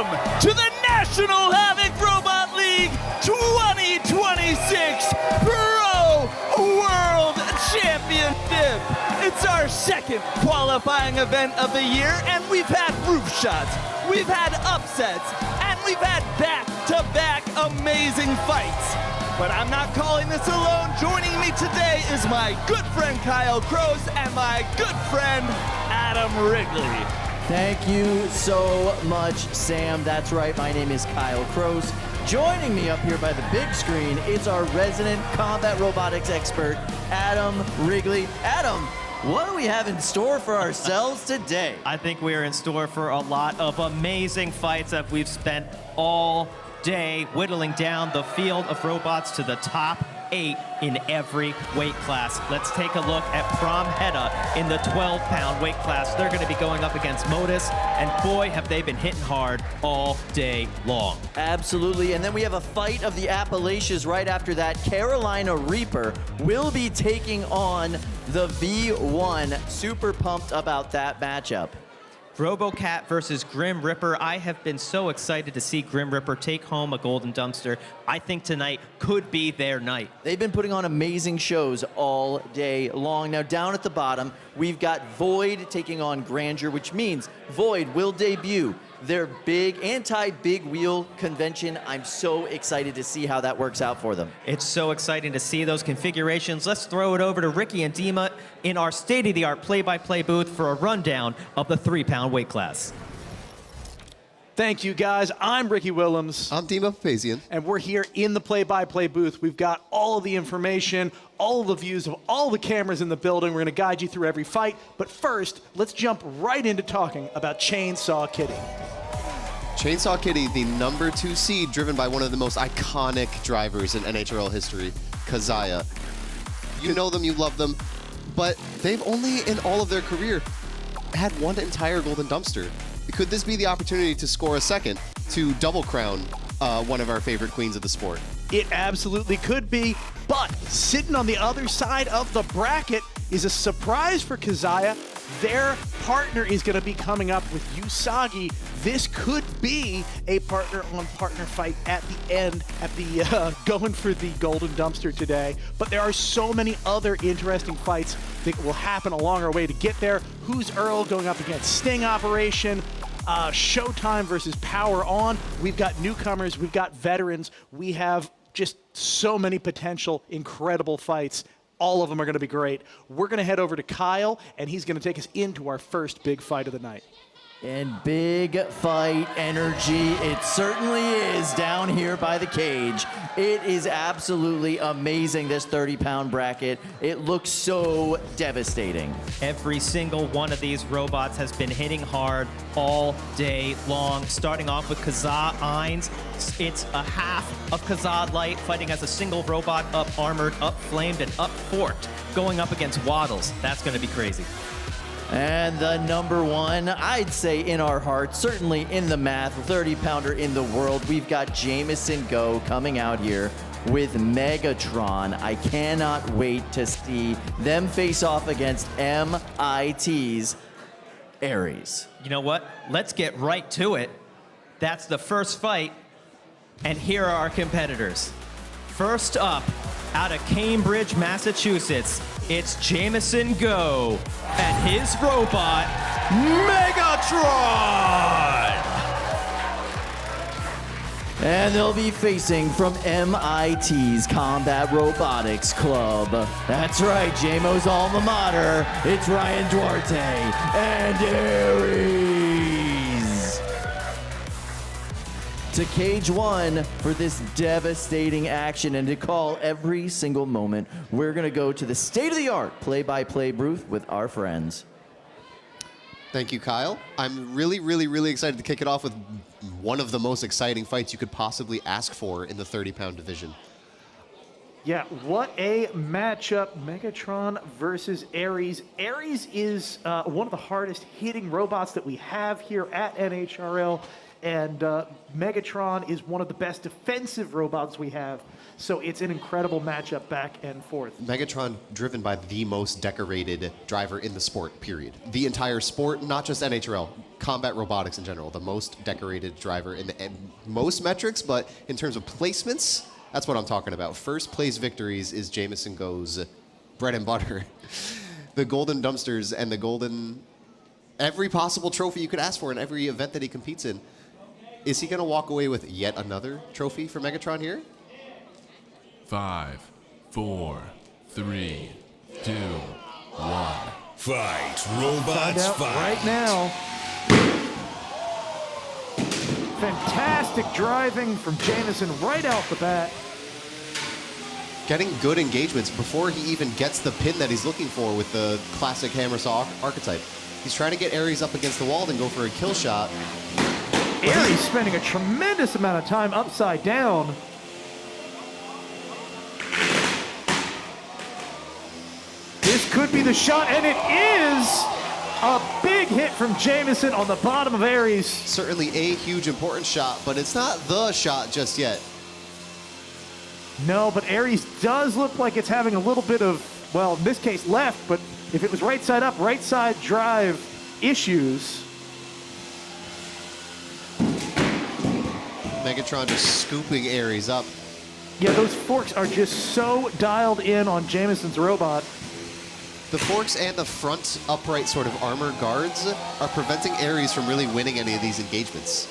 Welcome to the National Havoc Robot League 2026 Pro World Championship. It's our second qualifying event of the year, and we've had roof shots, we've had upsets, and we've had back-to-back amazing fights. But I'm not calling this alone. Joining me today is my good friend Kyle Crows and my good friend Adam Wrigley. Thank you so much, Sam. That's right, my name is Kyle Crows. Joining me up here by the big screen is our resident combat robotics expert, Adam Wrigley. Adam, what do we have in store for ourselves today? I think we are in store for a lot of amazing fights that we've spent all day whittling down the field of robots to the top 8 in every weight class. Let's take a look at Prom Hedda in the 12-pound weight class. They're going to be going up against Modus, and boy, have they been hitting hard all day long. Absolutely, and then we have a fight of the Appalachians right after that. Carolina Reaper will be taking on the V1. Super pumped about that matchup. RoboCat versus Grim Ripper. I have been so excited to see Grim Ripper take home a golden dumpster. I think tonight could be their night. They've been putting on amazing shows all day long. Now down at the bottom, we've got Void taking on Granger, which means Void will debut their big anti-big wheel convention. I'm so excited to see how that works out for them. It's so exciting to see those configurations. Let's throw it over to Ricky and Dima in our state-of-the-art play-by-play booth for a rundown of the 3-pound weight class. Thank you, guys. I'm Ricky Willems. I'm Dima Papazian. And we're here in the play-by-play booth. We've got all of the information, all of the views of all the cameras in the building. We're going to guide you through every fight. But first, let's jump right into talking about Chainsaw Kitty. Chainsaw Kitty, the number 2 seed, driven by one of the most iconic drivers in NHRL history, Kazahin. You know them, you love them, but they've only, in all of their career, had one entire golden dumpster. Could this be the opportunity to score a second to double crown one of our favorite queens of the sport? It absolutely could be, but sitting on the other side of the bracket is a surprise for Kazahin. Their partner is going to be coming up with Usagi. This could be a partner-on-partner fight at the end, at the going for the golden dumpster today. But there are so many other interesting fights that will happen along our way to get there. Who's Earl going up against Sting Operation? Showtime versus Power On. We've got newcomers, we've got veterans. We have just so many potential incredible fights. All of them are going to be great. We're going to head over to Kyle, and he's going to take us into our first big fight of the night. And big fight energy, it certainly is down here by the cage. It is absolutely amazing, this 30-pound bracket. It looks so devastating. Every single one of these robots has been hitting hard all day long. Starting off with Kazahin. It's a half of Kazah Light fighting as a single robot, up armored, up flamed, and up forked, going up against Waddles. That's going to be crazy. And the number 1, I'd say in our hearts, certainly in the math, 30-pounder in the world, we've got Jameson Go coming out here with Megatron. I cannot wait to see them face off against MIT's Ares. You know what? Let's get right to it. That's the first fight, and here are our competitors. First up, out of Cambridge, Massachusetts, it's Jameson Go and his robot, Megatron! And they'll be facing from MIT's Combat Robotics Club. That's right, JMO's alma mater. It's Ryan Duarte and Ares. To cage 1 for this devastating action, and to call every single moment, we're going to go to the state-of-the-art play-by-play booth with our friends. Thank you, Kyle. I'm really, really, really excited to kick it off with one of the most exciting fights you could possibly ask for in the 30-pound division. Yeah, what a matchup. Megatron versus Ares. Ares is one of the hardest hitting robots that we have here at NHRL. and Megatron is one of the best defensive robots we have. So it's an incredible matchup back and forth. Megatron driven by the most decorated driver in the sport, period. The entire sport, not just NHRL, combat robotics in general, the most decorated driver in most metrics, but in terms of placements, that's what I'm talking about. First place victories is Jameson Go's bread and butter. The golden dumpsters and the golden, every possible trophy you could ask for in every event that he competes in. Is he going to walk away with yet another trophy for Megatron here? 5, 4, 3, 2, 1. Fight, robots, Out fight. right now. Fantastic driving from Jameson right off the bat. Getting good engagements before he even gets the pin that he's looking for with the classic hammer saw archetype. He's trying to get Ares up against the wall and go for a kill shot. Ares spending a tremendous amount of time upside down. This could be the shot, and it is a big hit from Jameson on the bottom of Ares. Certainly a huge important shot, but it's not the shot just yet. No, but Ares does look like it's having a little bit of, well, in this case left, but if it was right side up, right side drive issues. Megatron just scooping Ares up. Yeah, those forks are just so dialed in on Jameson's robot. The forks and the front upright sort of armor guards are preventing Ares from really winning any of these engagements.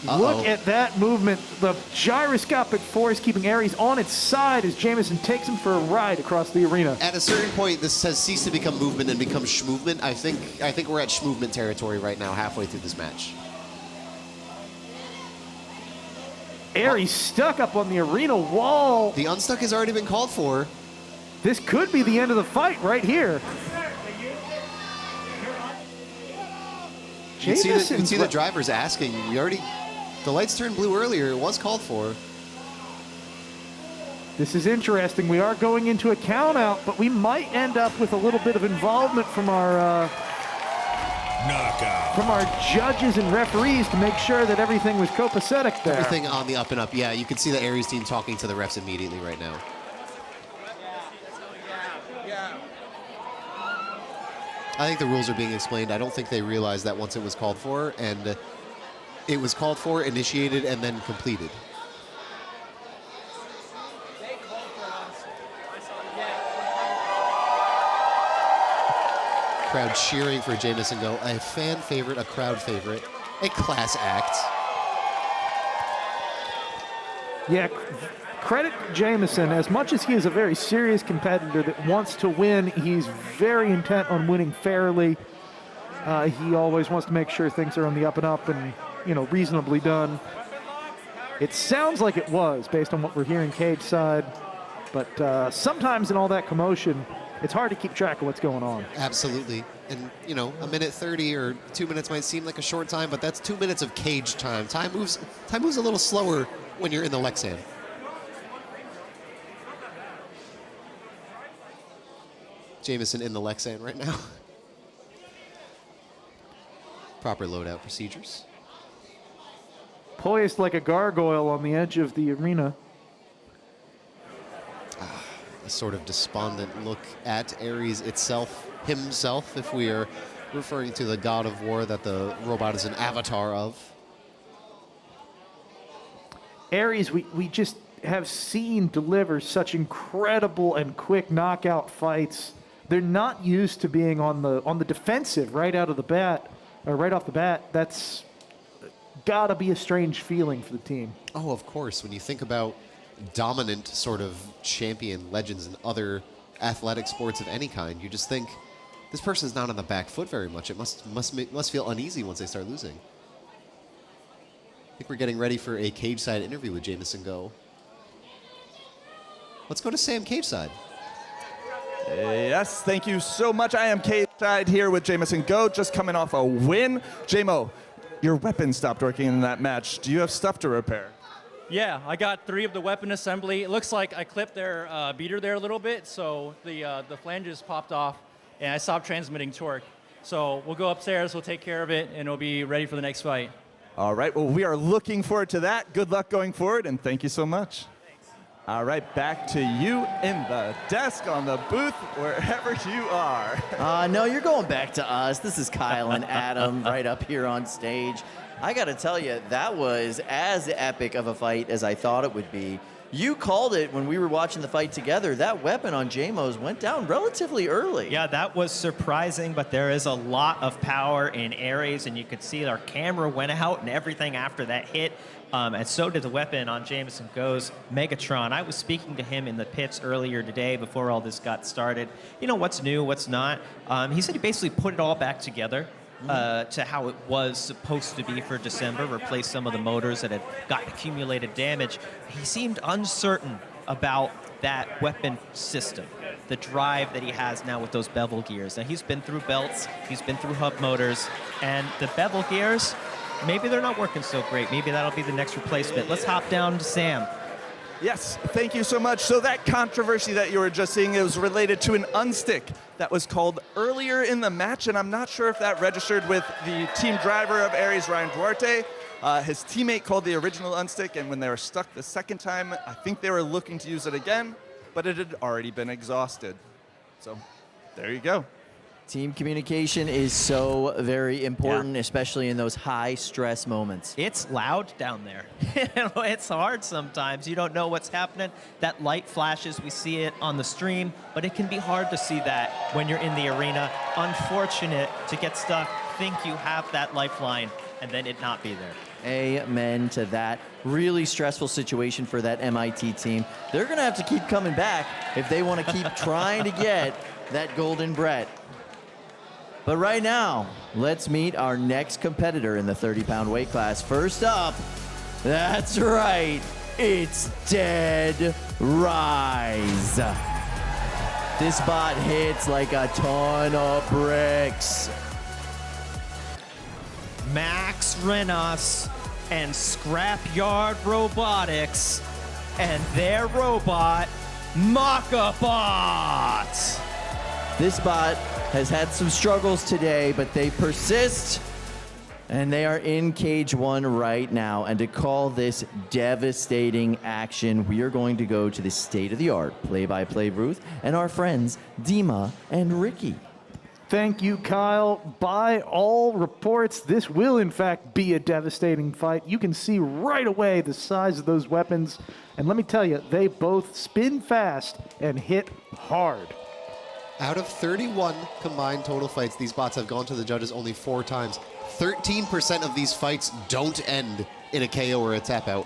Look at that movement. The gyroscopic force keeping Ares on its side as Jameson takes him for a ride across the arena. At a certain point, this has ceased to become movement and become schmovement. I think we're at schmovement territory right now, halfway through this match. Ares stuck up on the arena wall. The unstuck has already been called for. This could be the end of the fight right here. You can see the drivers asking. The lights turned blue earlier. It was called for. This is interesting. We are going into a count out, but we might end up with a little bit of involvement from our judges and referees to make sure that everything was copacetic there. Everything on the up and up. Yeah, you can see the Ares team talking to the refs immediately right now. I think the rules are being explained. I don't think they realized that once it was called for, and it was called for, initiated, and then completed. Crowd cheering for Jameson Go. A fan favorite, a crowd favorite, a class act. Yeah, credit Jameson. As much as he is a very serious competitor that wants to win, he's very intent on winning fairly. He always wants to make sure things are on the up and up and, reasonably done. It sounds like it was based on what we're hearing cage side, but sometimes in all that commotion, it's hard to keep track of what's going on. Absolutely. And, a minute 30 or 2 minutes might seem like a short time, but that's 2 minutes of cage time. Time moves a little slower when you're in the Lexan. Jameson in the Lexan right now. Proper loadout procedures. Poised like a gargoyle on the edge of the arena. A sort of despondent look at Ares himself, if we are referring to the god of war that the robot is an avatar of. Ares, we just have seen deliver such incredible and quick knockout fights. They're not used to being on the defensive right off the bat. That's gotta be a strange feeling for the team. Oh, of course. When you think about dominant sort of champion legends in other athletic sports of any kind, you just think this person's not on the back foot very much. It must feel uneasy once they start losing. I think we're getting ready for a cage side interview with Jameson Go. Let's go to Sam cage side. Yes, thank you so much. I am cage side here with Jameson Go, just coming off a win. JMO, your weapon stopped working in that match. Do you have stuff to repair? Yeah, I got 3 of the weapon assembly. It looks like I clipped their beater there a little bit, so the flanges popped off. and I stopped transmitting torque. So we'll go upstairs, we'll take care of it, and we'll be ready for the next fight. All right, well, we are looking forward to that. Good luck going forward, and thank you so much. All right, back to you in the desk, on the booth, wherever you are. No, you're going back to us. This is Kyle and Adam right up here on stage. I got to tell you, that was as epic of a fight as I thought it would be. You called it when we were watching the fight together. That weapon on JMO's went down relatively early. Yeah, that was surprising, but there is a lot of power in Ares, and you could see our camera went out and everything after that hit. And so did the weapon on Jameson Go's Megatron. I was speaking to him in the pits earlier today before all this got started. You know, what's new, what's not. He said he basically put it all back together to how it was supposed to be for December, replace some of the motors that had gotten accumulated damage. He seemed uncertain about that weapon system, the drive that he has now with those bevel gears. Now, he's been through belts, he's been through hub motors, and the bevel gears, maybe they're not working so great. Maybe that'll be the next replacement. Let's hop down to Sam. Yes, thank you so much. So that controversy that you were just seeing, it was related to an unstick that was called earlier in the match, and I'm not sure if that registered with the team driver of Ares, Ryan Duarte. His teammate called the original unstick, and when they were stuck the second time, I think they were looking to use it again, but it had already been exhausted. So there you go. Team communication is so very important, especially in those high-stress moments. It's loud down there. It's hard sometimes. You don't know what's happening. That light flashes, we see it on the stream, but it can be hard to see that when you're in the arena. Unfortunate to get stuck, think you have that lifeline, and then it not be there. Amen to that. Really stressful situation for that MIT team. They're going to have to keep coming back if they want to keep trying to get that golden Brett. But right now, let's meet our next competitor in the 30-pound weight class. First up, that's right, it's Dead Rise. This bot hits like a ton of bricks. Max Renos and Scrapyard Robotics and their robot, Makabot. This bot has had some struggles today, but they persist, and they are in Cage 1 right now. And to call this devastating action, we are going to go to the state-of-the-art play-by-play booth and our friends Dima and Ricky. Thank you, Kyle. By all reports, this will in fact be a devastating fight. You can see right away the size of those weapons. And let me tell you, they both spin fast and hit hard. Out of 31 combined total fights, these bots have gone to the judges only 4 times. 13% of these fights don't end in a KO or a tap out.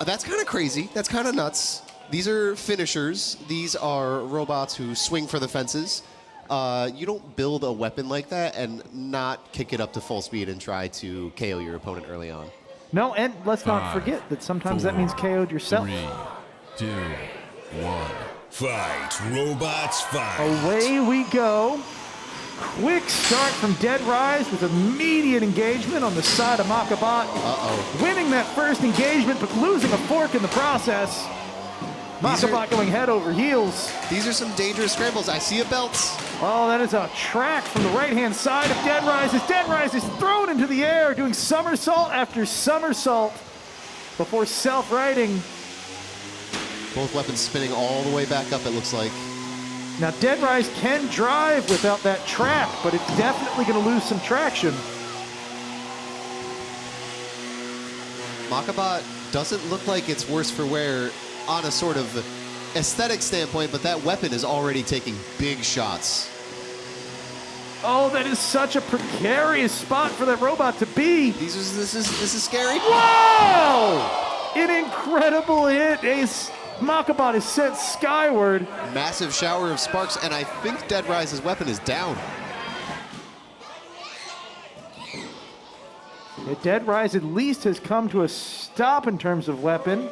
That's kind of crazy. That's kind of nuts. These are finishers. These are robots who swing for the fences. You don't build a weapon like that and not kick it up to full speed and try to KO your opponent early on. No, and let's not forget that sometimes that means KO'd yourself. 3, 2, 1. Fight, robots, fight. Away we go. Quick start from Dead Rise with immediate engagement on the side of Makabot. Winning that first engagement, but losing a fork in the process. Makabot going head over heels. These are some dangerous scrambles. I see a belt. Oh, that is a track from the right-hand side of Dead Rise. As Dead Rise is thrown into the air, doing somersault after somersault before self-righting. Both weapons spinning all the way back up, it looks like. Now, Dead Rise can drive without that track, but it's definitely going to lose some traction. Makabot doesn't look like it's worse for wear on a sort of aesthetic standpoint, but that weapon is already taking big shots. Oh, that is such a precarious spot for that robot to be. This is scary. Wow! An incredible hit. Makabot is sent skyward. Massive shower of sparks, and I think Dead Rise's weapon is down. Dead Rise at least has come to a stop in terms of weapon.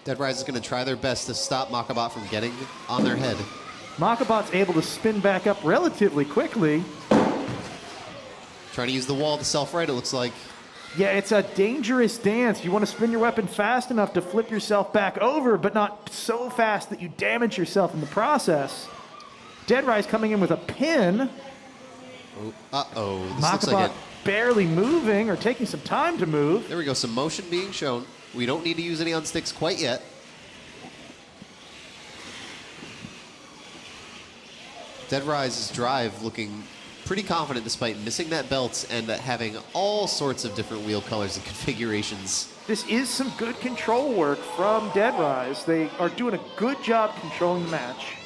Dead Rise is going to try their best to stop Makabot from getting on their head. Makabot's able to spin back up relatively quickly. Trying to use the wall to self-right, it looks like. Yeah, it's a dangerous dance. You want to spin your weapon fast enough to flip yourself back over, but not so fast that you damage yourself in the process. Dead Rise coming in with a pin. Uh-oh. This looks like Makaba barely moving or taking some time to move. There we go. Some motion being shown. We don't need to use any unsticks quite yet. Dead Rise's drive looking pretty confident despite missing that belt and having all sorts of different wheel colors and configurations. This is some good control work from Dead Rise. They are doing a good job controlling the match.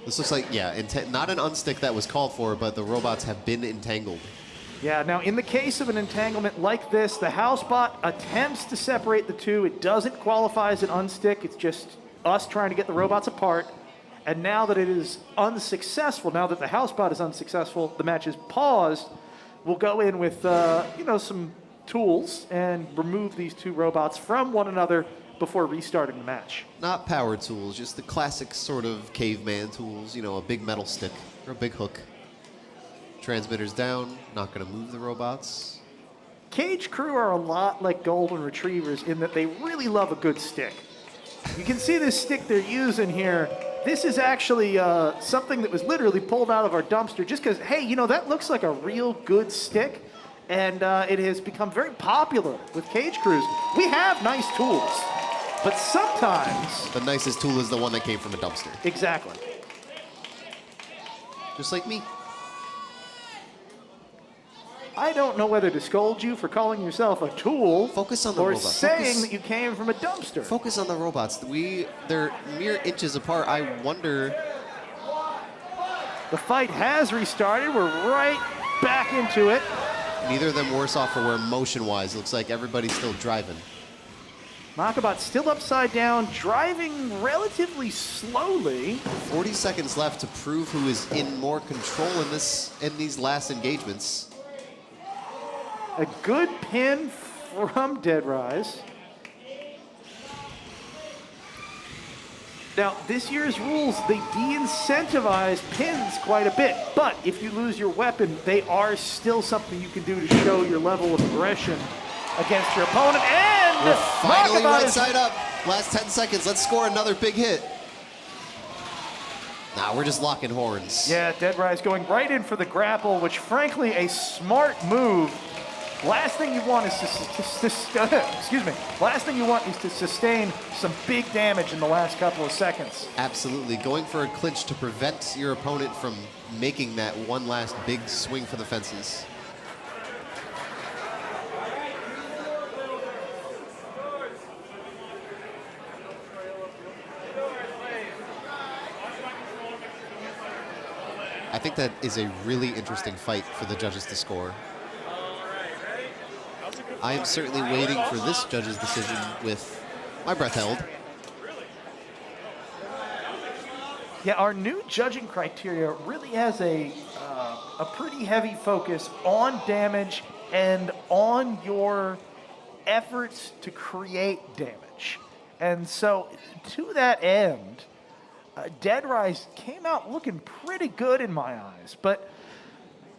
This looks like, yeah, not an unstick that was called for, but the robots have been entangled. Yeah, now in the case of an entanglement like this, the housebot attempts to separate the two. It doesn't qualify as an unstick. It's just us trying to get the robots apart. And now that it is unsuccessful, now that the housebot is unsuccessful, the match is paused. We'll go in with, some tools and remove these two robots from one another before restarting the match. Not power tools, just the classic sort of caveman tools, a big metal stick or a big hook. Transmitters down, not going to move the robots. Cage Crew are a lot like Golden Retrievers in that they really love a good stick. You can see this stick they're using here. This is actually something that was literally pulled out of our dumpster just because, hey, that looks like a real good stick. And it has become very popular with Cage Crews. We have nice tools, but sometimes... The nicest tool is the one that came from a dumpster. Exactly. Just like me. I don't know whether to scold you for calling yourself a tool. Focus on the or robots. saying that you came from a dumpster. Focus on the robots. They're mere inches apart. I wonder... The fight has restarted. We're right back into it. Neither of them worse off for wear motion-wise. Looks like everybody's still driving. Makabot's still upside down, driving relatively slowly. 40 seconds left to prove who is in more control in these last engagements. A good pin from Dead Rise. Now, this year's rules, they de-incentivize pins quite a bit, but if you lose your weapon, they are still something you can do to show your level of aggression against your opponent. And we're finally Makaba right side up. Last 10 seconds. Let's score another big hit. Nah, we're just locking horns. Yeah, Dead Rise going right in for the grapple, which frankly, a smart move. Last thing you want is Last thing you want is to sustain some big damage in the last couple of seconds. Absolutely. Going for a clinch to prevent your opponent from making that one last big swing for the fences. I think that is a really interesting fight for the judges to score. I am certainly waiting for this judge's decision with my breath held. Yeah, our new judging criteria really has a pretty heavy focus on damage and on your efforts to create damage. And so, to that end, Dead Rise came out looking pretty good in my eyes, but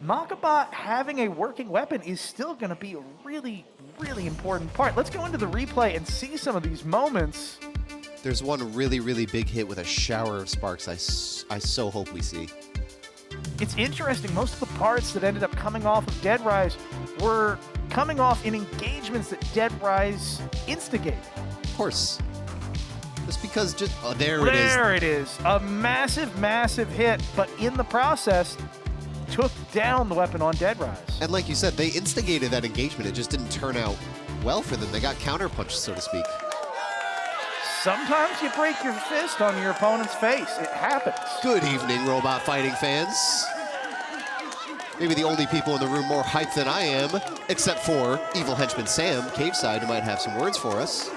Makaba having a working weapon is still going to be a really, really important part. Let's go into the replay and see some of these moments. There's one really, really big hit with a shower of sparks I so hope we see. It's interesting. Most of the parts that ended up coming off of Dead Rise were coming off in engagements that Dead Rise instigated. Of course. Just because there it is. A massive, massive hit, but in the process, took down the weapon on Dead Rise. And like you said, they instigated that engagement. It just didn't turn out well for them. They got counterpunched, so to speak. Sometimes you break your fist on your opponent's face. It happens. Good evening, robot fighting fans. Maybe the only people in the room more hyped than I am, except for evil henchman Sam, Caveside, who might have some words for us.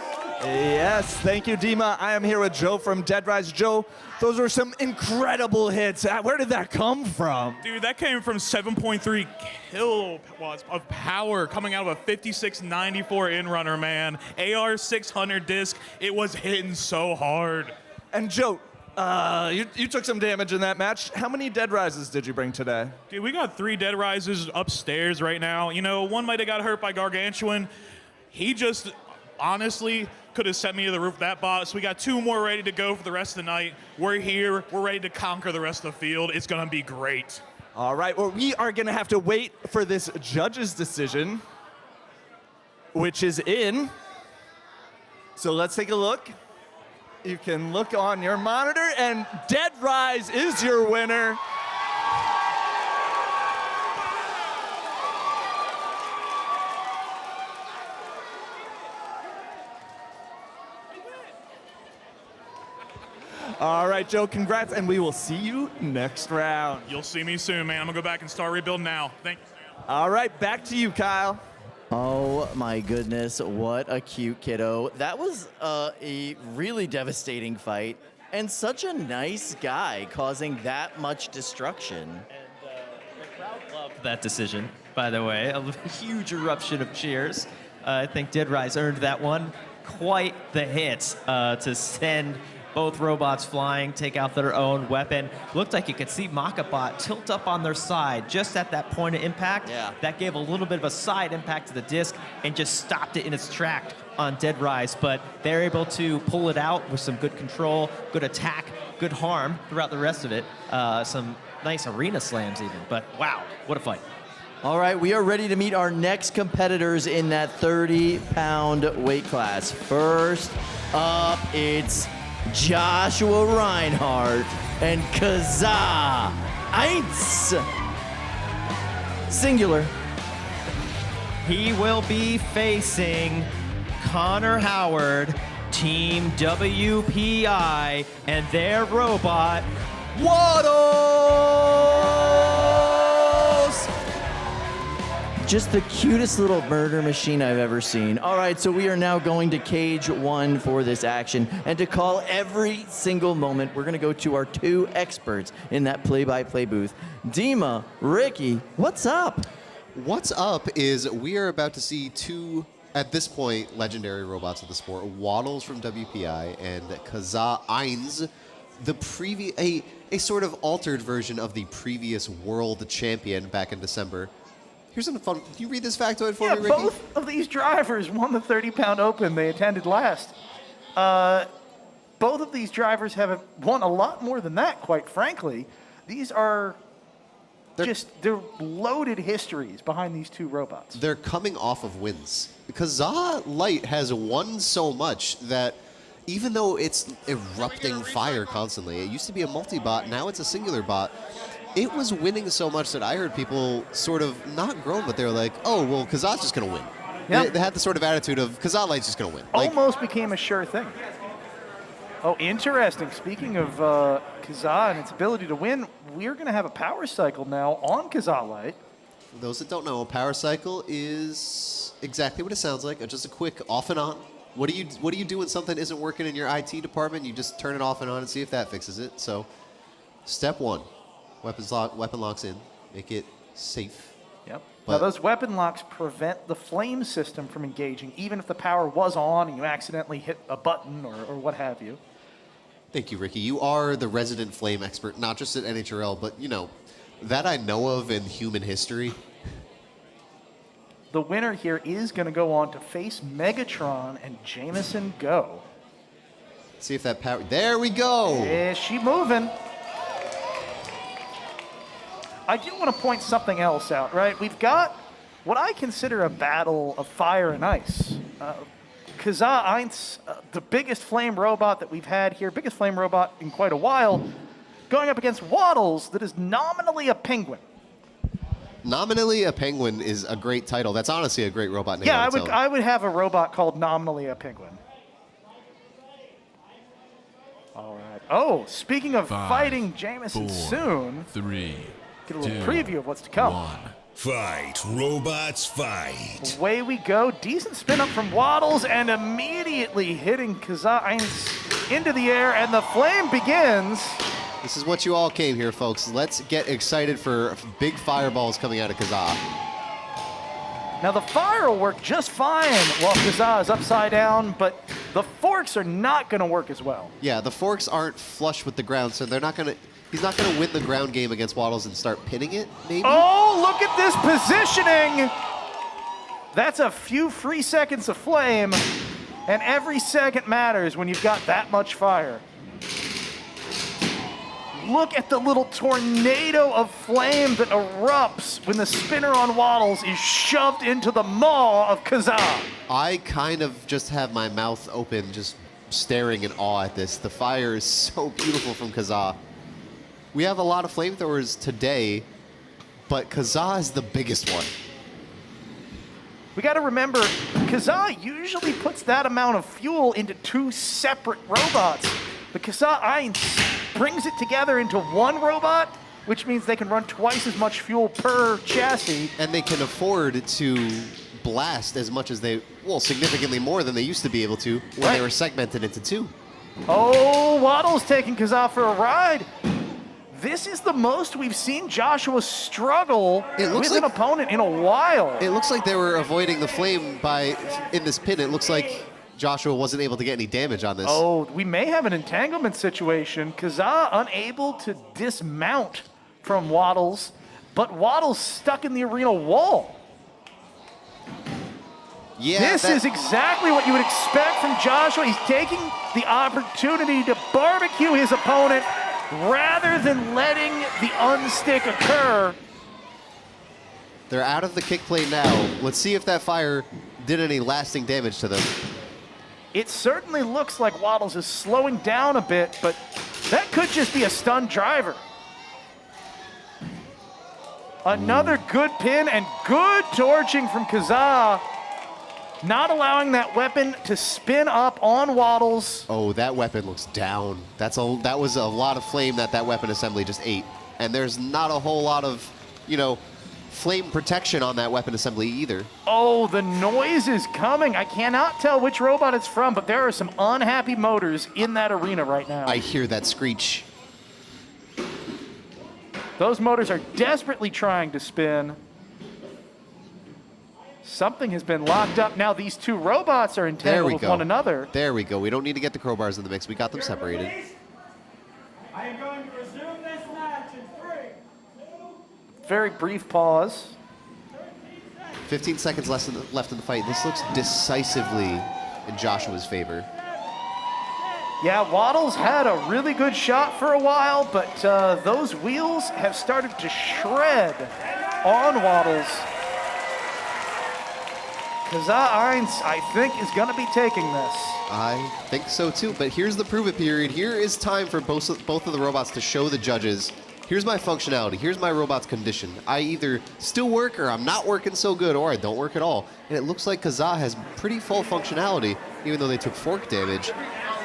Yes, thank you, Dima. I am here with Joe from Dead Rise. Joe, those were some incredible hits. Where did that come from? Dude, that came from 7.3 kilowatts of power coming out of a 5694 in-runner, man. AR 600 disc, it was hitting so hard. And Joe, you took some damage in that match. How many Dead Rises did you bring today? Dude, we got 3 Dead Rises upstairs right now. One might have got hurt by Gargantuan. He just honestly could have sent me to the roof of that bot. So we got 2 more ready to go for the rest of the night. We're here. We're ready to conquer the rest of the field. It's going to be great. All right, well, we are going to have to wait for this judge's decision, which is in. So let's take a look. You can look on your monitor, and Dead Rise is your winner. All right, Joe, congrats, and we will see you next round. You'll see me soon, man. I'm going to go back and start rebuilding now. Thank you, Sam. All right, back to you, Kyle. Oh my goodness, what a cute kiddo. That was a really devastating fight, and such a nice guy causing that much destruction. And the crowd loved that decision, by the way. A huge eruption of cheers. I think Dead Rise earned that one. Quite the hit to send both robots flying, take out their own weapon. Looked like you could see Makabot tilt up on their side just at that point of impact. Yeah. That gave a little bit of a side impact to the disc and just stopped it in its track on Dead Rise. But they're able to pull it out with some good control, good attack, good harm throughout the rest of it. Some nice arena slams even. But wow, what a fight. All right, we are ready to meet our next competitors in that 30-pound weight class. First up, it's Joshua Reinhardt and Kazahin. Singular. He will be facing Connor Howard, Team WPI, and their robot, Waddles! Just the cutest little murder machine I've ever seen. All right, so we are now going to cage 1 for this action. And to call every single moment, we're going to go to our 2 experts in that play-by-play booth. Dima, Ricky, what's up? What's up is we are about to see 2, at this point, legendary robots of the sport. Waddles from WPI and Kazahin, a sort of altered version of the previous world champion back in December. Here's some fun. Can you read this factoid for me, Ricky? Both of these drivers won the 30-pound open they attended last. Both of these drivers have won a lot more than that, quite frankly. These are they're loaded histories behind these 2 robots. They're coming off of wins. Light has won so much that even though it's erupting fire constantly, it used to be a multi-bot, now it's a singular bot. It was winning so much that I heard people sort of not groan, but they were like, oh, well, Kazah's just going to win. Yep. They had the sort of attitude of Light's just going to win. Almost became a sure thing. Oh, interesting. Speaking of Kazah and its ability to win, we're going to have a power cycle now on Light. For those that don't know, a power cycle is exactly what it sounds like, just a quick off and on. What do you do when something isn't working in your IT department? You just turn it off and on and see if that fixes it. So, step 1. Weapon locks in, make it safe. Yep. Now those weapon locks prevent the flame system from engaging, even if the power was on and you accidentally hit a button or what have you. Thank you, Ricky. You are the resident flame expert, not just at NHRL, but, that I know of in human history. The winner here is going to go on to face Megatron and Jameson Go. See if that power... There we go! Is she moving? I do want to point something else out, right? We've got what I consider a battle of fire and ice. Kazahin, the biggest flame robot that we've had here, biggest flame robot in quite a while, going up against Waddles that is nominally a penguin. Nominally a penguin is a great title. That's honestly a great robot name. Yeah, I would have a robot called Nominally a Penguin. All right. Oh, speaking of 5, fighting Jameson 4, soon, 3, get a little 2, preview of what's to come. 1. Fight, robots, fight. Away we go. Decent spin up from Waddles and immediately hitting Kazahin into the air, and the flame begins. This is what you all came here, folks. Let's get excited for big fireballs coming out of Kazah. Now the fire will work just fine while Kazah is upside down, but the forks are not going to work as well. Yeah, the forks aren't flush with the ground, so they're not going to... He's not going to win the ground game against Waddles and start pinning it, maybe? Oh, look at this positioning! That's a few free seconds of flame. And every second matters when you've got that much fire. Look at the little tornado of flame that erupts when the spinner on Waddles is shoved into the maw of Kazah. I kind of just have my mouth open, just staring in awe at this. The fire is so beautiful from Kazah. We have a lot of flamethrowers today, but Kazah is the biggest one. We got to remember, Kazah usually puts that amount of fuel into 2 separate robots. The Kazahin brings it together into one robot, which means they can run twice as much fuel per chassis. And they can afford to blast as much as well, significantly more than they used to be able to when they were segmented into 2. Oh, Waddle's taking Kazah for a ride. This is the most we've seen Joshua struggle with an opponent in a while. It looks like they were avoiding the flame in this pin. It looks like Joshua wasn't able to get any damage on this. Oh, we may have an entanglement situation. Kazah unable to dismount from Waddles, but Waddles stuck in the arena wall. Yeah, this is exactly what you would expect from Joshua. He's taking the opportunity to barbecue his opponent rather than letting the unstick occur. They're out of the kick plate now. Let's see if that fire did any lasting damage to them. It certainly looks like Waddles is slowing down a bit, but that could just be a stunned driver. Another good pin and good torching from Kazah. Not allowing that weapon to spin up on Waddles. Oh, that weapon looks down. That was a lot of flame that weapon assembly just ate. And there's not a whole lot of, flame protection on that weapon assembly either. Oh, the noise is coming. I cannot tell which robot it's from, but there are some unhappy motors in that arena right now. I hear that screech. Those motors are desperately trying to spin. Something has been locked up. Now these 2 robots are entangled with one another. There we go. We don't need to get the crowbars in the mix. We got them separated. I am going to resume this match in 3, 2. Very brief pause. 15 seconds left in the fight. This looks decisively in Joshua's favor. Yeah, Waddles had a really good shot for a while, but those wheels have started to shred on Waddles. Kazahin, I think, is going to be taking this. I think so too, but here's the prove it period. Here is time for both of the robots to show the judges, here's my functionality, here's my robot's condition. I either still work or I'm not working so good, or I don't work at all. And it looks like Kazah has pretty full functionality, even though they took fork damage.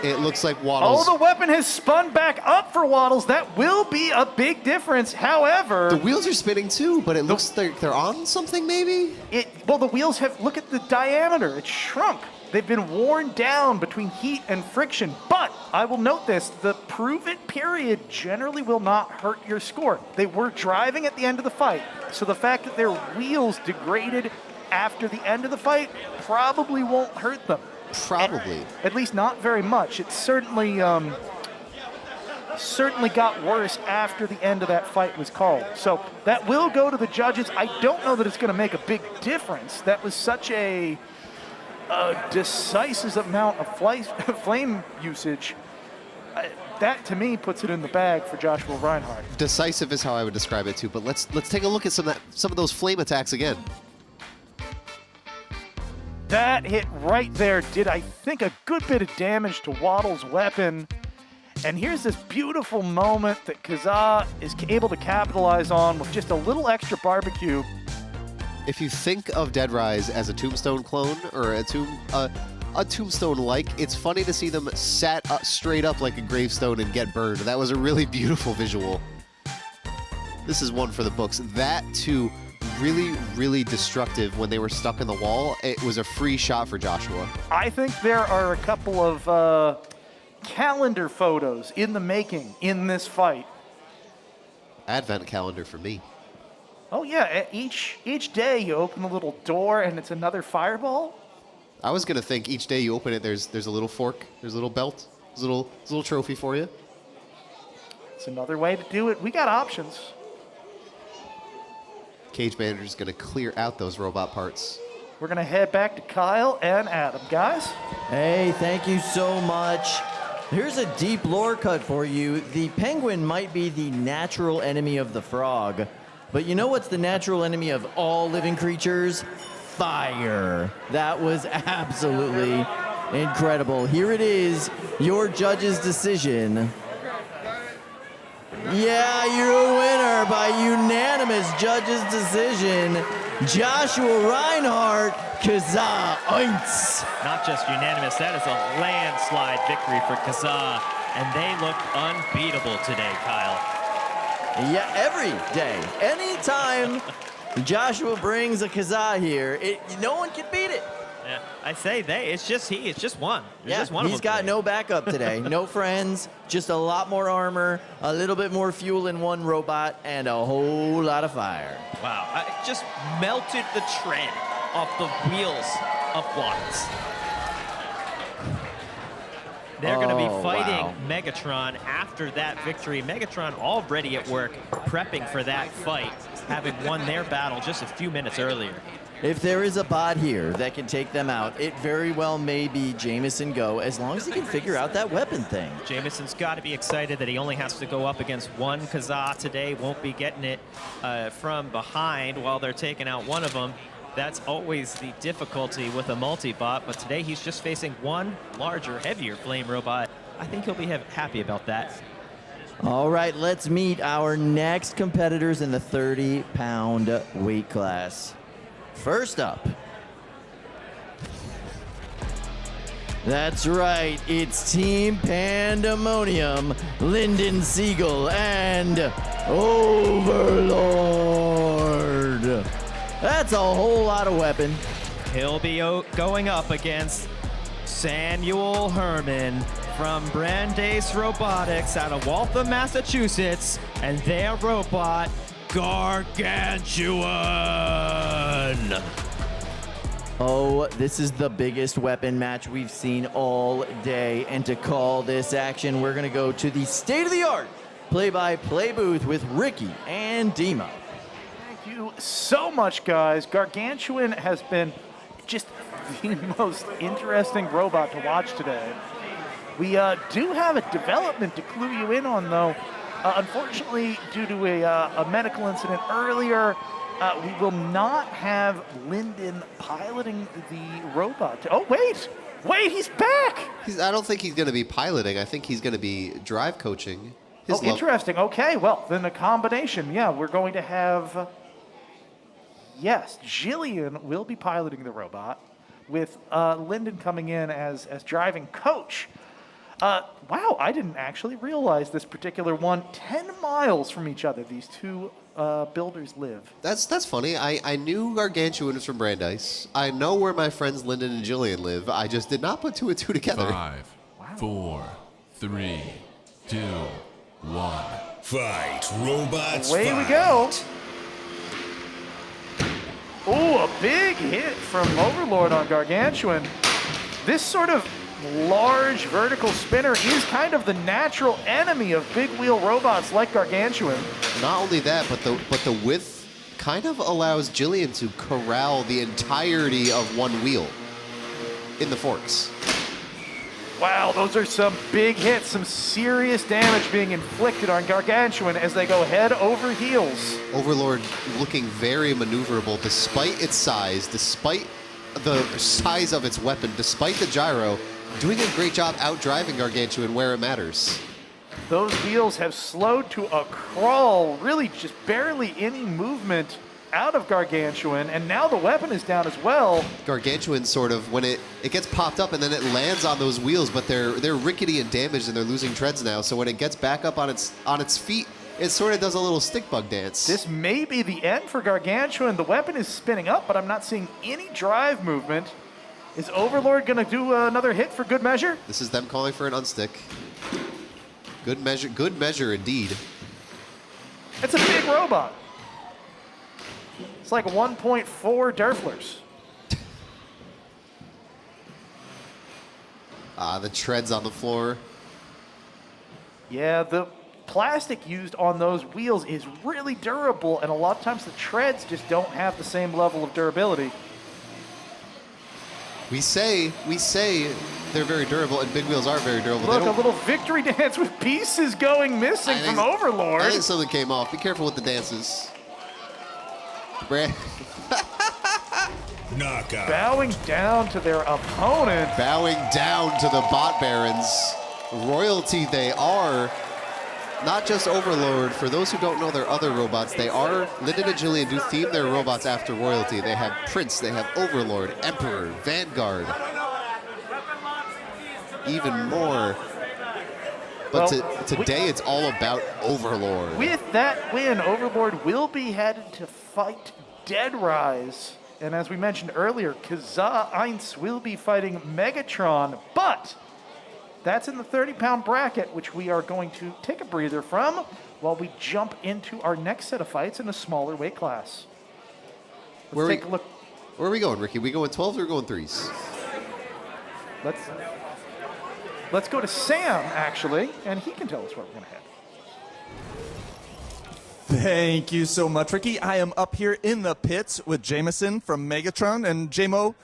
It looks like Waddles... Oh, the weapon has spun back up for Waddles. That will be a big difference. However... The wheels are spinning too, but it looks like they're on something maybe? Well, the wheels have... Look at the diameter. It's shrunk. They've been worn down between heat and friction. But I will note this. The prove it period generally will not hurt your score. They were driving at the end of the fight. So the fact that their wheels degraded after the end of the fight probably won't hurt them. Probably. At least not very much. It certainly got worse after the end of that fight was called. So that will go to the judges. I don't know that it's going to make a big difference. That was such a decisive amount of flame usage. That, to me, puts it in the bag for Joshua Reinhardt. Decisive is how I would describe it, too. But let's take a look at some of those flame attacks again. That hit right there did, I think, a good bit of damage to Waddle's weapon. And here's this beautiful moment that Kazah is able to capitalize on with just a little extra barbecue. If you think of Dead Rise as a Tombstone clone, or a Tombstone-like, it's funny to see them sat up, straight up like a gravestone and get burned. That was a really beautiful visual. This is one for the books. That, too, really, really destructive when they were stuck in the wall. It was a free shot for Joshua. I think there are a couple of calendar photos in the making in this fight. Advent calendar for me. Oh yeah, each day you open a little door and it's another fireball. I was gonna think each day you open it, there's a little fork, there's a little belt, there's a little trophy for you. It's another way to do it. We got options. Cage Manager's gonna clear out those robot parts. we're going to head back to Kyle and Adam. Guys? Hey, thank you so much. Here's a deep lore cut for you. The penguin might be the natural enemy of the frog, but you know what's the natural enemy of all living creatures? Fire. That was absolutely incredible. Here it is, your judge's decision. Yeah, you're a winner by unanimous judge's decision. Joshua Reinhardt, Kazahin. Not just unanimous, that is a landslide victory for Kazahin, and they looked unbeatable today, Kyle. Yeah, every day, anytime Joshua brings a Kazahin here, no one can beat it. Yeah, I say it's just one. There's just one of he's them got today. no backup today, no friends, just a lot more armor, a little bit more fuel in one robot, and a whole lot of fire. Wow, it just melted the tread off the wheels of Watts. They're going to be fighting Megatron after that victory. Megatron already at work, prepping for that fight, having won their battle just a few minutes earlier. If there is a bot here that can take them out, it very well may be Jameson Go, as long as he can figure out that weapon thing. Jameson's got to be excited that he only has to go up against one Kazahin today, won't be getting it from behind while they're taking out one of them. That's always the difficulty with a multi-bot, but today he's just facing one larger, heavier flame robot. I think he'll be happy about that. All right, let's meet our next competitors in the 30-pound weight class. First up, that's right, it's Team Pandemonium, Lyndon Siegel and Overlord. That's a whole lot of weapon. He'll be going up against Samuel Herman from Brandeis Robotics out of Waltham, Massachusetts, and their robot, Gargantuan. Oh, this is the biggest weapon match we've seen all day. And to call this action, we're going to go to the state-of-the-art play-by-play booth with Ricky and Dima. Thank you so much, guys. Gargantuan has been just the most interesting robot to watch today. We do have a development to clue you in on, though. Unfortunately, due to a medical incident earlier, we will not have Lyndon piloting the robot. Oh, wait, he's back. I don't think he's going to be piloting. I think he's going to be drive coaching. Interesting. Okay, well, then a combination. Yeah, we're going to have, yes, Jillian will be piloting the robot with Lyndon coming in as driving coach. Wow, I didn't actually realize this particular one. 10 miles from each other, these two builders live. That's funny. I knew Gargantuan was from Brandeis. I know where my friends Lyndon and Jillian live. I just did not put two and two together. 5, 4, 3, 2, 1. Fight, robots, Away we go. Ooh, a big hit from Overlord on Gargantuan. This sort of large vertical spinner is kind of the natural enemy of big wheel robots like Gargantuan. Not only that, but the width kind of allows Jillian to corral the entirety of one wheel in the forks. Wow, those are some big hits, some serious damage being inflicted on Gargantuan as they go head over heels. Overlord looking very maneuverable despite its size, despite the size of its weapon, despite the gyro, doing a great job out-driving Gargantuan where it matters. Those wheels have slowed to a crawl, really just barely any movement out of Gargantuan, and now the weapon is down as well. Gargantuan sort of, when it gets popped up and then it lands on those wheels, but they're rickety and damaged and they're losing treads now, so when it gets back up on its feet, it sort of does a little stick bug dance. This may be the end for Gargantuan. The weapon is spinning up, but I'm not seeing any drive movement. Is Overlord going to do another hit for good measure? This is them calling for an unstick. Good measure indeed. It's a big robot. It's like 1.4 Derflers. The treads on the floor. Yeah, the plastic used on those wheels is really durable, and a lot of times the treads just don't have the same level of durability. We say they're very durable, and big wheels are very durable. Look, a little victory dance with pieces going missing from Overlord. I think something came off. Be careful with the dances. Knockout. Bowing down to their opponent. Bowing down to the bot barons. Royalty they are. Not just Overlord. For those who don't know their other robots, they are, Lyndon and Jillian do theme their robots after royalty. They have Prince, they have Overlord, Emperor, Vanguard. Even more. But today it's all about Overlord. With that win, Overlord will be headed to fight Dead Rise. And as we mentioned earlier, Kazahin will be fighting Megatron. But that's in the 30-pound bracket, which we are going to take a breather from while we jump into our next set of fights in a smaller weight class. Let's take a look. Where are we going, Ricky? We going 12s or going 3s? Let's go to Sam, actually, and he can tell us where we're going to head. Thank you so much, Ricky. I am up here in the pits with Jameson from Megatron. And JMO,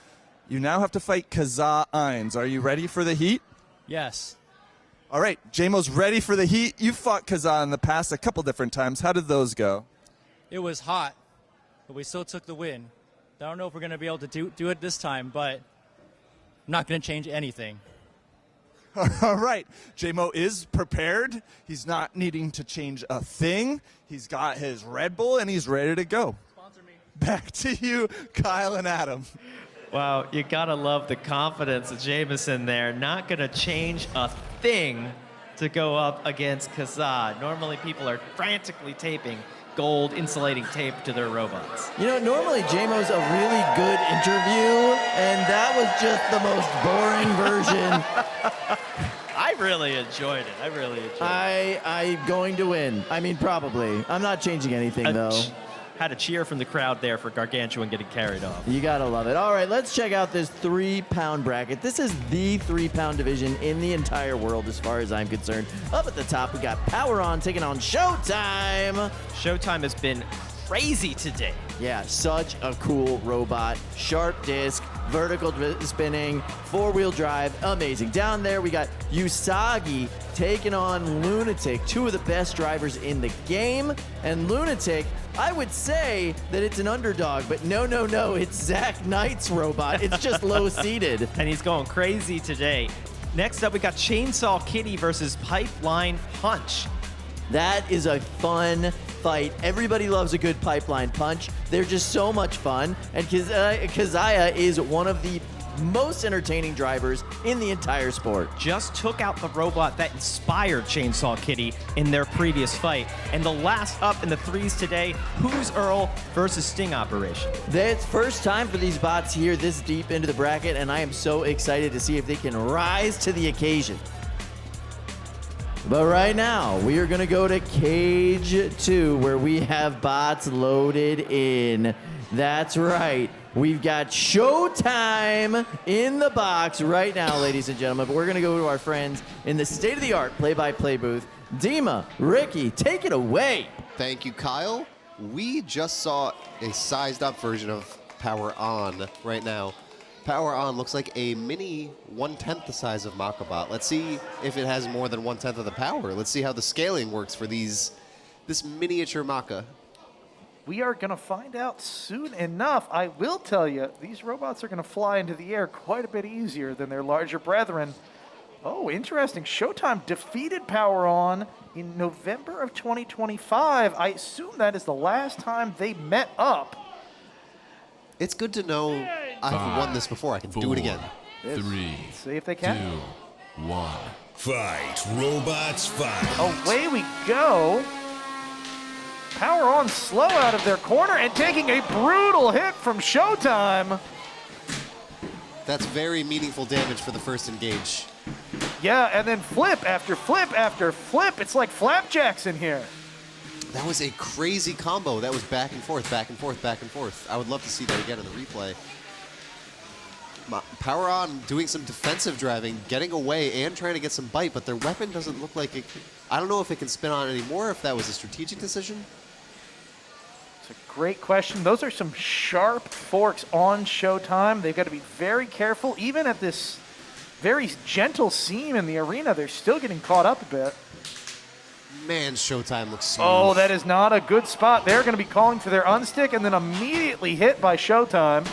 you now have to fight Kazahin. Are you ready for the heat? Yes. All right, JMO's ready for the heat. You fought Kazah in the past a couple different times. How did those go? It was hot, but we still took the win. I don't know if we're going to be able to do it this time, but I'm not going to change anything. All right, JMO is prepared. He's not needing to change a thing. He's got his Red Bull, and he's ready to go. Sponsor me. Back to you, Kyle and Adam. Wow, you gotta love the confidence of Jameson there. Not gonna change a thing to go up against Kazah. Normally people are frantically taping gold insulating tape to their robots. You know, normally JMO's a really good interview, and that was just the most boring version. I really enjoyed it. I really enjoyed it. I'm going to win. I mean, probably. I'm not changing anything, though. Had a cheer from the crowd there for Gargantuan getting carried off. You gotta love it. All right, let's check out this 3-pound bracket. This is the 3-pound division in the entire world as far as I'm concerned. Up at the top, we got Power On taking on Showtime. Showtime has been crazy today. Yeah, such a cool robot. Sharp disc, vertical spinning, 4-wheel drive, amazing. Down there, we got Usagi taking on Lunatic, two of the best drivers in the game. And Lunatic, I would say that it's an underdog, but no, it's Zach Knight's robot. It's just low-seated. And he's going crazy today. Next up, we got Chainsaw Kitty versus Pipeline Punch. That is a fun fight. Everybody loves a good pipeline punch. They're just so much fun. And Kazahin is one of the most entertaining drivers in the entire sport. Just took out the robot that inspired Chainsaw Kitty in their previous fight. And the last up in the 3s today, Who's Earl versus Sting Operation. It's first time for these bots here this deep into the bracket, and I am so excited to see if they can rise to the occasion. But right now, we are going to go to Cage 2, where we have bots loaded in. That's right. We've got Showtime in the box right now, ladies and gentlemen. But we're going to go to our friends in the state-of-the-art play-by-play booth. Dima, Ricky, take it away. Thank you, Kyle. We just saw a sized-up version of Power On right now. Power On looks like a mini 1/10 the size of Makabot. Let's see if it has more than 1/10 of the power. Let's see how the scaling works for this miniature Maka. We are going to find out soon enough. I will tell you, these robots are going to fly into the air quite a bit easier than their larger brethren. Oh, interesting. Showtime defeated Power On in November of 2025. I assume that is the last time they met up. It's good to know I've won this before. I can do it again. 3, see if they can. 2, 1. Fight, robots, fight. Away we go. Power On slow out of their corner and taking a brutal hit from Showtime. That's very meaningful damage for the first engage. Yeah, and then flip after flip after flip. It's like flapjacks in here. That was a crazy combo. That was back and forth, back and forth, back and forth. I would love to see that again in the replay. Power On doing some defensive driving, getting away and trying to get some bite, but their weapon doesn't look like it. I don't know if it can spin on anymore, if that was a strategic decision. It's a great question. Those are some sharp forks on Showtime. They've got to be very careful. Even at this very gentle seam in the arena, they're still getting caught up a bit. Man, Showtime looks smooth. Oh, that is not a good spot. They're going to be calling for their unstick and then immediately hit by Showtime.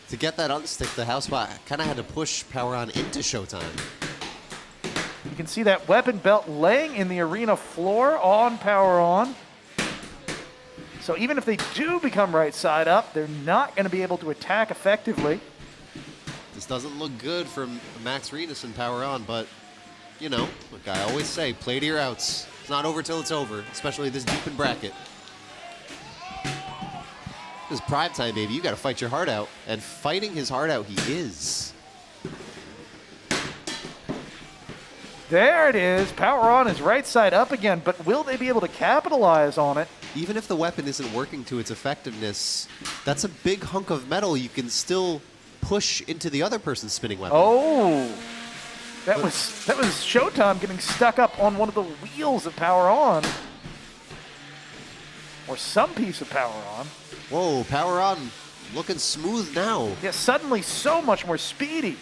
To get that unstick, the house spot kind of had to push Power On into Showtime. You can see that weapon belt laying in the arena floor on Power On. So even if they do become right side up, they're not going to be able to attack effectively. This doesn't look good for Max Renus and Power On, but, you know, like I always say, play to your outs. It's not over till it's over, especially this deep in bracket. This is prime time, baby. You got to fight your heart out. And fighting his heart out, he is. There it is. Power On is right side up again, but will they be able to capitalize on it? Even if the weapon isn't working to its effectiveness, that's a big hunk of metal you can still push into the other person's spinning weapon. Oh, that was Showtime getting stuck up on one of the wheels of Power On. Or some piece of Power On. Whoa, Power On looking smooth now. Yeah, suddenly so much more speedy.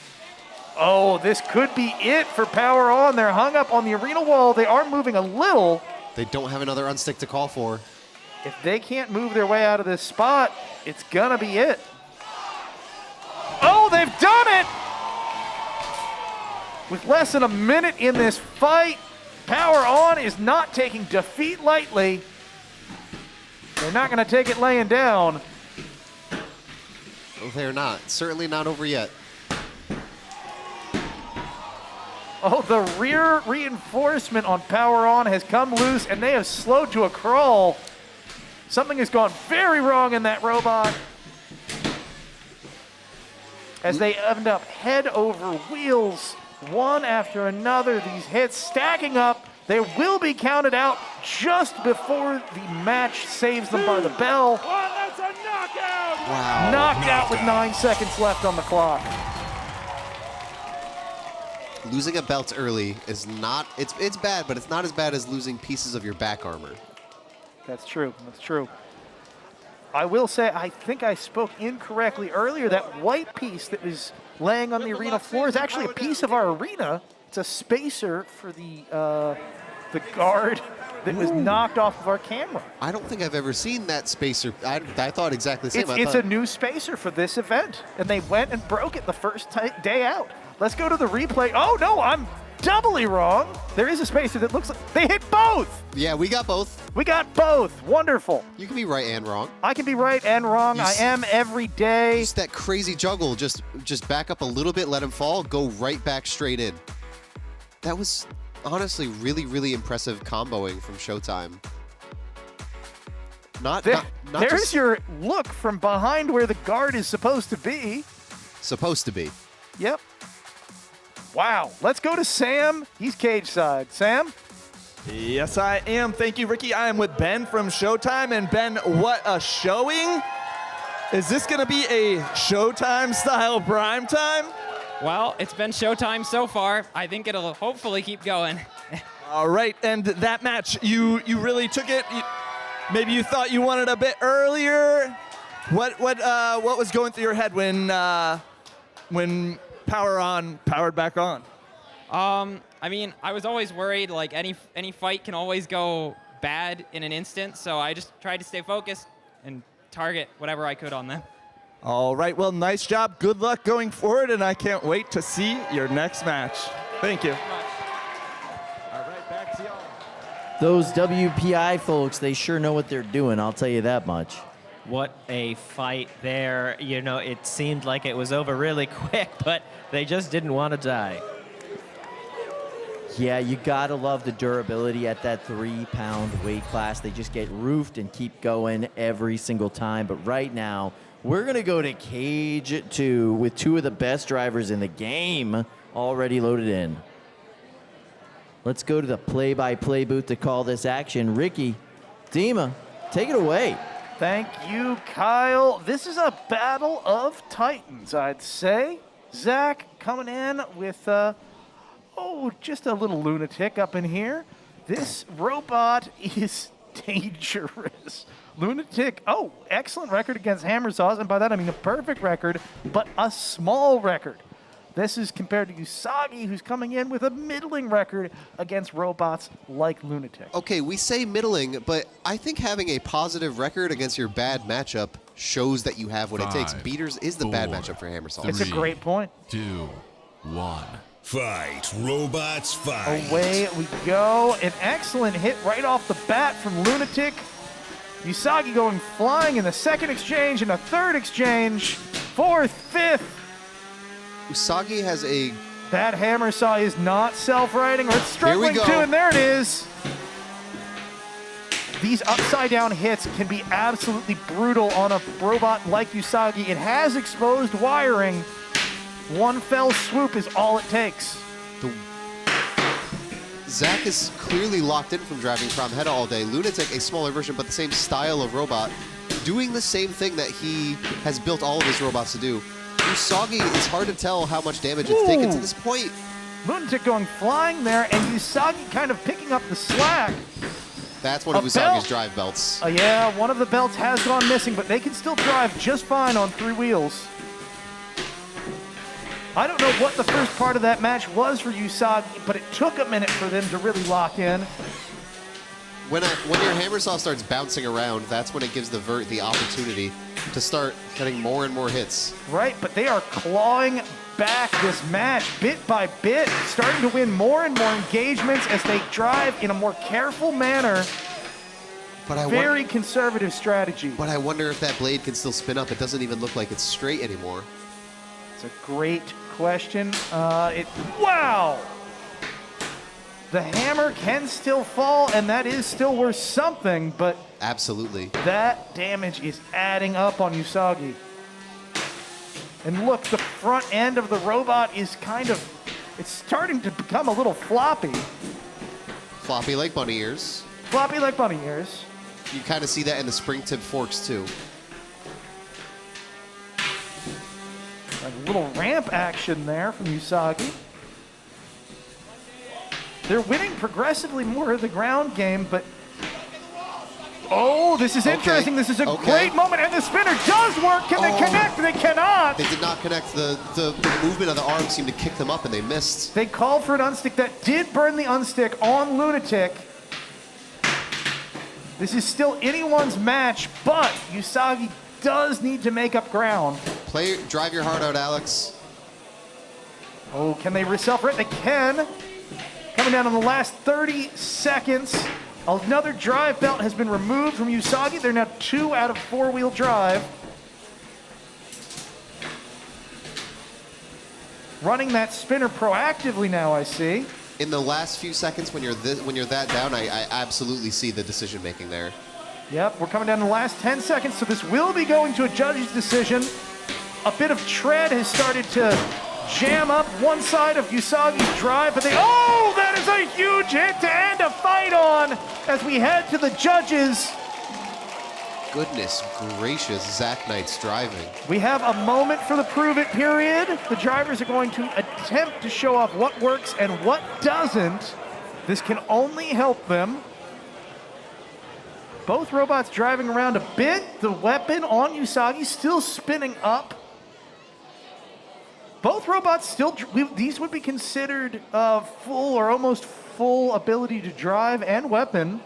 Oh, this could be it for Power On. They're hung up on the arena wall. They are moving a little. They don't have another unstick to call for. If they can't move their way out of this spot, it's gonna be it. Oh, they've done it! With less than a minute in this fight, Power On is not taking defeat lightly. They're not gonna take it laying down. No, they're not. Certainly not over yet. Oh, the rear reinforcement on Power On has come loose, and they have slowed to a crawl. Something has gone very wrong in that robot. As they end up head over wheels, one after another, these hits stacking up. They will be counted out just before the match saves them by the bell. That's a knockout! Wow. Knocked out with 9 seconds left on the clock. Losing a belt early is not, it's bad, but it's not as bad as losing pieces of your back armor. That's true. That's true. I will say, I think I spoke incorrectly earlier. That white piece that was laying on the arena floor is actually a piece of our arena. It's a spacer for the guard that was knocked off of our camera. I don't think I've ever seen that spacer. I thought exactly the same. It's a new spacer for this event, and they went and broke it the first day out. Let's go to the replay. Oh, no, I'm doubly wrong. There is a spacer that looks like they hit both. Yeah, we got both. We got both. Wonderful. You can be right and wrong. I can be right and wrong. I am every day. Just that crazy juggle. Just back up a little bit, let him fall, go right back straight in. That was honestly really, really impressive comboing from Showtime. There's just your look from behind where the guard is supposed to be. supposed to be. Yep. Wow. Let's go to Sam. He's cage side. Sam? Yes, I am. Thank you, Ricky. I am with Ben from Showtime. And Ben, what a showing. Is this going to be a Showtime style prime time? Well, it's been Showtime so far. I think it'll hopefully keep going. All right, and that match, you really took it. Maybe you thought you wanted a bit earlier. What was going through your head when powered back on? I mean, I was always worried, like any fight can always go bad in an instant, so I just tried to stay focused and target whatever I could on them. All right, well, nice job. Good luck going forward, and I can't wait to see your next match. Thank you. All right, back to y'all. Those WPI folks, they sure know what they're doing, I'll tell you that much. What a fight there. You know, it seemed like it was over really quick, but they just didn't want to die. Yeah, you gotta love the durability at that 3-pound weight class. They just get roofed and keep going every single time. But right now, we're gonna go to Cage 2 with two of the best drivers in the game already loaded in. Let's go to the play-by-play booth to call this action. Ricky, Dima, take it away. Thank you, Kyle. This is a battle of titans, I'd say. Zach coming in with, just a little lunatic up in here. This robot is dangerous. Lunatic, oh, excellent record against Hammersaws, and by that I mean a perfect record, but a small record. This is compared to Usagi, who's coming in with a middling record against robots like Lunatic. Okay, we say middling, but I think having a positive record against your bad matchup shows that you have what it takes. 5, Beaters is the bad 4, matchup for Hammersaw. It's a great point. 2, 1. Fight, robots, fight. Away we go. An excellent hit right off the bat from Lunatic. Usagi going flying in the second exchange and a third exchange. Fourth, fifth. Usagi has a... That Hammersaw is not self-righting, or it's struggling to, and there it is. These upside-down hits can be absolutely brutal on a robot like Usagi. It has exposed wiring. One fell swoop is all it takes. Zach is clearly locked in from driving Prom Hedda all day. Lunatic, a smaller version, but the same style of robot, doing the same thing that he has built all of his robots to do. Usagi, it's hard to tell how much damage it's taken to this point. Lunatic going flying there, and Usagi kind of picking up the slack. That's one of Usagi's drive belts. Yeah, one of the belts has gone missing, but they can still drive just fine on 3 wheels. I don't know what the first part of that match was for Usagi, but it took a minute for them to really lock in. When your Hammersaw starts bouncing around, that's when it gives the Vert the opportunity to start getting more and more hits. Right, but they are clawing back this match bit by bit, starting to win more and more engagements as they drive in a more careful manner. But Very conservative strategy. But I wonder if that blade can still spin up. It doesn't even look like it's straight anymore. It's a great question. Wow! The hammer can still fall, and that is still worth something, but... Absolutely. That damage is adding up on Usagi. And look, the front end of the robot is kind of... It's starting to become a little floppy. Floppy like bunny ears. Floppy like bunny ears. You kind of see that in the spring tip forks, too. A little ramp action there from Usagi. They're winning progressively more of the ground game, but... Oh, this is interesting. This is a great moment, and the spinner does work. Can they connect? They cannot. They did not connect. The movement of the arm seemed to kick them up, and they missed. They called for an unstick. That did burn the unstick on Lunatic. This is still anyone's match, but Usagi does need to make up ground. Drive your heart out, Alex. Oh, can they self-rit? They can. Coming down on the last 30 seconds. Another drive belt has been removed from Usagi. They're now 2 out of 4-wheel drive. Running that spinner proactively now, I see. In the last few seconds, when you're that down, I absolutely see the decision making there. Yep, we're coming down to the last 10 seconds, so this will be going to a judge's decision. A bit of tread has started to jam up one side of Usagi's drive, but oh, that is a huge hit to end a fight on as we head to the judges. Goodness gracious, Zach Knight's driving. We have a moment for the prove it period. The drivers are going to attempt to show off what works and what doesn't. This can only help them. Both robots driving around a bit. The weapon on Usagi still spinning up. Both robots still, these would be considered full or almost full ability to drive and weapon,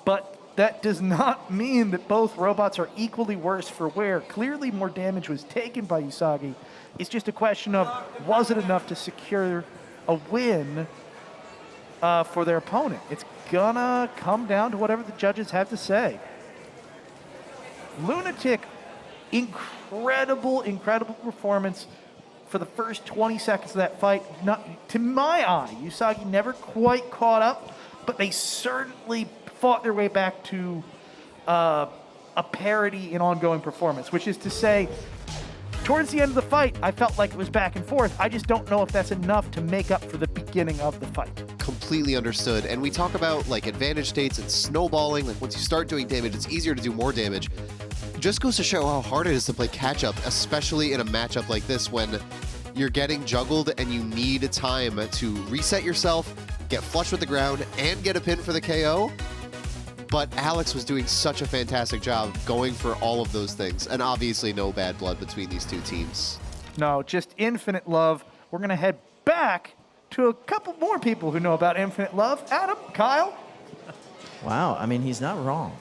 but that does not mean that both robots are equally worse for wear. Clearly more damage was taken by Usagi. It's just a question of, was it enough to secure a win for their opponent? It's gonna come down to whatever the judges have to say. Lunatic, incredible performance for the first 20 seconds of that fight. Not, to my eye, Usagi never quite caught up, but they certainly fought their way back to a parity in ongoing performance, which is to say, towards the end of the fight, I felt like it was back and forth. I just don't know if that's enough to make up for the beginning of the fight. Completely understood. And we talk about like advantage states and snowballing. Like once you start doing damage, it's easier to do more damage. Just goes to show how hard it is to play catch up, especially in a matchup like this when you're getting juggled and you need time to reset yourself, get flush with the ground, and get a pin for the KO. But Alex was doing such a fantastic job going for all of those things. And obviously no bad blood between these two teams. No, just infinite love. We're going to head back to a couple more people who know about infinite love. Adam, Kyle. Wow, I mean, he's not wrong.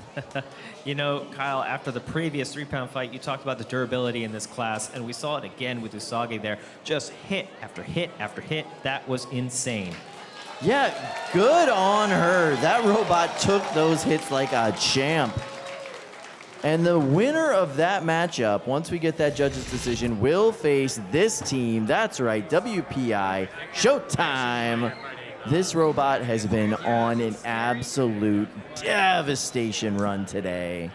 You know, Kyle, after the previous 3-pound fight, you talked about the durability in this class, and we saw it again with Usagi there. Just hit after hit after hit. That was insane. Yeah, good on her. That robot took those hits like a champ. And the winner of that matchup, once we get that judge's decision, will face this team. That's right, WPI, Showtime. This robot has been on an absolute devastation run today.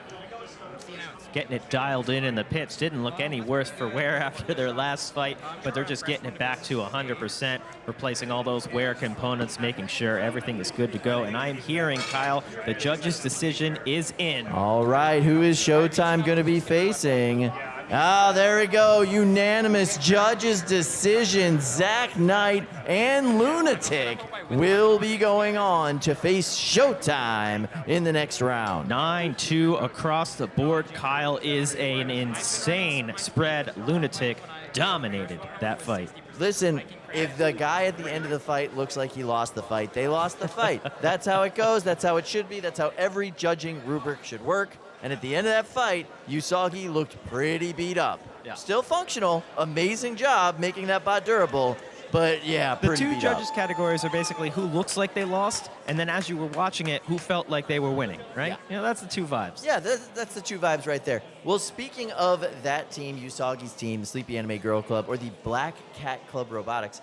Getting it dialed in the pits. Didn't look any worse for wear after their last fight, but they're just getting it back to 100%, replacing all those wear components, making sure everything is good to go. And I'm hearing, Kyle, the judge's decision is in. All right, who is Showtime going to be facing? Ah, there we go. Unanimous judge's decision. Zach Knight and Lunatic will be going on to face Showtime in the next round. 9-2 across the board. Kyle is an insane spread. Lunatic dominated that fight. Listen, if the guy at the end of the fight looks like he lost the fight, they lost the fight. That's how it goes. That's how it should be. That's how every judging rubric should work. And at the end of that fight, Usagi looked pretty beat up. Yeah. Still functional. Amazing job making that bot durable. But yeah, The pretty two beat judges' up. categories are basically who looks like they lost, and then as you were watching it, who felt like they were winning, right? Yeah. You know, that's the two vibes. Yeah, that's the two vibes right there. Well, speaking of that team, Usagi's team, the Sleepy Anime Girl Club, or the Black Cat Club Robotics,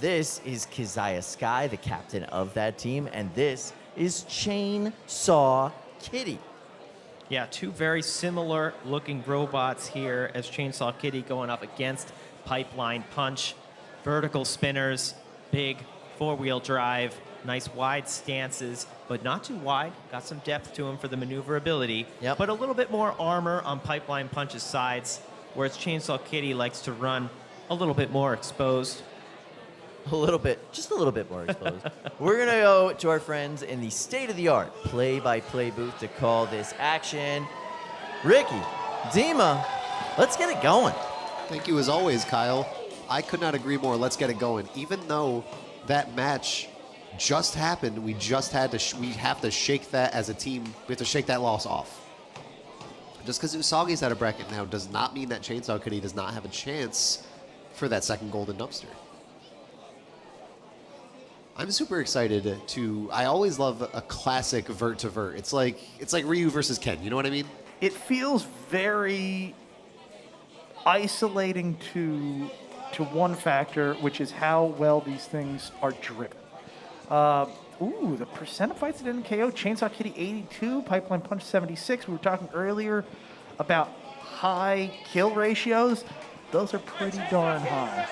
this is Kazahin Sky, the captain of that team, and this is Chainsaw Kitty. Yeah, two very similar looking robots here as Chainsaw Kitty going up against Pipeline Punch. Vertical spinners, big four-wheel drive, nice wide stances, but not too wide. Got some depth to them for the maneuverability, Yep. but a little bit more armor on Pipeline Punch's sides, whereas Chainsaw Kitty likes to run a little bit more exposed. A little bit, just a little bit more exposed. We're going to go to our friends in the state-of-the-art play-by-play booth to call this action. Ricky, Dima, let's get it going. Thank you as always, Kyle. I could not agree more. Let's get it going. Even though that match just happened, we just had to, we have to shake that as a team. We have to shake that loss off. Just because Usagi's out of bracket now does not mean that Chainsaw Kitty does not have a chance for that second golden dumpster. I'm super excited to. I always love a classic vert to vert. It's like Ryu versus Ken. You know what I mean? It feels very isolating to one factor, which is how well these things are driven. Ooh, the percent of fights that didn't KO. Chainsaw Kitty 82, Pipeline Punch 76. We were talking earlier about high kill ratios. Those are pretty darn high.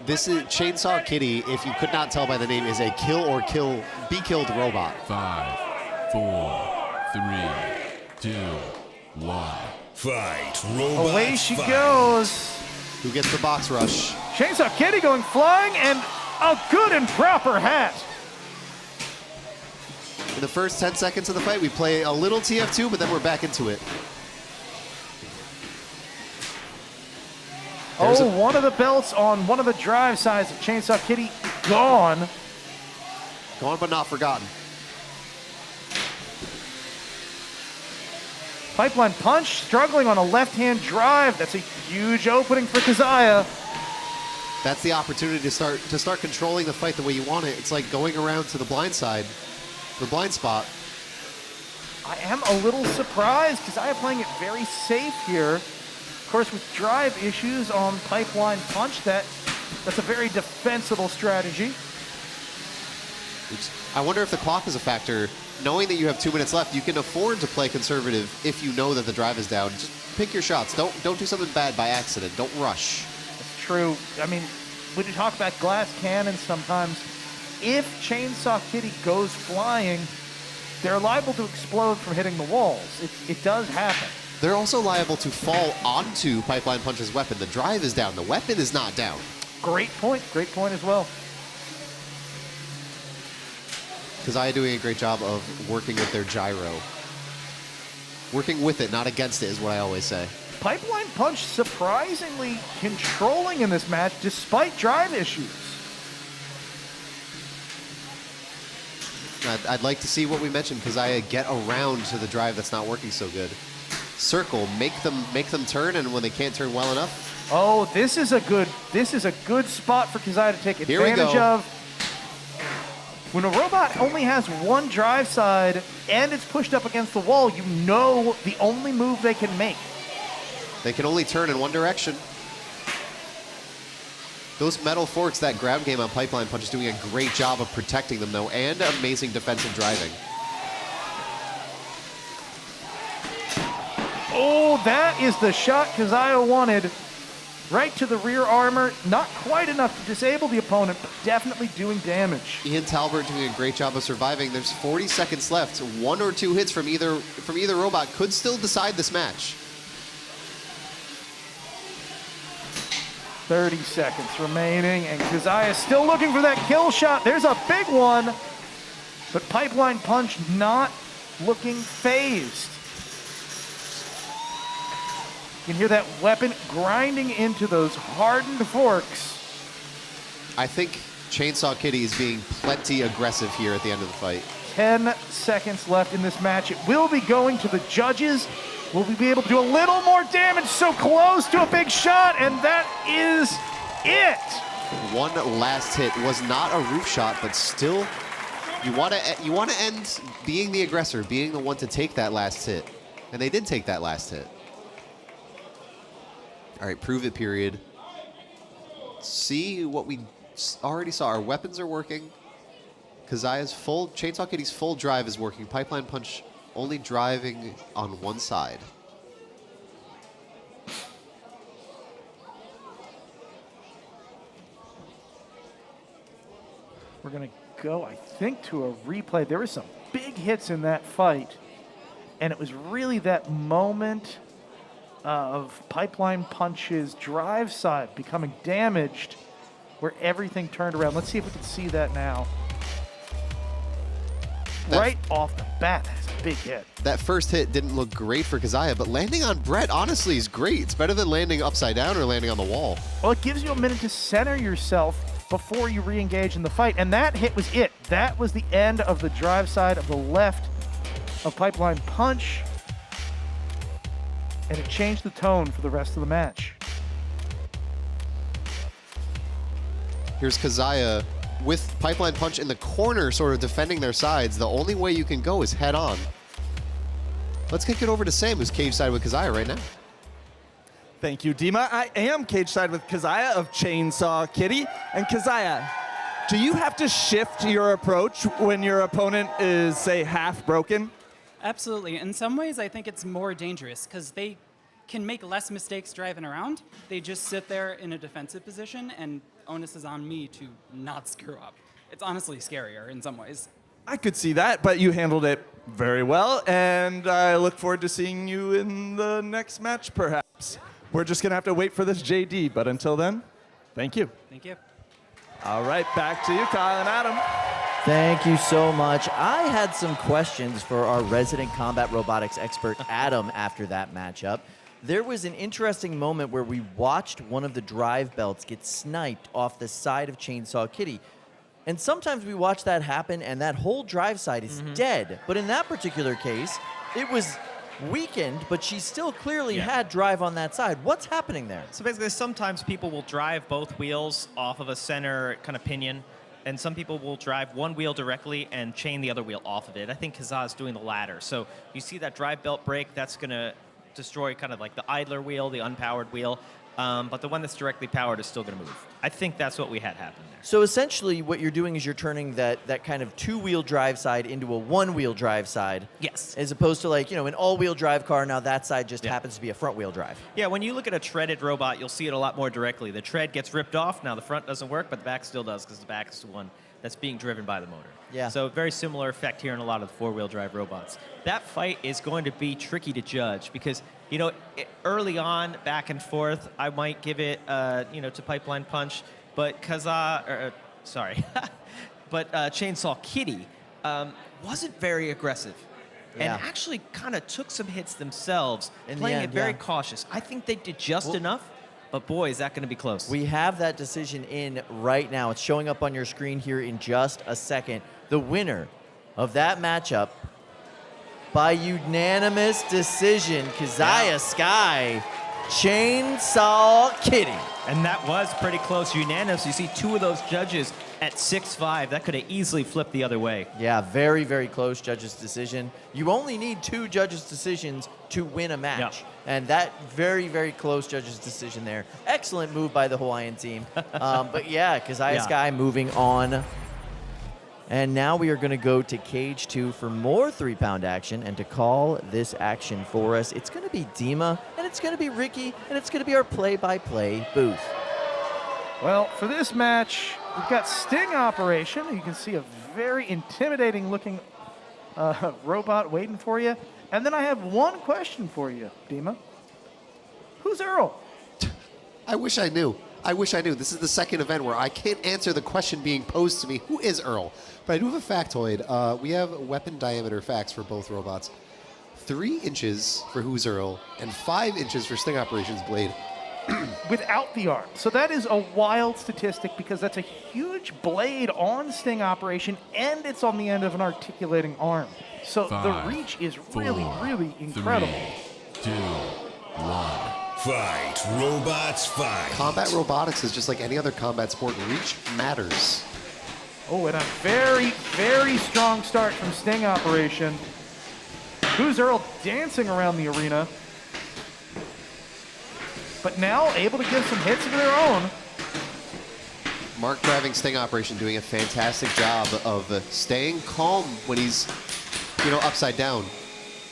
This is Chainsaw Kitty, if you could not tell by the name, is a be killed robot. 5, 4, 3, 2, 1. Fight, robot. Away she fight. goes. Who gets the box rush? Chainsaw Kitty going flying, and a good and proper hat. In the first 10 seconds of the fight, we play a little TF2, but then we're back into it. One of the belts on one of the drive sides of Chainsaw Kitty gone. Gone but not forgotten. Pipeline Punch struggling on a left-hand drive. That's a huge opening for Kazahin. That's the opportunity to start controlling the fight the way you want it. It's like going around to the blind side, the blind spot. I am a little surprised. Kazahin playing it very safe here. Of course, with drive issues on Pipeline Punch, that's a very defensible strategy. Oops. I wonder if the clock is a factor. Knowing that you have 2 minutes left, you can afford to play conservative if you know that the drive is down. Just pick your shots. Don't do something bad by accident. Don't rush. That's true. I mean, when you talk about glass cannons sometimes, if Chainsaw Kitty goes flying, they're liable to explode from hitting the walls. It does happen. They're also liable to fall onto Pipeline Punch's weapon. The drive is down. The weapon is not down. Great point. Great point as well. Kazahin doing a great job of working with their gyro. Working with it, not against it, is what I always say. Pipeline Punch surprisingly controlling in this match despite drive issues. I'd like to see what we mentioned, Kazahin get around to the drive that's not working so good. Circle, make them turn, and when they can't turn well enough. Oh, this is a good spot for Kazahin to take advantage of. When a robot only has one drive side and it's pushed up against the wall, you know the only move they can make. They can only turn in one direction. Those metal forks, that grab game on Pipeline Punch is doing a great job of protecting them, though, and amazing defensive driving. Oh, that is the shot Kazahin wanted. Right to the rear armor. Not quite enough to disable the opponent, but definitely doing damage. Ian Talbert doing a great job of surviving. There's 40 seconds left. 1 or 2 hits from either robot could still decide this match. 30 seconds remaining, and Kazahin is still looking for that kill shot. There's a big one, but Pipeline Punch not looking phased. You can hear that weapon grinding into those hardened forks. I think Chainsaw Kitty is being plenty aggressive here at the end of the fight. 10 seconds left in this match. It will be going to the judges. Will we be able to do a little more damage? So close to a big shot, and that is it. One last hit was not a roof shot, but still, you want to end being the aggressor, being the one to take that last hit, and they did take that last hit. All right, prove it period. See what we already saw. Our weapons are working. Chainsaw Kitty's full drive is working. Pipeline Punch only driving on one side. We're gonna go, I think, to a replay. There were some big hits in that fight, and it was really that moment of Pipeline Punch's drive side becoming damaged where everything turned around. Let's see if we can see that now. Right off the bat, that's a big hit. That first hit didn't look great for Kazahin, but landing on Brett, honestly, is great. It's better than landing upside down or landing on the wall. Well, it gives you a minute to center yourself before you re-engage in the fight, and that hit was it. That was the end of the drive side of the left of Pipeline Punch, and it changed the tone for the rest of the match. Here's Kazahin with Pipeline Punch in the corner, sort of defending their sides. The only way you can go is head on. Let's kick it over to Sam, who's cage side with Kazahin right now. Thank you, Dima. I am cage side with Kazahin of Chainsaw Kitty. And Kazahin, do you have to shift your approach when your opponent is, say, half broken? Absolutely. In some ways, I think it's more dangerous because they can make less mistakes driving around. They just sit there in a defensive position, and onus is on me to not screw up. It's honestly scarier in some ways. I could see that, but you handled it very well, and I look forward to seeing you in the next match, perhaps. We're just going to have to wait for this JD, but until then, thank you. Thank you. All right, back to you, Kyle and Adam. Thank you so much. I had some questions for our resident combat robotics expert, Adam, after that matchup. There was an interesting moment where we watched one of the drive belts get sniped off the side of Chainsaw Kitty. And sometimes we watch that happen and that whole drive side is dead. But in that particular case, it was weakened, but she still clearly had drive on that side. What's happening there? So basically, sometimes people will drive both wheels off of a center kind of pinion, and some people will drive one wheel directly and chain the other wheel off of it. I think Kazahin's doing the latter. So you see that drive belt break, that's going to destroy kind of like the idler wheel, the unpowered wheel, but the one that's directly powered is still going to move. I think that's what we had happen there. So essentially what you're doing is you're turning that kind of two-wheel drive side into a one-wheel drive side. Yes. As opposed to like, an all-wheel drive car, now that side just happens to be a front-wheel drive. Yeah, when you look at a treaded robot, you'll see it a lot more directly. The tread gets ripped off, now the front doesn't work, but the back still does because the back is the one that's being driven by the motor. Yeah. So very similar effect here in a lot of the four-wheel drive robots. That fight is going to be tricky to judge because, early on, back and forth, I might give it, to Pipeline Punch, but Chainsaw Kitty wasn't very aggressive. Yeah. And actually kind of took some hits themselves, In the playing end, it very yeah. cautious. I think they did just enough, but boy, is that going to be close. We have that decision in right now. It's showing up on your screen here in just a second. The winner of that matchup by unanimous decision, Kazahin Sky, Chainsaw Kitty. And that was pretty close, unanimous. You see two of those judges at 6'5". That could have easily flipped the other way. Yeah, very, very close judges' decision. You only need 2 judges' decisions to win a match. Yeah. And that very, very close judges' decision there. Excellent move by the Hawaiian team. But yeah, Kazahin Sky moving on. And now we are going to go to Cage 2 for more 3-pound action. And to call this action for us, it's going to be Dima, and it's going to be Ricky, and it's going to be our play-by-play booth. Well, for this match, we've got Sting Operation. You can see a very intimidating looking robot waiting for you. And then I have one question for you, Dima. Who's Earl? I wish I knew. I wish I knew. This is the second event where I can't answer the question being posed to me, who is Earl? But I do have a factoid. We have weapon diameter facts for both robots. 3 inches for Who's Earl and 5 inches for Sting Operations Blade. Without the arm. So that is a wild statistic because that's a huge blade on Sting Operation and it's on the end of an articulating arm. So 5, the reach is 4, really incredible. 3, 2, 1. Fight, robots, fight. Combat robotics is just like any other combat sport. Reach matters. Oh, and a very strong start from Sting Operation. Who's Earl dancing around the arena, but now able to give some hits of their own. Mark driving Sting Operation doing a fantastic job of staying calm when he's, upside down.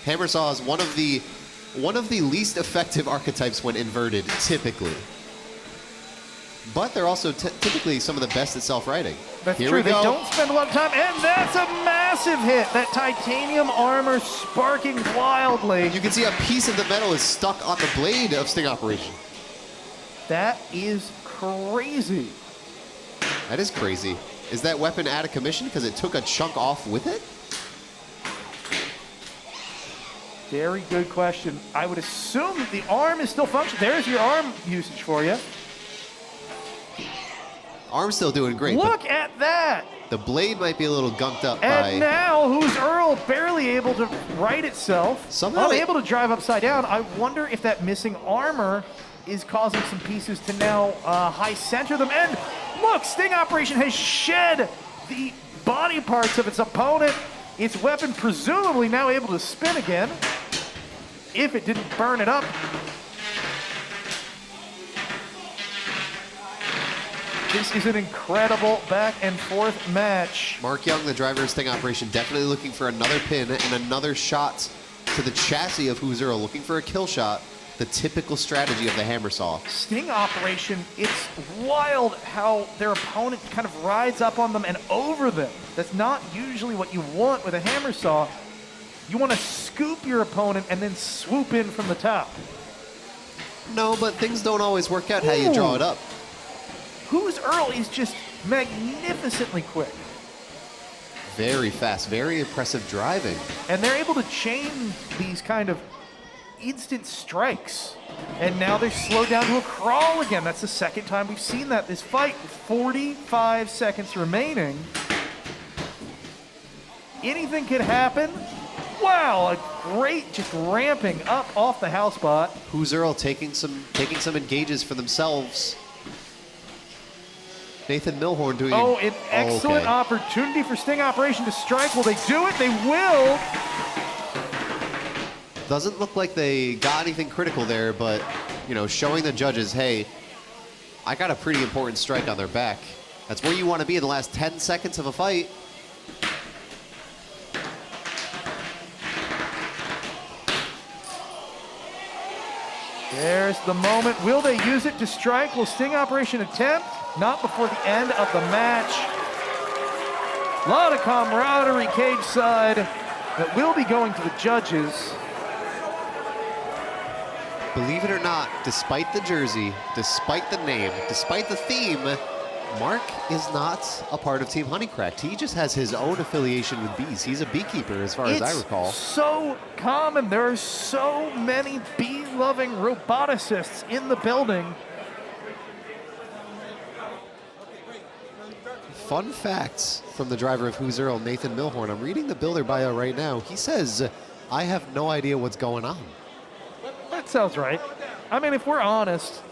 Hammer Saw is one of the least effective archetypes when inverted, typically. But they're also typically some of the best at self-righting. That's Here true. we They go. don't spend a lot of time, and that's a massive hit. That titanium armor sparking wildly. You can see a piece of the metal is stuck on the blade of Sting Operation. That is crazy. That is crazy. Is that weapon out of commission because it took a chunk off with it? Very good question. I would assume that the arm is still functioning. There's your arm usage for you. Arm's still doing great. Look at that. The blade might be a little gunked up And now, Who's Earl barely able to right itself. Somehow unable to drive upside down. I wonder if that missing armor is causing some pieces to now high center them. And look, Sting Operation has shed the body parts of its opponent. Its weapon presumably now able to spin again, if it didn't burn it up. This is an incredible back and forth match. Mark Young, the driver of Sting Operation, definitely looking for another pin and another shot to the chassis of Who's Earl, looking for a kill shot, the typical strategy of the Hammer Saw. Sting Operation, it's wild how their opponent kind of rides up on them and over them. That's not usually what you want with a Hammer Saw. You want to scoop your opponent and then swoop in from the top. No, but things don't always work out how you draw it up. Who's Earl is just magnificently quick. Very fast, very impressive driving. And they're able to chain these kind of instant strikes. And now they're slowed down to a crawl again. That's the second time we've seen that this fight. 45 seconds remaining. Anything could happen. Wow, a great just ramping up off the house bot. Who's Earl taking some engages for themselves. Nathan Milhorn doing an excellent opportunity for Sting Operation to strike. Will they do it? They will. Doesn't look like they got anything critical there, but, showing the judges, hey, I got a pretty important strike on their back. That's where you want to be in the last 10 seconds of a fight. There's the moment. Will they use it to strike? Will Sting Operation attempt? Not before the end of the match. A lot of camaraderie cage side that will be going to the judges. Believe it or not, despite the jersey, despite the name, despite the theme, Mark is not a part of Team Honeycracked. He just has his own affiliation with bees. He's a beekeeper, as far as I recall. So common. There are so many bee-loving roboticists in the building. Fun facts from the driver of Who's Earl, Nathan Milhorn. I'm reading the builder bio right now. He says, I have no idea what's going on. That sounds right. I mean, if we're honest,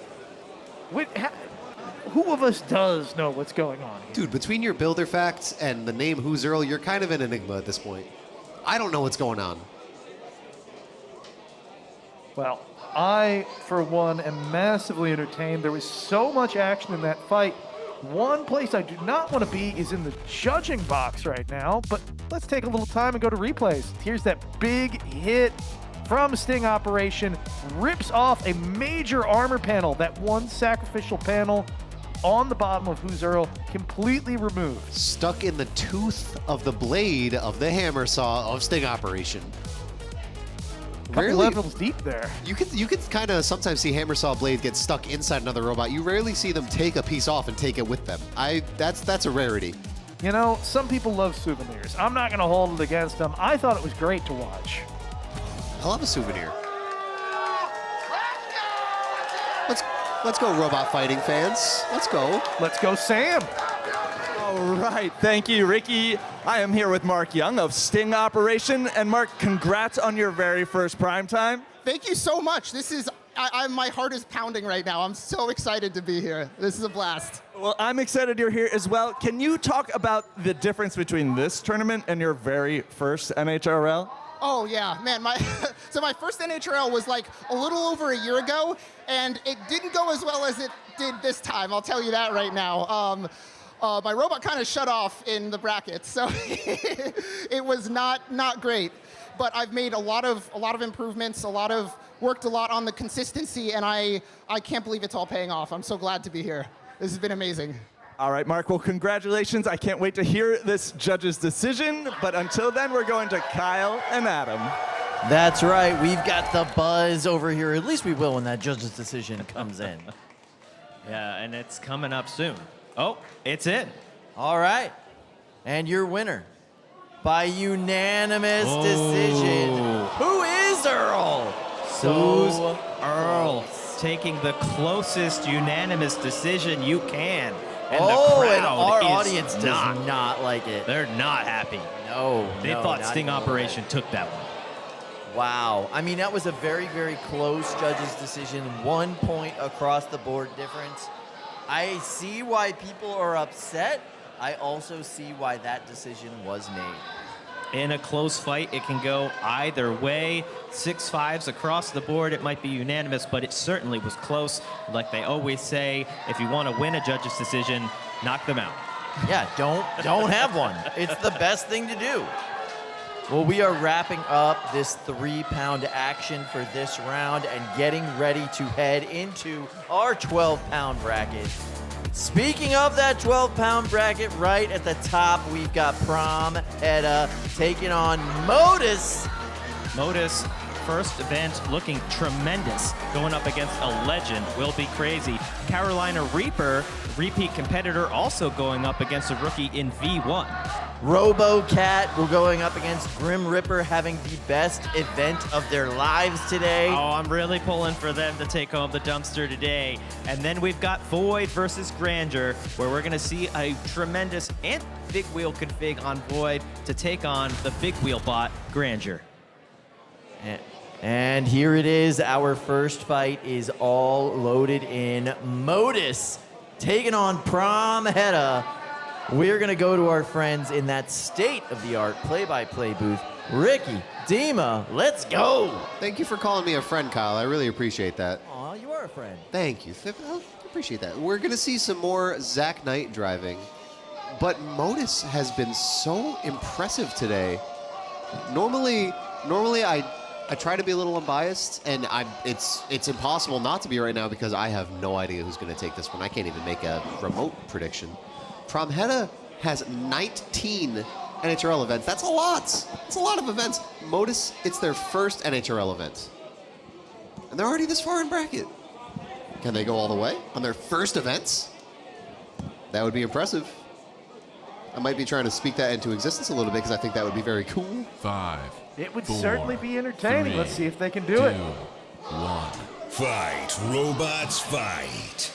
who of us does know what's going on here? Dude, between your builder facts and the name Who's Earl, you're kind of an enigma at this point. I don't know what's going on. Well, I, for one, am massively entertained. There was so much action in that fight. One place I do not want to be is in the judging box right now, but let's take a little time and go to replays. Here's that big hit from Sting Operation, rips off a major armor panel, that one sacrificial panel on the bottom of Who's Earl, completely removed. Stuck in the tooth of the blade of the hammer saw of Sting Operation. Couple levels deep there. You could kind of sometimes see hammer saw blade get stuck inside another robot. You rarely see them take a piece off and take it with them. That's a rarity. You know, some people love souvenirs. I'm not going to hold it against them. I thought it was great to watch. I love a souvenir. Let's go, robot fighting fans. Let's go. Let's go, Sam. All right, thank you, Ricky. I am here with Mark Young of Sting Operation. And Mark, congrats on your very first primetime. Thank you so much. This is, my heart is pounding right now. I'm so excited to be here. This is a blast. Well, I'm excited you're here as well. Can you talk about the difference between this tournament and your very first NHRL? Oh yeah, man, so my first NHRL was like a little over a year ago, and it didn't go as well as it did this time, I'll tell you that right now. My robot kind of shut off in the brackets, so it was not great. But I've made a lot of improvements, worked a lot on the consistency, and I can't believe it's all paying off. I'm so glad to be here. This has been amazing. All right, Mark, well, congratulations. I can't wait to hear this judge's decision, but until then, we're going to Kyle and Adam. That's right. We've got the buzz over here. At least we will when that judge's decision comes in. Yeah, and it's coming up soon. Oh, it's in. All right. And your winner by unanimous decision. Who is Earl? Who's Earl? Taking the closest unanimous decision you can. And the crowd and our is audience does not like it. They're not happy. No, They thought Sting Operation took that one. Wow. I mean, that was a very, very close judge's decision. 1 point across the board difference. I see why people are upset. I also see why that decision was made. In a close fight, it can go either way. 6-5s across the board. It might be unanimous, but it certainly was close. Like they always say, if you want to win a judge's decision, knock them out. Yeah, don't have one. It's the best thing to do. Well, we are wrapping up this 3-pound action for this round and getting ready to head into our 12-pound bracket. Speaking of that 12-pound bracket, right at the top, we've got Prom Hedda taking on Modus. Modus, first event, looking tremendous. Going up against a legend, will be crazy. Carolina Reaper, repeat competitor, also going up against a rookie in V1. RoboCat, we're going up against Grim Ripper, having the best event of their lives today. Oh, I'm really pulling for them to take home the dumpster today. And then we've got Void versus Granger, where we're going to see a tremendous and big wheel config on Void to take on the big wheel bot, Granger. And here it is. Our first fight is all loaded in. Modus taking on Prom Hedda. We're going to go to our friends in that state-of-the-art play-by-play booth. Ricky, Dima, let's go. Thank you for calling me a friend, Kyle. I really appreciate that. Aw, you are a friend. Thank you. I appreciate that. We're going to see some more Zach Knight driving, but Modus has been so impressive today. Normally I try to be a little unbiased, and it's impossible not to be right now because I have no idea who's going to take this one. I can't even make a remote prediction. Prom Hedda has 19 NHRL events. That's a lot. It's a lot of events. Modus, it's their first NHRL event. And they're already this far in bracket. Can they go all the way on their first events? That would be impressive. I might be trying to speak that into existence a little bit because I think that would be very cool. 5. It would 4, certainly be entertaining. 3, Let's see if they can do 2, it. 1. Fight, robots, fight.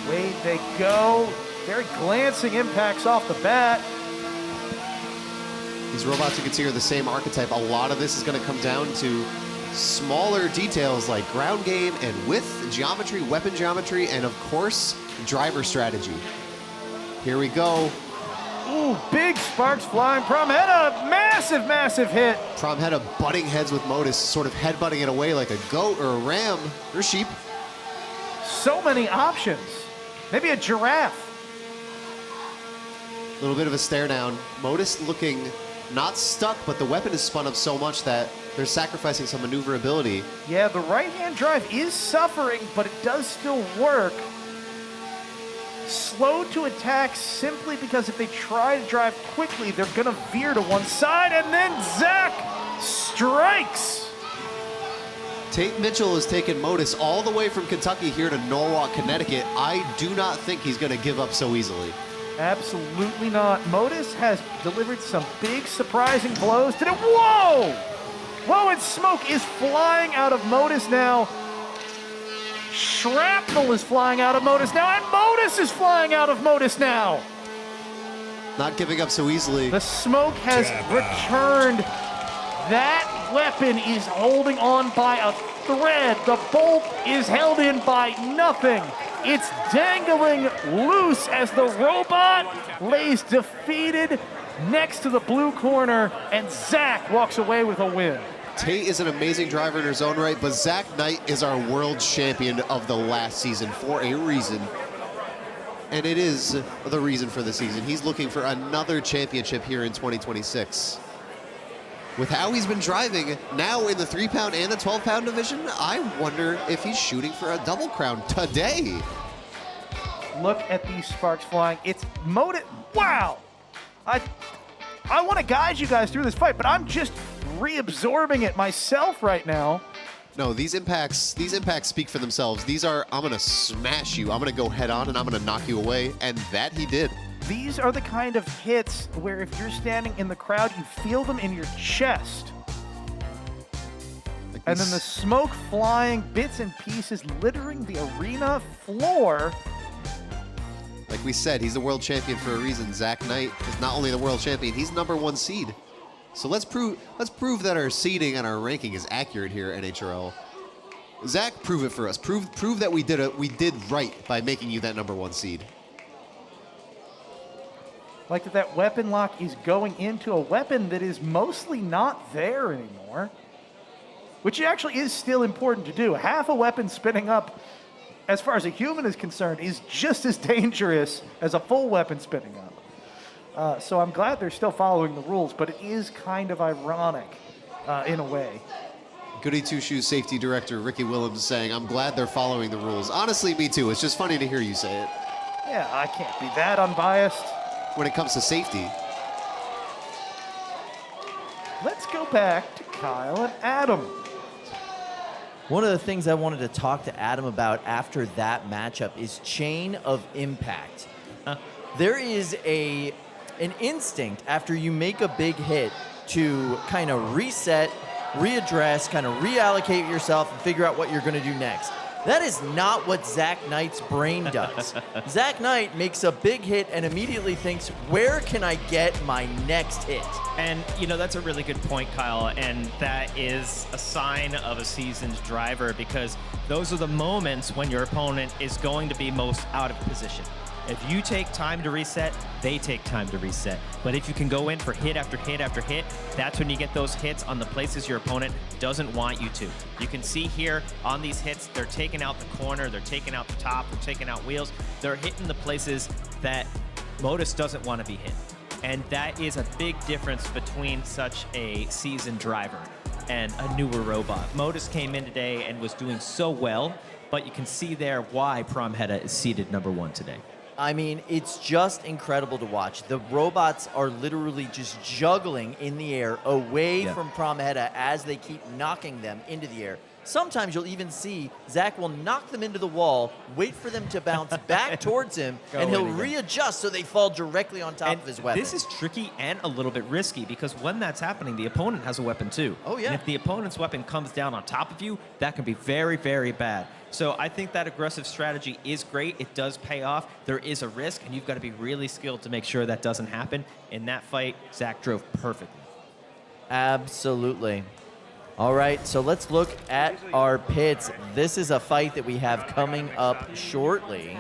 Way they go. Very glancing impacts off the bat. These robots you can see are the same archetype. A lot of this is going to come down to smaller details like ground game and width, geometry, weapon geometry, and of course, driver strategy. Here we go. Ooh, big sparks flying. Promheta, massive, massive hit. Promheta butting heads with Modus, sort of headbutting it away like a goat or a ram or sheep. So many options. Maybe a giraffe. A little bit of a stare down. Modus looking not stuck, but the weapon is spun up so much that they're sacrificing some maneuverability. Yeah, the right-hand drive is suffering, but it does still work. Slow to attack simply because if they try to drive quickly, they're going to veer to one side, and then Zach strikes. Tate Mitchell has taken Modus all the way from Kentucky here to Norwalk, Connecticut. I do not think he's going to give up so easily. Absolutely not. Modus has delivered some big surprising blows today. Whoa! Whoa, and smoke is flying out of Modus now. Shrapnel is flying out of Modus now, and Modus is flying out of Modus now. Not giving up so easily. The smoke has returned. That weapon is holding on by a thread. The bolt is held in by nothing. It's dangling loose as the robot lays defeated next to the blue corner, and Zach walks away with a win. Tate is an amazing driver in his own right, but Zach Knight is our world champion of the last season for a reason. And it is the reason for the season. He's looking for another championship here in 2026. With how he's been driving now in the 3-pound and the 12-pound division, I wonder if he's shooting for a double crown today. Look at these sparks flying. It's Modus. Wow! I want to guide you guys through this fight, but I'm just reabsorbing it myself right now. No, these impacts speak for themselves. These are, I'm going to smash you. I'm going to go head on and I'm going to knock you away. And that he did. These are the kind of hits where if you're standing in the crowd, you feel them in your chest. And then the smoke flying, bits and pieces littering the arena floor. Like we said, he's the world champion for a reason. Zach Knight is not only the world champion, he's #1 seed. So let's prove that our seeding and our ranking is accurate here at NHRL. Zach, prove it for us. Prove that we did right by making you that #1 seed. Like that weapon lock is going into a weapon that is mostly not there anymore. Which actually is still important to do. Half a weapon spinning up, as far as a human is concerned, is just as dangerous as a full weapon spinning up. So I'm glad they're still following the rules, but it is kind of ironic in a way. Goody Two Shoes safety director Ricky Willems saying, I'm glad they're following the rules. Honestly, me too. It's just funny to hear you say it. Yeah, I can't be that unbiased. When it comes to safety. Let's go back to Kyle and Adam. One of the things I wanted to talk to Adam about after that matchup is chain of impact. There is an instinct after you make a big hit to kind of reset, readdress, kind of reallocate yourself and figure out what you're going to do next. That is not what Zach Knight's brain does. Zach Knight makes a big hit and immediately thinks, where can I get my next hit? And, you know, that's a really good point, Kyle, and that is a sign of a seasoned driver because those are the moments when your opponent is going to be most out of position. If you take time to reset, they take time to reset. But if you can go in for hit after hit after hit, that's when you get those hits on the places your opponent doesn't want you to. You can see here on these hits, they're taking out the corner, they're taking out the top, they're taking out wheels. They're hitting the places that Modus doesn't want to be hit. And that is a big difference between such a seasoned driver and a newer robot. Modus came in today and was doing so well, but you can see there why Promheta is seeded #1 today. I mean, it's just incredible to watch. The robots are literally just juggling in the air away from Promheta as they keep knocking them into the air. Sometimes you'll even see Zach will knock them into the wall, wait for them to bounce back towards him, and he'll readjust so they fall directly on top of his weapon. This is tricky and a little bit risky because when that's happening, the opponent has a weapon too. Oh, yeah. And if the opponent's weapon comes down on top of you, that can be very, very bad. So I think that aggressive strategy is great. It does pay off. There is a risk, and you've got to be really skilled to make sure that doesn't happen. In that fight, Zach drove perfectly. Absolutely. All right, so let's look at our pits. This is a fight that we have coming up shortly.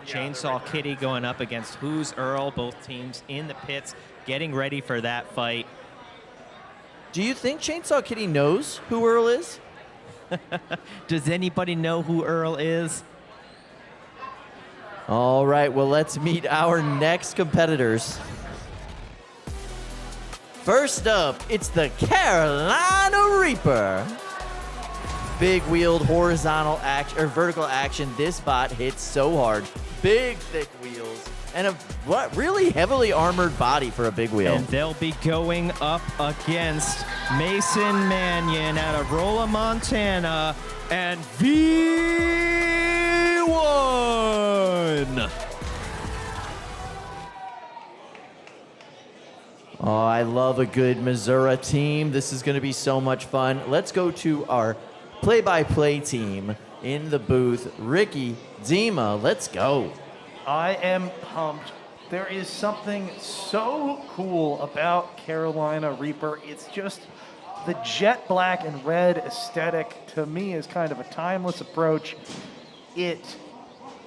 Chainsaw Kitty going up against Who's Earl, both teams in the pits, getting ready for that fight. Do you think Chainsaw Kitty knows who Earl is? Does anybody know who Earl is? All right, well, let's meet our next competitors. First up, it's the Carolina Reaper. Big wheeled horizontal action or vertical action. This bot hits so hard. Big thick wheels and a really heavily armored body for a big wheel. And they'll be going up against Mason Mannion out of Rolla, Montana, and V1. Oh, I love a good Missouri team. This is going to be so much fun. Let's go to our play-by-play team in the booth. Ricky, Dima, let's go. I am pumped. There is something so cool about Carolina Reaper. It's just the jet black and red aesthetic, to me, is kind of a timeless approach. It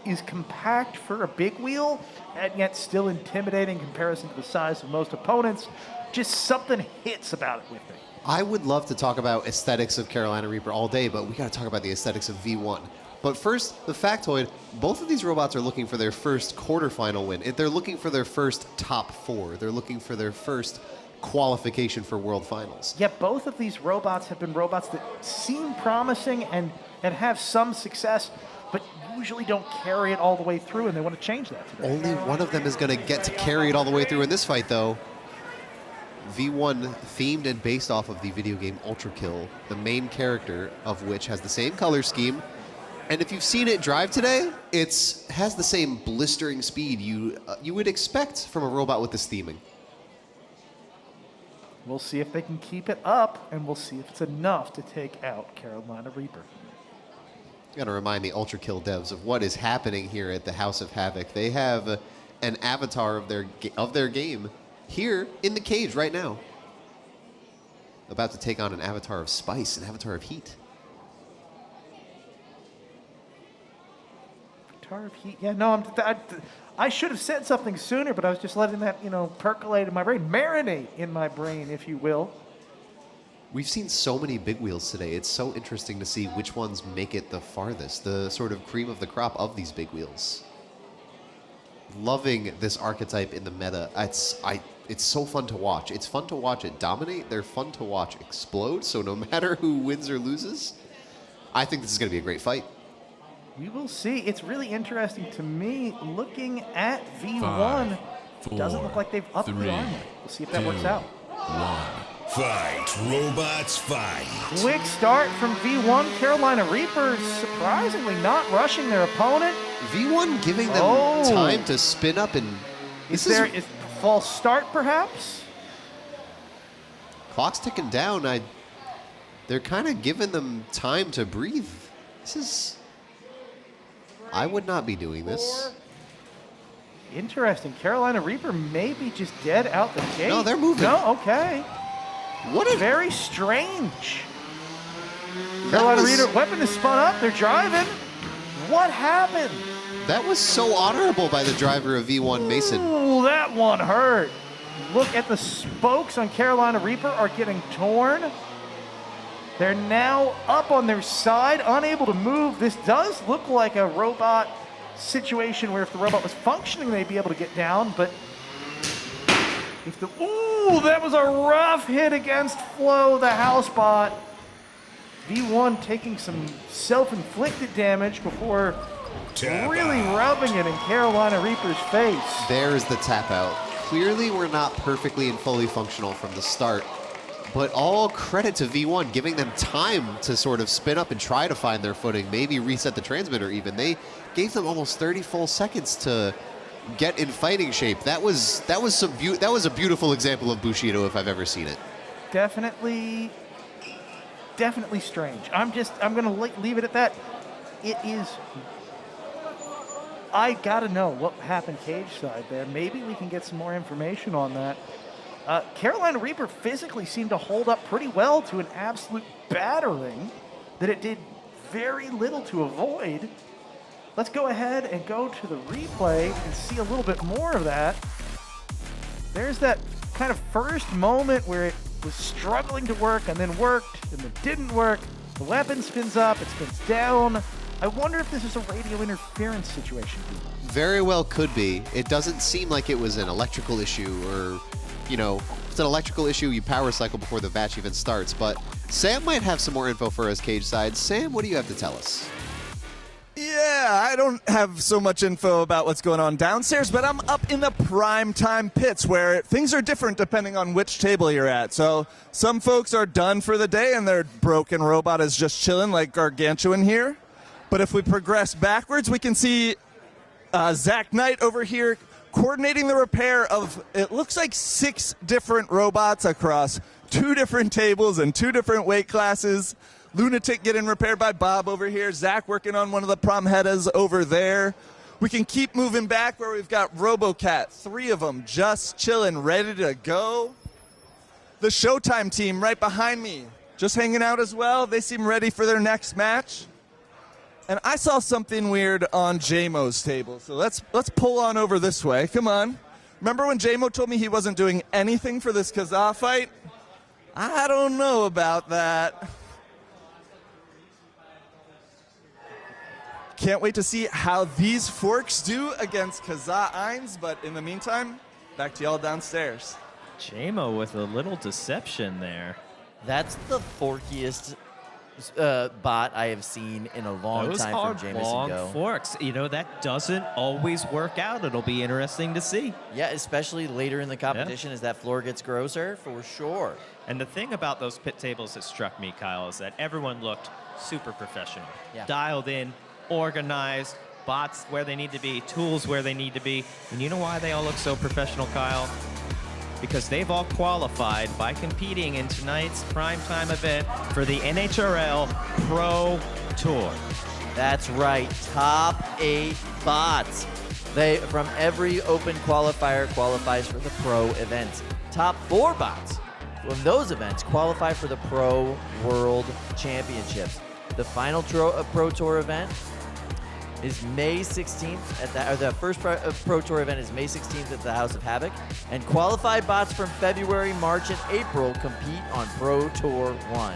is compact for a big wheel, and yet still intimidating in comparison to the size of most opponents. Just something hits about it with me. I would love to talk about aesthetics of Carolina Reaper all day, but we got to talk about the aesthetics of V1. But first, the factoid, both of these robots are looking for their first quarterfinal win. They're looking for their first top 4. They're looking for their first qualification for World Finals. Yeah, both of these robots have been robots that seem promising and have some success, but usually don't carry it all the way through, and they want to change that today. Only one of them is going to get to carry it all the way through in this fight, though. V1 themed and based off of the video game Ultra Kill, the main character of which has the same color scheme. And if you've seen it drive today, it has the same blistering speed you would expect from a robot with this theming. We'll see if they can keep it up, and we'll see if it's enough to take out Carolina Reaper. Got to remind the Ultra Kill devs of what is happening here at the House of Havoc. They have an avatar of their game here in the cage right now, about to take on an avatar of spice, an avatar of heat. Avatar of heat. Yeah, no, I should have said something sooner, but I was just letting that percolate in my brain, marinate in my brain, if you will. We've seen so many big wheels today. It's so interesting to see which ones make it the farthest, the sort of cream of the crop of these big wheels. Loving this archetype in the meta. It's so fun to watch. It's fun to watch it dominate. They're fun to watch explode. So no matter who wins or loses, I think this is going to be a great fight. We will see. It's really interesting to me looking at V1. 5, 4, doesn't look like they've upped 3, the armor. We'll see if that works out. 1. Fight, robots, fight. Quick start from V1. Carolina Reapers surprisingly not rushing their opponent. V1 giving them time to spin up and... Is there a false start, perhaps? Clock's ticking down. They're kind of giving them time to breathe. This is... I would not be doing this. Interesting. Carolina Reaper may be just dead out the gate. No, they're moving. No, okay. What a... Very strange. Carolina Reaper weapon is spun up. They're driving. What happened? That was so honorable by the driver of V1, Mason. Ooh, that one hurt. Look at the spokes on Carolina Reaper are getting torn. They're now up on their side, unable to move. This does look like a robot situation where if the robot was functioning, they'd be able to get down, but if the... Ooh, that was a rough hit against Flo, the house bot. V1 taking some self-inflicted damage before really rubbing it in Carolina Reaper's face. There's the tap out. Clearly, we're not perfectly and fully functional from the start, but all credit to V1, giving them time to sort of spin up and try to find their footing, maybe reset the transmitter even. They gave them almost 30 full seconds to get in fighting shape. That was a beautiful example of Bushido if I've ever seen it. Definitely strange. I'm gonna leave it at that. It is. I gotta know what happened cage side there. Maybe we can get some more information on that. Carolina Reaper physically seemed to hold up pretty well to an absolute battering that it did very little to avoid. Let's go ahead and go to the replay and see a little bit more of that. There's that kind of first moment where it was struggling to work and then worked and then didn't work. The weapon spins up, it spins down. I wonder if this is a radio interference situation. Very well could be. It doesn't seem like it was an electrical issue or, you know, if it's an electrical issue, you power cycle before the match even starts. But Sam might have some more info for us cage side. Sam, what do you have to tell us? Yeah, I don't have so much info about what's going on downstairs, but I'm up in the prime time pits where things are different depending on which table you're at. So some folks are done for the day and their broken robot is just chilling like Gargantuan here. But if we progress backwards, we can see Zach Knight over here coordinating the repair of, it looks like 6 different robots across 2 different tables and 2 different weight classes. Lunatic getting repaired by Bob over here. Zach working on one of the Promhetas over there. We can keep moving back where we've got RoboCat, 3 of them just chilling, ready to go. The Showtime team right behind me, just hanging out as well. They seem ready for their next match. And I saw something weird on JMO's table, so let's pull on over this way. Come on. Remember when JMO told me he wasn't doing anything for this Kazah fight? I don't know about that. Can't wait to see how these forks do against Kazahin, but in the meantime, back to y'all downstairs. JMO with a little deception there. That's the forkiest bot I have seen in a long Those time are from Jameson long Go. forks. You know, that doesn't always work out. It'll be interesting to see. Yeah, especially later in the competition as that floor gets grosser, for sure. And the thing about those pit tables that struck me, Kyle, is that everyone looked super professional. Yeah. Dialed in, organized, bots where they need to be, tools where they need to be. And you know why they all look so professional, Kyle? Because they've all qualified by competing in tonight's primetime event for the NHRL Pro Tour. That's right, top 8 bots. They, from every open qualifier, qualifies for the pro events. Top 4 bots from those events qualify for the Pro World Championships. The final Pro Tour event is May 16th, the first Pro Tour event is May 16th at the House of Havoc. And qualified bots from February, March, and April compete on Pro Tour 1.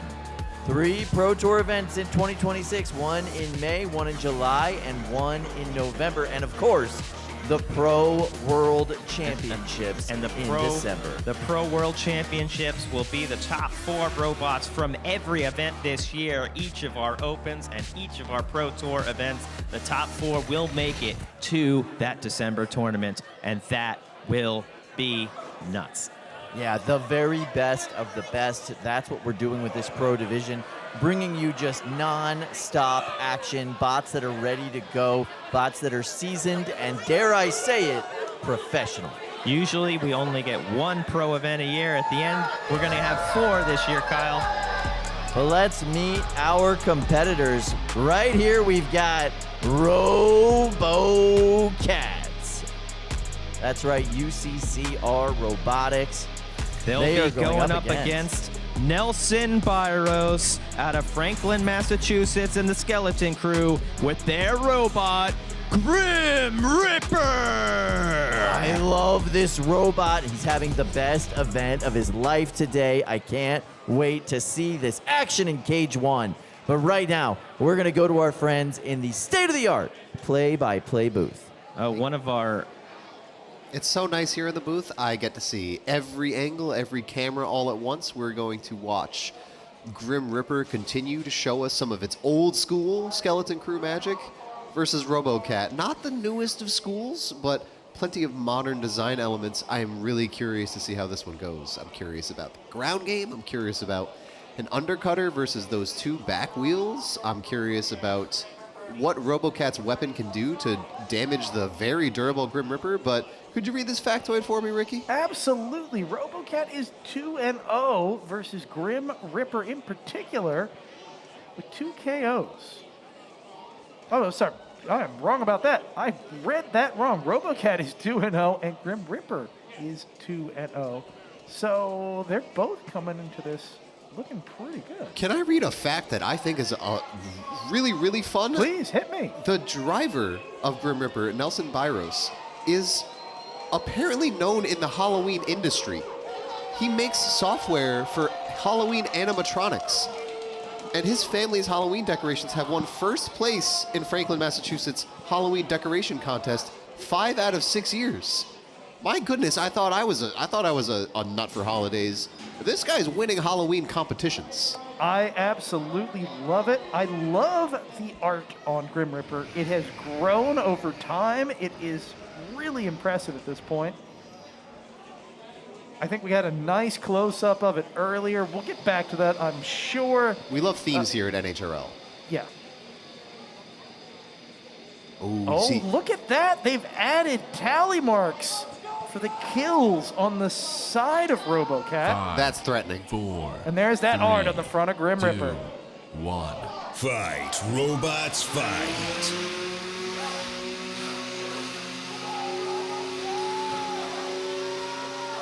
3 Pro Tour events in 2026, 1 in May, 1 in July, and 1 in November. And of course, the Pro World Championships in December. The Pro World Championships will be the top 4 robots from every event this year, each of our Opens and each of our Pro Tour events. The top 4 will make it to that December tournament, and that will be nuts. Yeah, the very best of the best. That's what we're doing with this pro division, bringing you just non-stop action, bots that are ready to go, bots that are seasoned, and dare I say it, professional. Usually we only get 1 pro event a year. At the end, we're going to have 4 this year, Kyle. But let's meet our competitors. Right here we've got RoboCats. That's right, UCCR Robotics. They'll be going up against Nelson Byros out of Franklin, Massachusetts, and the Skeleton Crew with their robot, Grim Reaper. I love this robot. He's having the best event of his life today. I can't wait to see this action in Cage 1. But right now, we're going to go to our friends in the state-of-the-art play-by-play booth. One of our... It's so nice here in the booth. I get to see every angle, every camera all at once. We're going to watch Grim Reaper continue to show us some of its old school Skeleton Crew magic. versus RoboCat. Not the newest of schools, but plenty of modern design elements. I am really curious to see how this one goes. I'm curious about the ground game. I'm curious about an undercutter versus those two back wheels. I'm curious about what RoboCat's weapon can do to damage the very durable Grim Reaper, but could you read this factoid for me, Ricky? Absolutely. RoboCat is 2-0 versus Grim Reaper in particular with 2 KOs. Oh, no, sorry. I'm wrong about that. I read that wrong. RoboCat is 2-0 and Grim Reaper is 2-0. So they're both coming into this looking pretty good. Can I read a fact that I think is really, really fun? Please, hit me. The driver of Grim Reaper, Nelson Byros, is apparently known in the Halloween industry. He makes software for Halloween animatronics. And his family's Halloween decorations have won first place in Franklin, Massachusetts Halloween decoration contest 5 out of 6 years. My goodness, I thought I was a nut for holidays. This guy's winning Halloween competitions. I absolutely love it. I love the art on Grim Reaper. It has grown over time. It is really impressive at this point. I think we had a nice close-up of it earlier. We'll get back to that, I'm sure. We love themes here at NHRL. Yeah. Ooh, oh, see. Look at that. They've added tally marks for the kills on the side of RoboCat. 5, That's threatening. 4. And there's that 3, art on the front of Grim 2, Reaper. 1. Fight, robots, fight.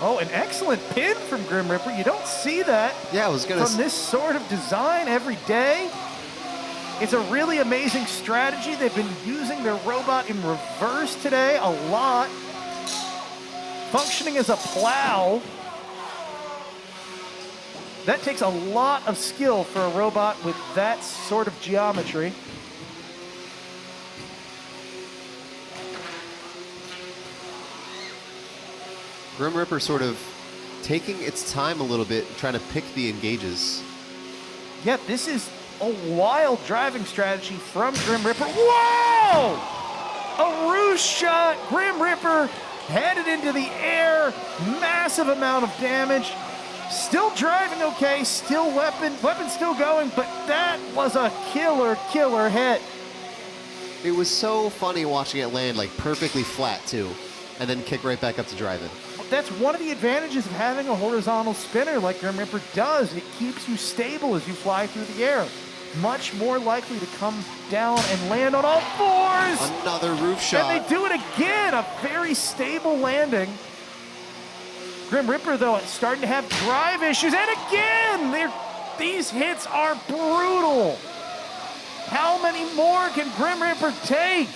Oh, an excellent pin from Grim Reaper. You don't see that from this sort of design every day. It's a really amazing strategy. They've been using their robot in reverse today a lot. Functioning as a plow. That takes a lot of skill for a robot with that sort of geometry. Grim Reaper sort of taking its time a little bit, trying to pick the engages. Yeah, this is a wild driving strategy from Grim Reaper. Whoa! A roost shot. Grim Reaper headed into the air. Massive amount of damage. Still driving okay. Still weapon still going, but that was a killer hit. It was so funny watching it land like perfectly flat too, and then kick right back up to driving. That's one of the advantages of having a horizontal spinner like Grim Reaper does. It keeps you stable as you fly through the air. Much more likely to come down and land on all fours. Another roof shot. And they do it again. A very stable landing. Grim Reaper, though, is starting to have drive issues. And again, these hits are brutal. How many more can Grim Reaper take?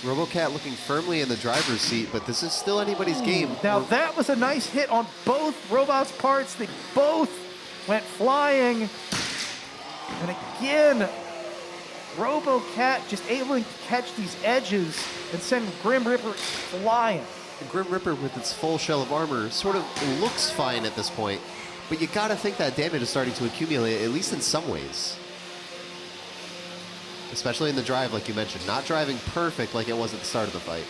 RoboCat looking firmly in the driver's seat, but this is still anybody's game. Now that was a nice hit on both robots' parts. They both went flying. And again, RoboCat just able to catch these edges and send Grim Reaper flying. And Grim Reaper with its full shell of armor sort of looks fine at this point, but you gotta think that damage is starting to accumulate, at least in some ways. Especially in the drive, like you mentioned. Not driving perfect like it was at the start of the fight.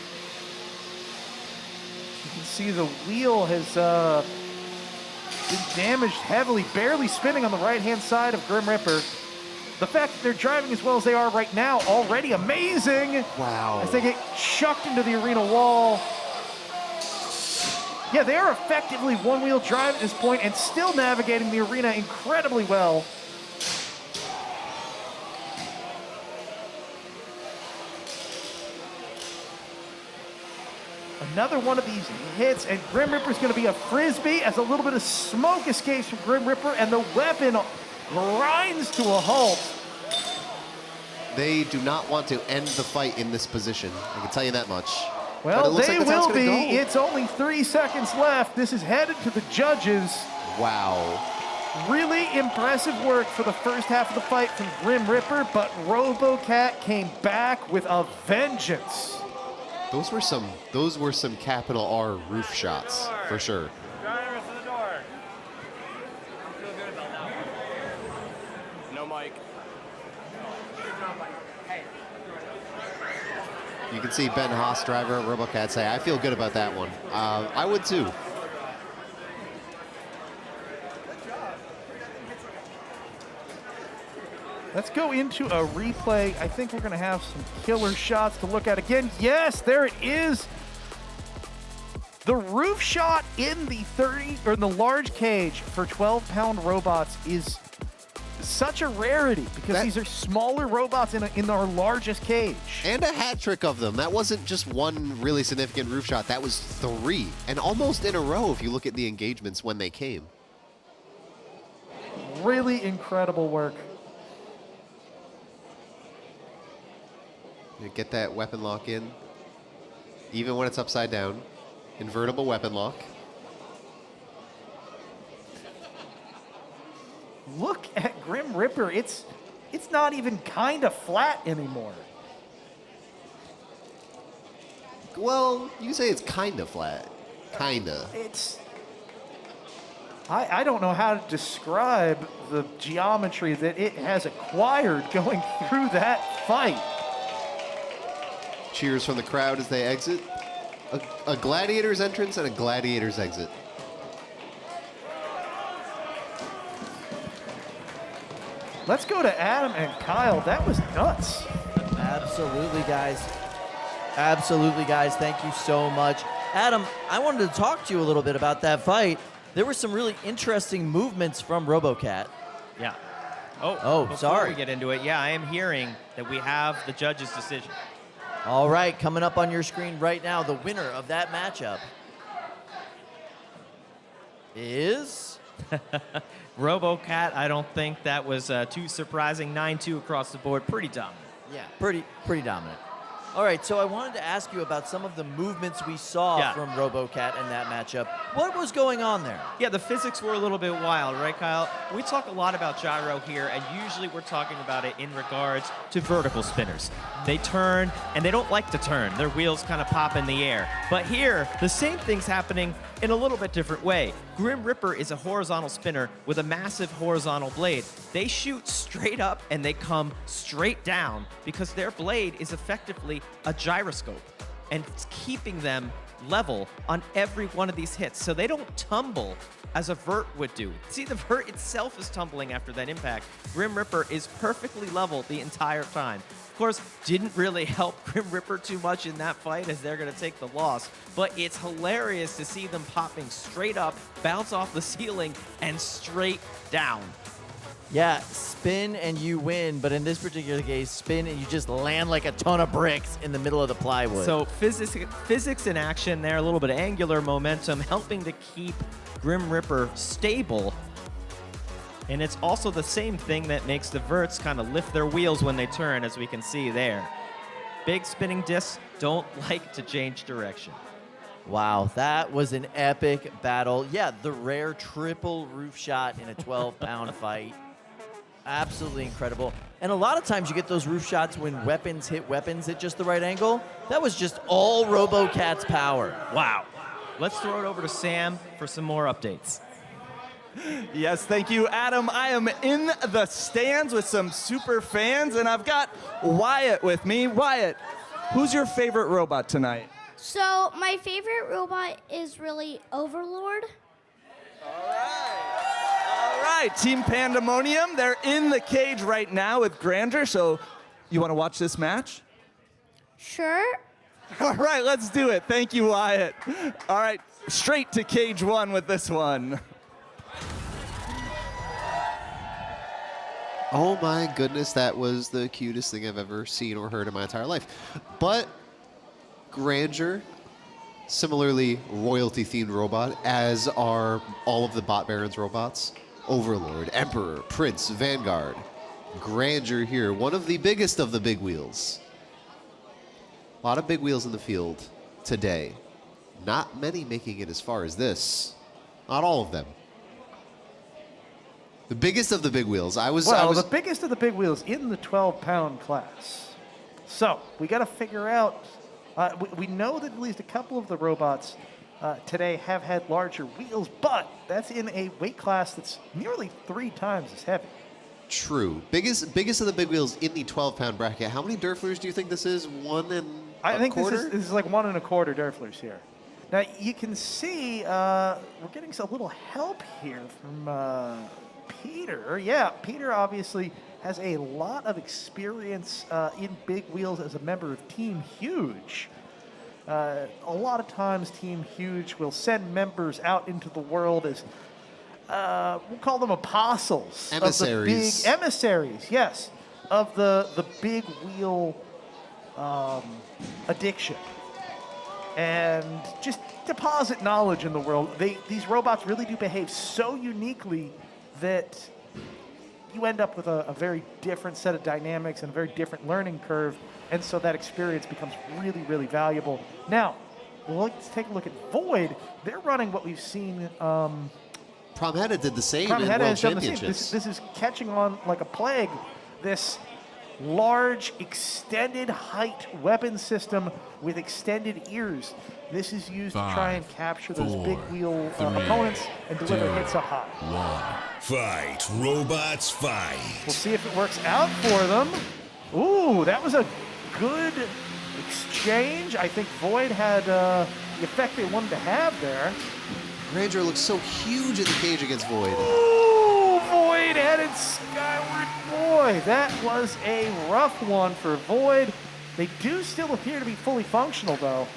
You can see the wheel has been damaged heavily, barely spinning on the right-hand side of Grim Reaper. The fact that they're driving as well as they are right now, already amazing. Wow. As they get chucked into the arena wall. Yeah, they are effectively one-wheel drive at this point and still navigating the arena incredibly well. Another one of these hits, and Grim Reaper's going to be a frisbee as a little bit of smoke escapes from Grim Reaper, and the weapon grinds to a halt. They do not want to end the fight in this position. I can tell you that much. Well, they will be. Go. It's only 3 seconds left. This is headed to the judges. Wow. Really impressive work for the first half of the fight from Grim Reaper, but RoboCat came back with a vengeance. Those were some capital R roof shots, for sure. You can see Ben Haas, driver of RoboCat, say, I feel good about that one. I would too. Let's go into a replay. I think we're going to have some killer shots to look at again. Yes, there it is. The roof shot in the 30 or in the large cage for 12-pound robots is such a rarity because these are smaller robots in our largest cage. And a hat trick of them. That wasn't just one really significant roof shot. That was 3, and almost in a row if you look at the engagements when they came. Really incredible work. You get that weapon lock in, even when it's upside down. Invertible weapon lock. Look at Grim Ripper. It's not even kind of flat anymore. Well, you say it's kind of flat. Kinda. It's... I don't know how to describe the geometry that it has acquired going through that fight. Cheers from the crowd as they exit. A gladiator's entrance and a gladiator's exit. Let's go to Adam and Kyle. That was nuts. Absolutely, guys. Absolutely, guys. Thank you so much. Adam, I wanted to talk to you a little bit about that fight. There were some really interesting movements from RoboCat. Yeah. Oh, sorry. Before we get into it, yeah, I am hearing that we have the judge's decision. All right, coming up on your screen right now, the winner of that matchup is... RoboCat. I don't think that was too surprising. 9-2 across the board. Pretty dominant. Yeah, pretty dominant. All right, so I wanted to ask you about some of the movements we saw from RoboCat in that matchup. What was going on there? Yeah, the physics were a little bit wild, right, Kyle? We talk a lot about gyro here, and usually we're talking about it in regards to vertical spinners. They turn, and they don't like to turn. Their wheels kind of pop in the air. But here, the same thing's happening in a little bit different way. Grim Ripper is a horizontal spinner with a massive horizontal blade. They shoot straight up and they come straight down because their blade is effectively a gyroscope and it's keeping them level on every one of these hits so they don't tumble as a vert would do. See, the vert itself is tumbling after that impact. Grim Ripper is perfectly level the entire time. Of course, didn't really help Grim Ripper too much in that fight as they're going to take the loss, but it's hilarious to see them popping straight up, bounce off the ceiling, and straight down. Yeah, spin and you win, but in this particular case, spin and you just land like a ton of bricks in the middle of the plywood. So physics in action there, a little bit of angular momentum, helping to keep Grim Ripper stable. And it's also the same thing that makes the verts kind of lift their wheels when they turn, as we can see there. Big spinning discs don't like to change direction. Wow, that was an epic battle. Yeah, the rare triple roof shot in a 12-pound fight. Absolutely incredible. And a lot of times you get those roof shots when weapons hit weapons at just the right angle. That was just all RoboCat's power. Wow. Let's throw it over to Sam for some more updates. Yes, thank you, Adam. I am in the stands with some super fans, and I've got Wyatt with me. Wyatt, who's your favorite robot tonight? So my favorite robot is really Overlord. All right, Team Pandemonium, they're in the cage right now with Granger, so you want to watch this match? Sure. All right, let's do it. Thank you, Wyatt. All right, straight to cage one with this one. Oh my goodness, that was the cutest thing I've ever seen or heard in my entire life. But Granger, similarly royalty-themed robot, as are all of the Bot Baron's robots. Overlord, Emperor, Prince, Vanguard. Granger here, one of the biggest of the big wheels. A lot of big wheels in the field today. Not many making it as far as this. Not all of them. The biggest of the big wheels. The biggest of the big wheels in the 12-pound class. So we got to figure out. We know that at least a couple of the robots today have had larger wheels, but that's in a weight class that's nearly 3 times as heavy. True. Biggest of the big wheels in the 12-pound bracket. How many Durflers do you think this is? 1 and I think quarter? this is like 1 1/4 Durflers here. Now you can see we're getting a little help here from Peter. Yeah, Peter obviously has a lot of experience in big wheels as a member of Team Huge. A lot of times Team Huge will send members out into the world as, we'll call them apostles. Emissaries. Of the big emissaries, yes, of the big wheel addiction. And just deposit knowledge in the world. These robots really do behave so uniquely that you end up with a very different set of dynamics and a very different learning curve, and so that experience becomes really, really valuable. Now, let's take a look at Void. They're running what we've seen. Promheta did the same in Promheta World has done the same. Championships. This is catching on like a plague. This large, extended height weapon system with extended ears. This is used to try and capture those big wheel opponents and deliver hits up high. Fight, robots, fight. We'll see if it works out for them. Ooh, that was a good exchange. I think Void had the effect they wanted to have there. Granger looks so huge in the cage against Void. Ooh, Void headed skyward. Boy, that was a rough one for Void. They do still appear to be fully functional, though.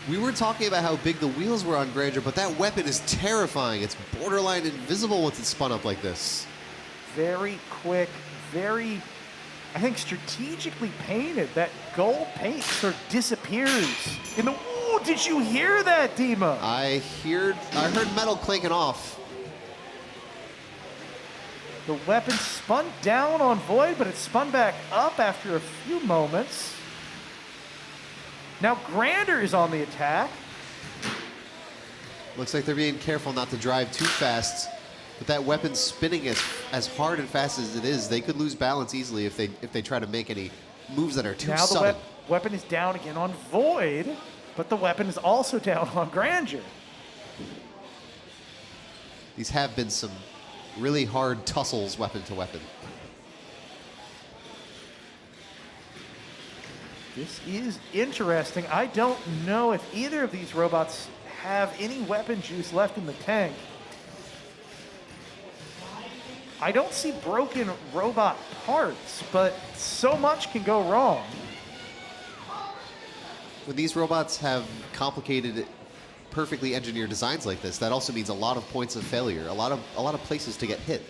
We were talking about how big the wheels were on Granger, but that weapon is terrifying. It's borderline invisible once it's spun up like this. Very quick, very, I think, strategically painted. That gold paint sort of disappears in the. Ooh, did you hear that, Dima? I heard metal clanking off. The weapon spun down on Void, but it spun back up after a few moments. Now Granger is on the attack. Looks like they're being careful not to drive too fast. But that weapon spinning as hard and fast as it is, they could lose balance easily if they try to make any moves that are too sudden. Now the weapon is down again on Void, but the weapon is also down on Granger. These have been some really hard tussles weapon to weapon. This is interesting. I don't know if either of these robots have any weapon juice left in the tank. I don't see broken robot parts, but so much can go wrong. When these robots have complicated, perfectly engineered designs like this, that also means a lot of points of failure, a lot of places to get hit.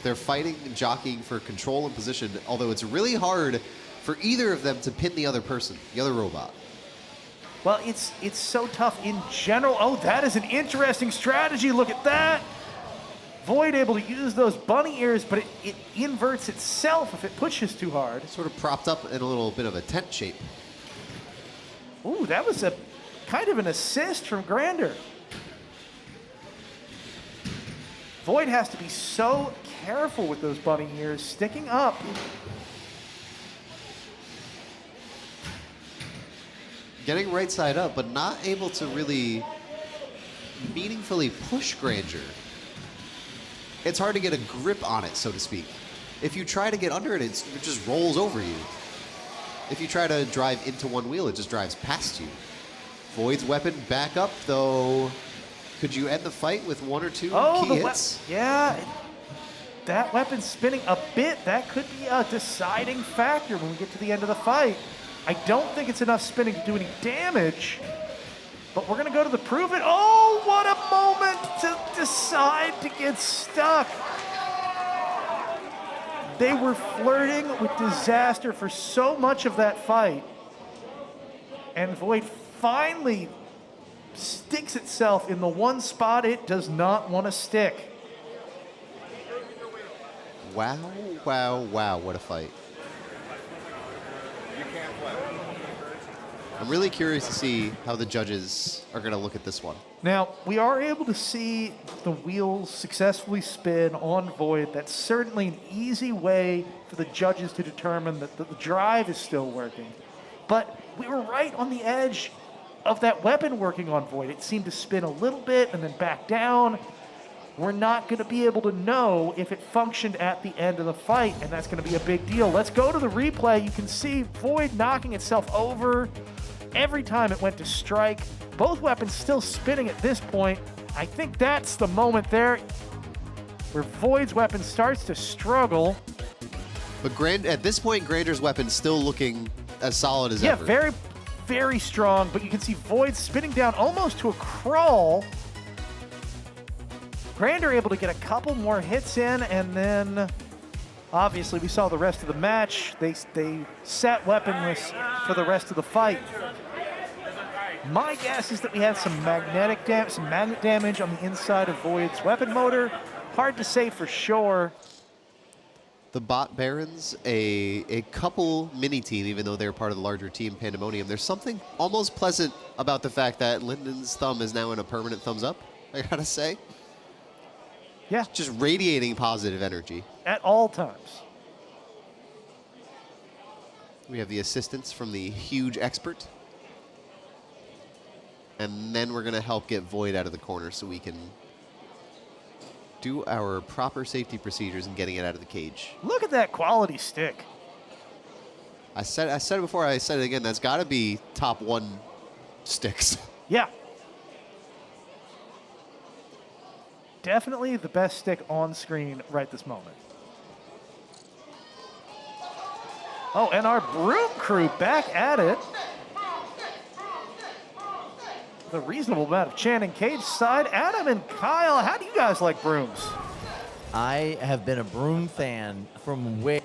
They're fighting and jockeying for control and position, although it's really hard for either of them to pin the other person, the other robot. Well, it's so tough in general. Oh, that is an interesting strategy. Look at that. Void able to use those bunny ears, but it inverts itself if it pushes too hard. Sort of propped up in a little bit of a tent shape. Ooh, that was a kind of an assist from Granger. Void has to be so careful with those bunny ears sticking up. Getting right side up, but not able to really meaningfully push Granger. It's hard to get a grip on it, so to speak. If you try to get under it, it just rolls over you. If you try to drive into one wheel, it just drives past you. Void's weapon back up, though. Could you end the fight with one or two key hits? Yeah, that weapon's spinning a bit. That could be a deciding factor when we get to the end of the fight. I don't think it's enough spinning to do any damage, but we're going to go to the prove it. Oh, what a moment to decide to get stuck. They were flirting with disaster for so much of that fight, and Void finally sticks itself in the one spot it does not want to stick. Wow, wow, wow, what a fight. I'm really curious to see how the judges are going to look at this one. Now, we are able to see the wheels successfully spin on Void. That's certainly an easy way for the judges to determine that the drive is still working. But we were right on the edge of that weapon working on Void. It seemed to spin a little bit and then back down. we're not going to be able to know if it functioned at the end of the fight, and that's going to be a big deal. Let's go to the replay. You can see Void knocking itself over every time it went to strike. Both weapons still spinning at this point. I think that's the moment there where Void's weapon starts to struggle. But at this point, Granger's weapon's still looking as solid as ever. Yeah, very, very strong, but you can see Void spinning down almost to a crawl. Granger able to get a couple more hits in, and then obviously we saw the rest of the match. They sat weaponless for the rest of the fight. My guess is that we had some magnet damage on the inside of Void's weapon motor. Hard to say for sure. The bot Barons, a couple mini-team, even though they're part of the larger team Pandemonium, there's something almost pleasant about the fact that Linden's thumb is now in a permanent thumbs up, I gotta say. Yeah. Just radiating positive energy. At all times. We have the assistance from the huge expert. And then we're going to help get Void out of the corner so we can do our proper safety procedures in getting it out of the cage. Look at that quality stick. I said it before, I said it again, that's got to be top 1 sticks. Yeah. Definitely the best stick on screen right this moment. Oh, and our Broom crew back at it. The reasonable amount of chanting cage side. Adam and Kyle, how do you guys like brooms? I have been a broom fan from way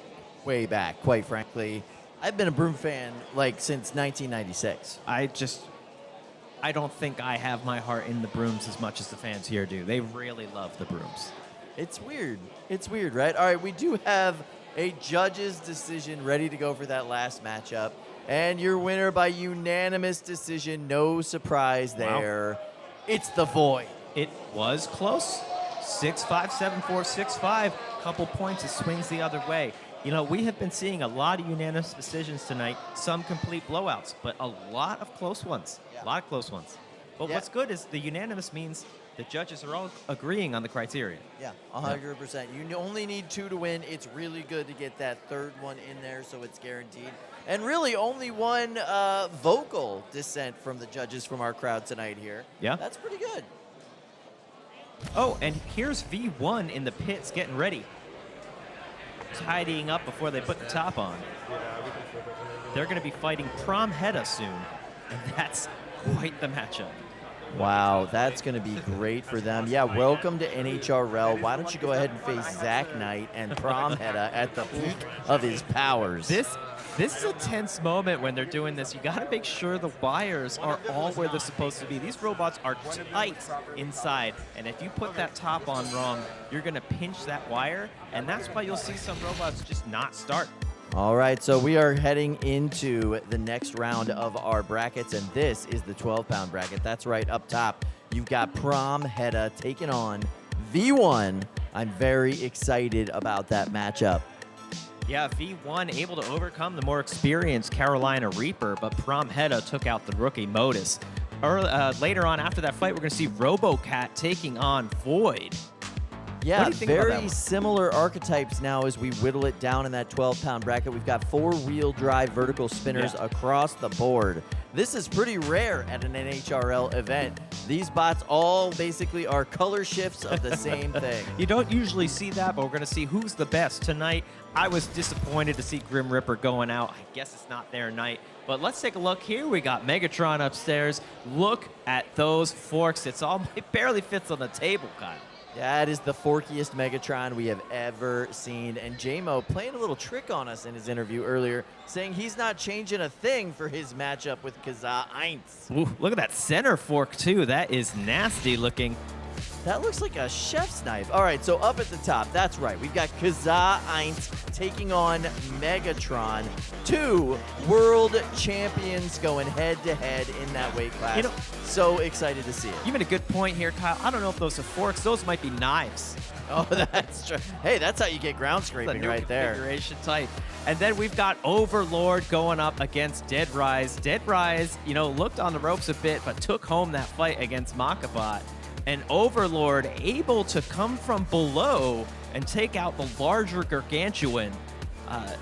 back, quite frankly. I've been a broom fan like since 1996. I don't think I have my heart in the brooms as much as the fans here do. They really love the brooms. It's weird. It's weird, right? All right, we do have a judge's decision ready to go for that last matchup. And your winner by unanimous decision, no surprise there. Wow. It's the Void. It was close. 6-5, 7-4, 6-5. Couple points, it swings the other way. You know, we have been seeing a lot of unanimous decisions tonight, some complete blowouts, but a lot of close ones. Yeah. A lot of close ones. But what's good is the unanimous means the judges are all agreeing on the criteria. Yeah, 100%. You only need 2 to win. It's really good to get that third one in there so it's guaranteed. And really only one vocal dissent from the judges from our crowd tonight here. Yeah. That's pretty good. Oh, and here's V1 in the pits getting ready. Tidying up before they put the top on. They're going to be fighting Prom Hedda soon, and that's quite the matchup. Wow, that's going to be great for them. Yeah, welcome to NHRL. Why don't you go ahead and face Zach Knight and Prom Hedda at the peak of his powers. This is a tense moment when they're doing this. You got to make sure the wires are all where they're supposed to be. These robots are tight inside, and if you put that top on wrong, you're going to pinch that wire, and that's why you'll see some robots just not start. All right, so we are heading into the next round of our brackets, and this is the 12-pound bracket. That's right, up top, you've got Prom Hedda taking on V1. I'm very excited about that matchup. Yeah, V1 able to overcome the more experienced Carolina Reaper, but Prom Hedda took out the rookie Modus. Later on after that fight, we're going to see RoboCat taking on Void. Yeah, very similar archetypes now as we whittle it down in that 12-pound bracket. We've got 4-wheel drive vertical spinners across the board. This is pretty rare at an NHRL event. These bots all basically are color shifts of the same thing. You don't usually see that, but we're going to see who's the best tonight. I was disappointed to see Grim Reaper going out. I guess it's not their night. But let's take a look here. We got Megatron upstairs. Look at those forks. It barely fits on the table, Kyle. That is the forkiest Megatron we have ever seen. And JMO playing a little trick on us in his interview earlier, saying he's not changing a thing for his matchup with Kazahin. Ooh, look at that center fork, too. That is nasty looking. That looks like a chef's knife. All right, so up at the top, that's right. We've got Kazahin taking on Megatron. 2 world champions going head-to-head in that weight class. You know, so excited to see it. You made a good point here, Kyle. I don't know if those are forks. Those might be knives. Oh, that's true. Hey, that's how you get ground scraping right there. Configuration type. And then we've got Overlord going up against Dead Rise. Dead Rise, you know, looked on the ropes a bit, but took home that fight against Makabot. and Overlord able to come from below and take out the larger Gargantuan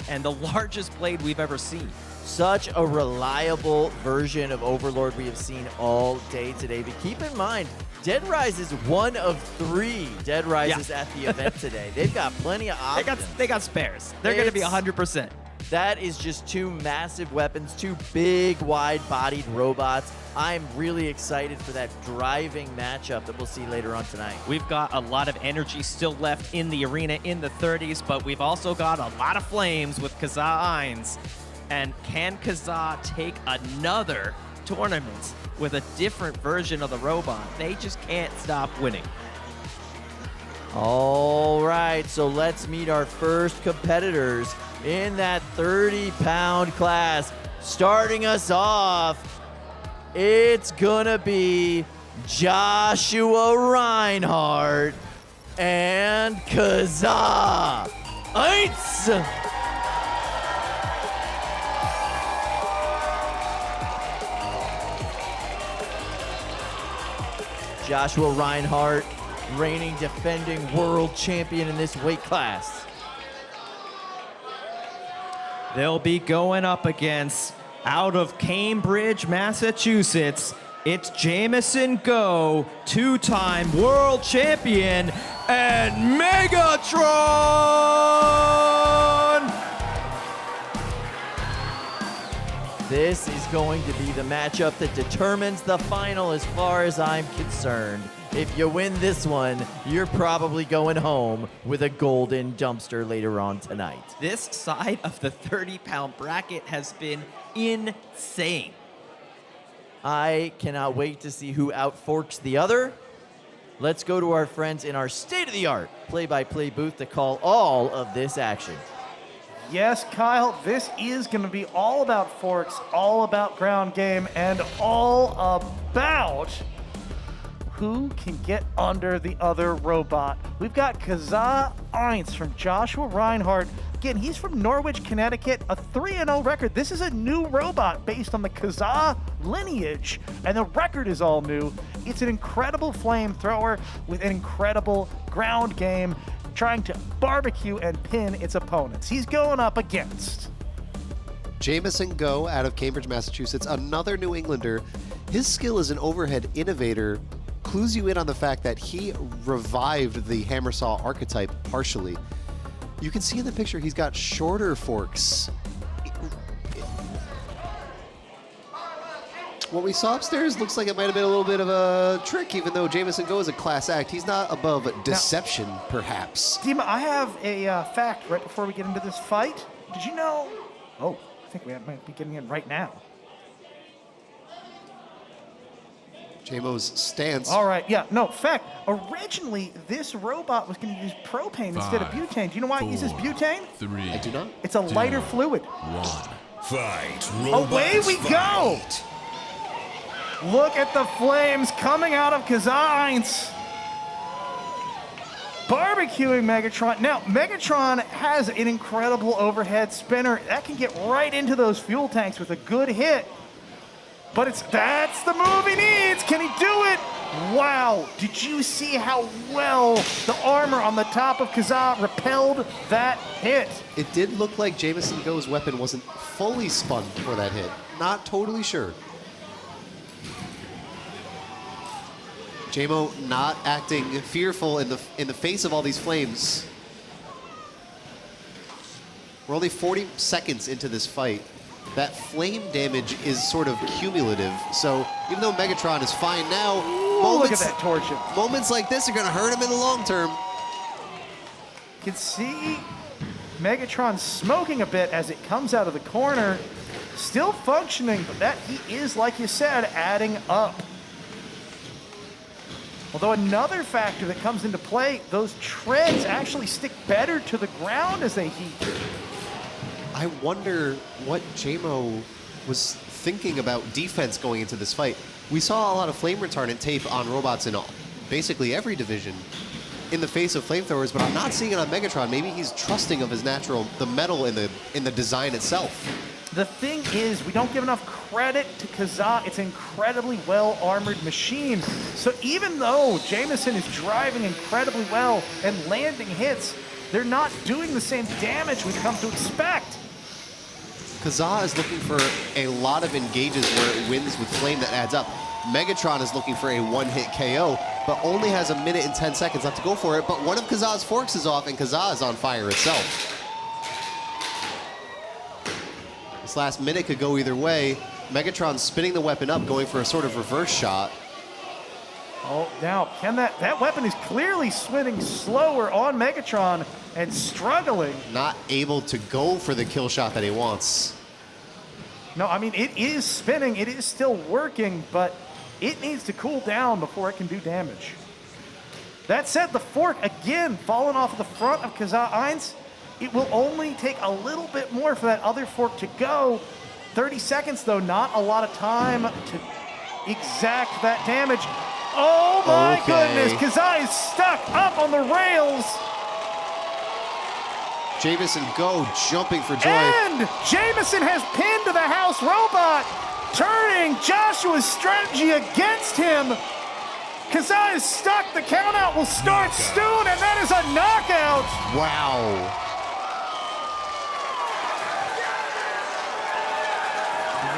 and the largest blade we've ever seen. Such a reliable version of Overlord we have seen all day today. But keep in mind, Dead Rise is one of 3 Dead Rises at the event today. They've got plenty of options. They got spares. They're going to be 100%. That is just 2 massive weapons, 2 big, wide-bodied robots. I'm really excited for that driving matchup that we'll see later on tonight. We've got a lot of energy still left in the arena in the 30s, but we've also got a lot of flames with Kazahin. And can Kazah take another tournament with a different version of the robot? They just can't stop winning. All right, so let's meet our first competitors in that 30-pound class. Starting us off, it's gonna be Joshua Reinhardt and Kazahin. Joshua Reinhardt, reigning defending world champion in this weight class. They'll be going up against, out of Cambridge, Massachusetts, it's Jamison Go, 2-time world champion, and Megatron! This is going to be the matchup that determines the final as far as I'm concerned. If you win this one, you're probably going home with a golden dumpster later on tonight. This side of the 30-pound bracket has been insane. I cannot wait to see who outforks the other. Let's go to our friends in our state-of-the-art play-by-play booth to call all of this action. Yes, Kyle, this is going to be all about forks, all about ground game, and all about who can get under the other robot. We've got Kazahin from Joshua Reinhardt. Again, he's from Norwich, Connecticut, a 3-0 record. This is a new robot based on the Kazah lineage, and the record is all new. It's an incredible flamethrower with an incredible ground game, trying to barbecue and pin its opponents. He's going up against Jamison Go out of Cambridge, Massachusetts, another New Englander. His skill as an overhead innovator clues you in on the fact that he revived the hammer saw archetype partially. You can see in the picture he's got shorter forks. What we saw upstairs looks like it might have been a little bit of a trick, even though Jamison Go is a class act. He's not above deception, perhaps. Dima, I have a fact right before we get into this fight. Did you know? Oh, I think we might be getting in right now. JMO's stance. All right, yeah, no, fact. Originally, this robot was going to use propane instead of butane. Do you know why it uses butane? 3. I do not. It's a lighter fluid. 1. Fight. Away we go! Look at the flames coming out of Kazahin's. Barbecuing Megatron. Now, Megatron has an incredible overhead spinner. That can get right into those fuel tanks with a good hit. But that's the move he needs. Can he do it? Wow. Did you see how well the armor on the top of Kazah repelled that hit? It did look like Jamison Go's weapon wasn't fully spun for that hit. Not totally sure. JMO not acting fearful in the face of all these flames. We're only 40 seconds into this fight. That flame damage is sort of cumulative. So even though Megatron is fine now, look at that torsion. Moments like this are going to hurt him in the long term. You can see Megatron smoking a bit as it comes out of the corner. Still functioning, but that heat is, like you said, adding up. Although another factor that comes into play, those treads actually stick better to the ground as they heat. I wonder what JMO was thinking about defense going into this fight. We saw a lot of flame retardant tape on robots in basically every division in the face of flamethrowers, but I'm not seeing it on Megatron. Maybe he's trusting of his natural, the metal in the design itself. the thing is, we don't give enough credit to Kazah. It's an incredibly well-armored machine. So even though Jameson is driving incredibly well and landing hits, they're not doing the same damage we've come to expect. Kazah is looking for a lot of engages where it wins with flame that adds up. Megatron is looking for a one-hit KO, but only has 1 minute and 10 seconds left to go for it. But one of Kazah's forks is off, and Kazah is on fire itself. This last minute could go either way. Megatron spinning the weapon up, going for a sort of reverse shot. Oh, now, can that weapon is clearly swinging slower on Megatron and struggling. Not able to go for the kill shot that he wants. No, I mean, it is spinning, it is still working, but it needs to cool down before it can do damage. That said, the fork, again, falling off of the front of Kazahin. It will only take a little bit more for that other fork to go. 30 seconds, though, not a lot of time to exact that damage. Oh, my goodness, Kazah is stuck up on the rails. Jameson Go jumping for joy. And Jameson has pinned the house robot, turning Joshua's strategy against him. Kazah is stuck. The countout will start soon, and that is a knockout. Wow.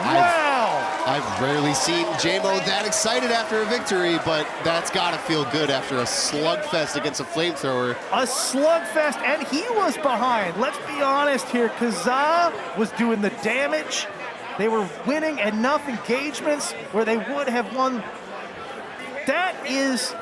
Wow. I've rarely seen J-Mo that excited after a victory, but that's got to feel good after a slugfest against a flamethrower. A slugfest, and he was behind. Let's be honest here. Kazah was doing the damage. They were winning enough engagements where they would have won. That is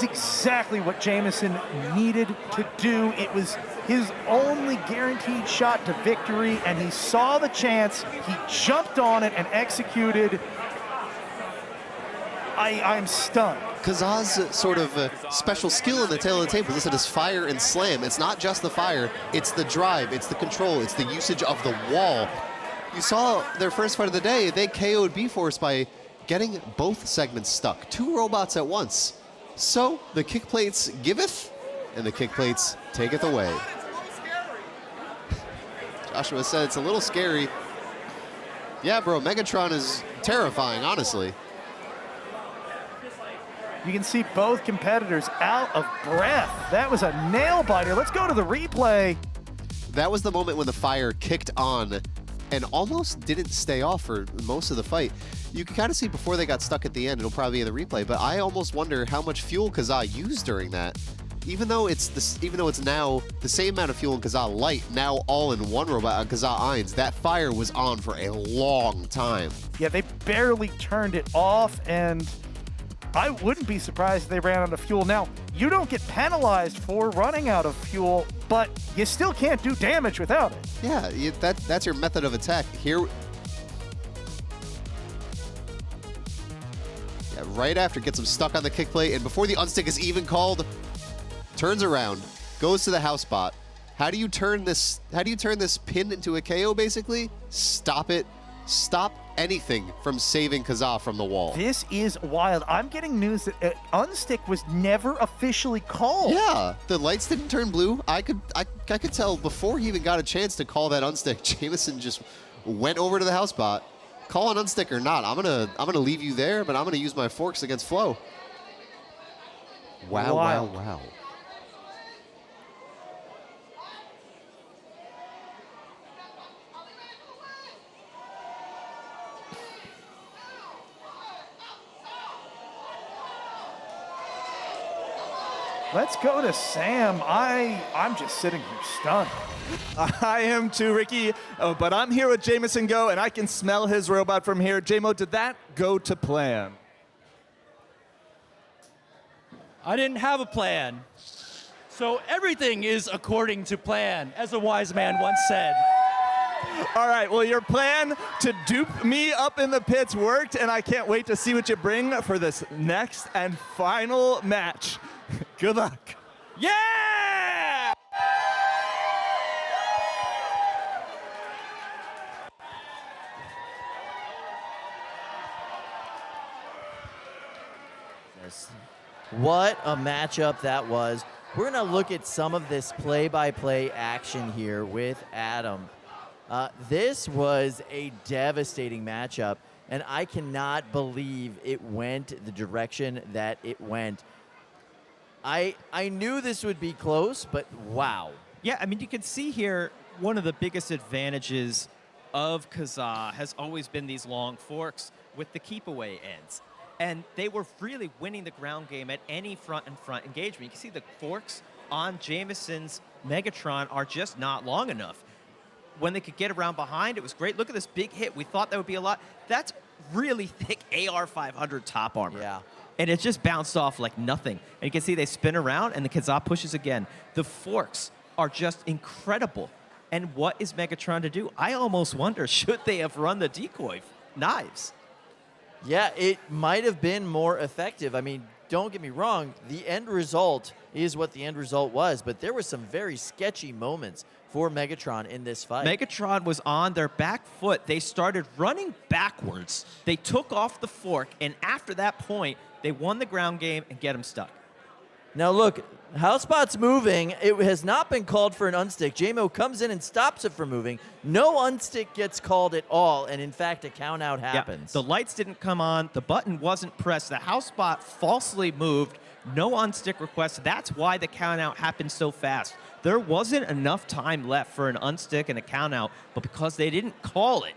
exactly what Jameson needed to do. It was his only guaranteed shot to victory, and he saw the chance. He jumped on it and executed. I'm stunned. Kazah's sort of special skill in the tail of the tape was listed as fire and slam. It's not just the fire, it's the drive, it's the control, it's the usage of the wall. You saw their first fight of the day, they KO'd B-Force by getting both segments stuck. 2 robots at once. So the kick plates giveth, and the kick plates taketh away. Joshua said it's a little scary. Yeah, bro, Megatron is terrifying, honestly. You can see both competitors out of breath. That was a nail biter. Let's go to the replay. That was the moment when the fire kicked on and almost didn't stay off for most of the fight. You can kind of see before they got stuck at the end. It'll probably be in the replay, but I almost wonder how much fuel Kazah used during that. Even though it's now the same amount of fuel in Kazah Light, now all in one robot on Kazahin, that fire was on for a long time. Yeah, they barely turned it off, and I wouldn't be surprised if they ran out of fuel. Now, you don't get penalized for running out of fuel, but you still can't do damage without it. Yeah, that's your method of attack. Here, yeah, right after, gets him stuck on the kick plate, and before the unstick is even called, turns around, goes to the house bot. How do you turn this pin into a KO, basically? Stop it. Stop anything from saving Kazah from the wall. This is wild. I'm getting news that unstick was never officially called. Yeah, the lights didn't turn blue. I could tell before he even got a chance to call that unstick. Jameson just went over to the house bot. Call an unstick or not, I'm gonna leave you there, but I'm gonna use my forks against Flo. Wow, Wild. wow, wow. Let's go to Sam. I'm just sitting here stunned. I am too, Ricky, but I'm here with Jameson Go, and I can smell his robot from here. J-Mo, did that go to plan? I didn't have a plan. So everything is according to plan, as a wise man once said. All right, well, your plan to dupe me up in the pits worked, and I can't wait to see what you bring for this next and final match. Good luck. Yeah! What a matchup that was. We're going to look at some of this play-by-play action here with Adam. This was a devastating matchup, and I cannot believe it went the direction that it went. I knew this would be close, but wow. Yeah, I mean, you can see here one of the biggest advantages of Kazah has always been these long forks with the keep away ends. And they were really winning the ground game at any front-and-front engagement. You can see the forks on Jameson's Megatron are just not long enough. When they could get around behind, it was great. Look at this big hit. We thought that would be a lot. That's really thick AR-500 top armor. Yeah. And it just bounced off like nothing. And you can see they spin around, and the Kazah pushes again. The forks are just incredible. And what is Megatron to do? I almost wonder, should they have run the decoy knives? Yeah, it might have been more effective. I mean, don't get me wrong, the end result is what the end result was, but there were some very sketchy moments for Megatron in this fight. Megatron was on their back foot. They started running backwards. They took off the fork, and after that point, they won the ground game and get him stuck. Now look, Housebot's moving. It has not been called for an unstick. JMO comes in and stops it from moving. No unstick gets called at all, and in fact, a count out happens. Yeah, the lights didn't come on. The button wasn't pressed. The Housebot falsely moved. No unstick request. That's why the count out happened so fast. There wasn't enough time left for an unstick and a count out, but because they didn't call it,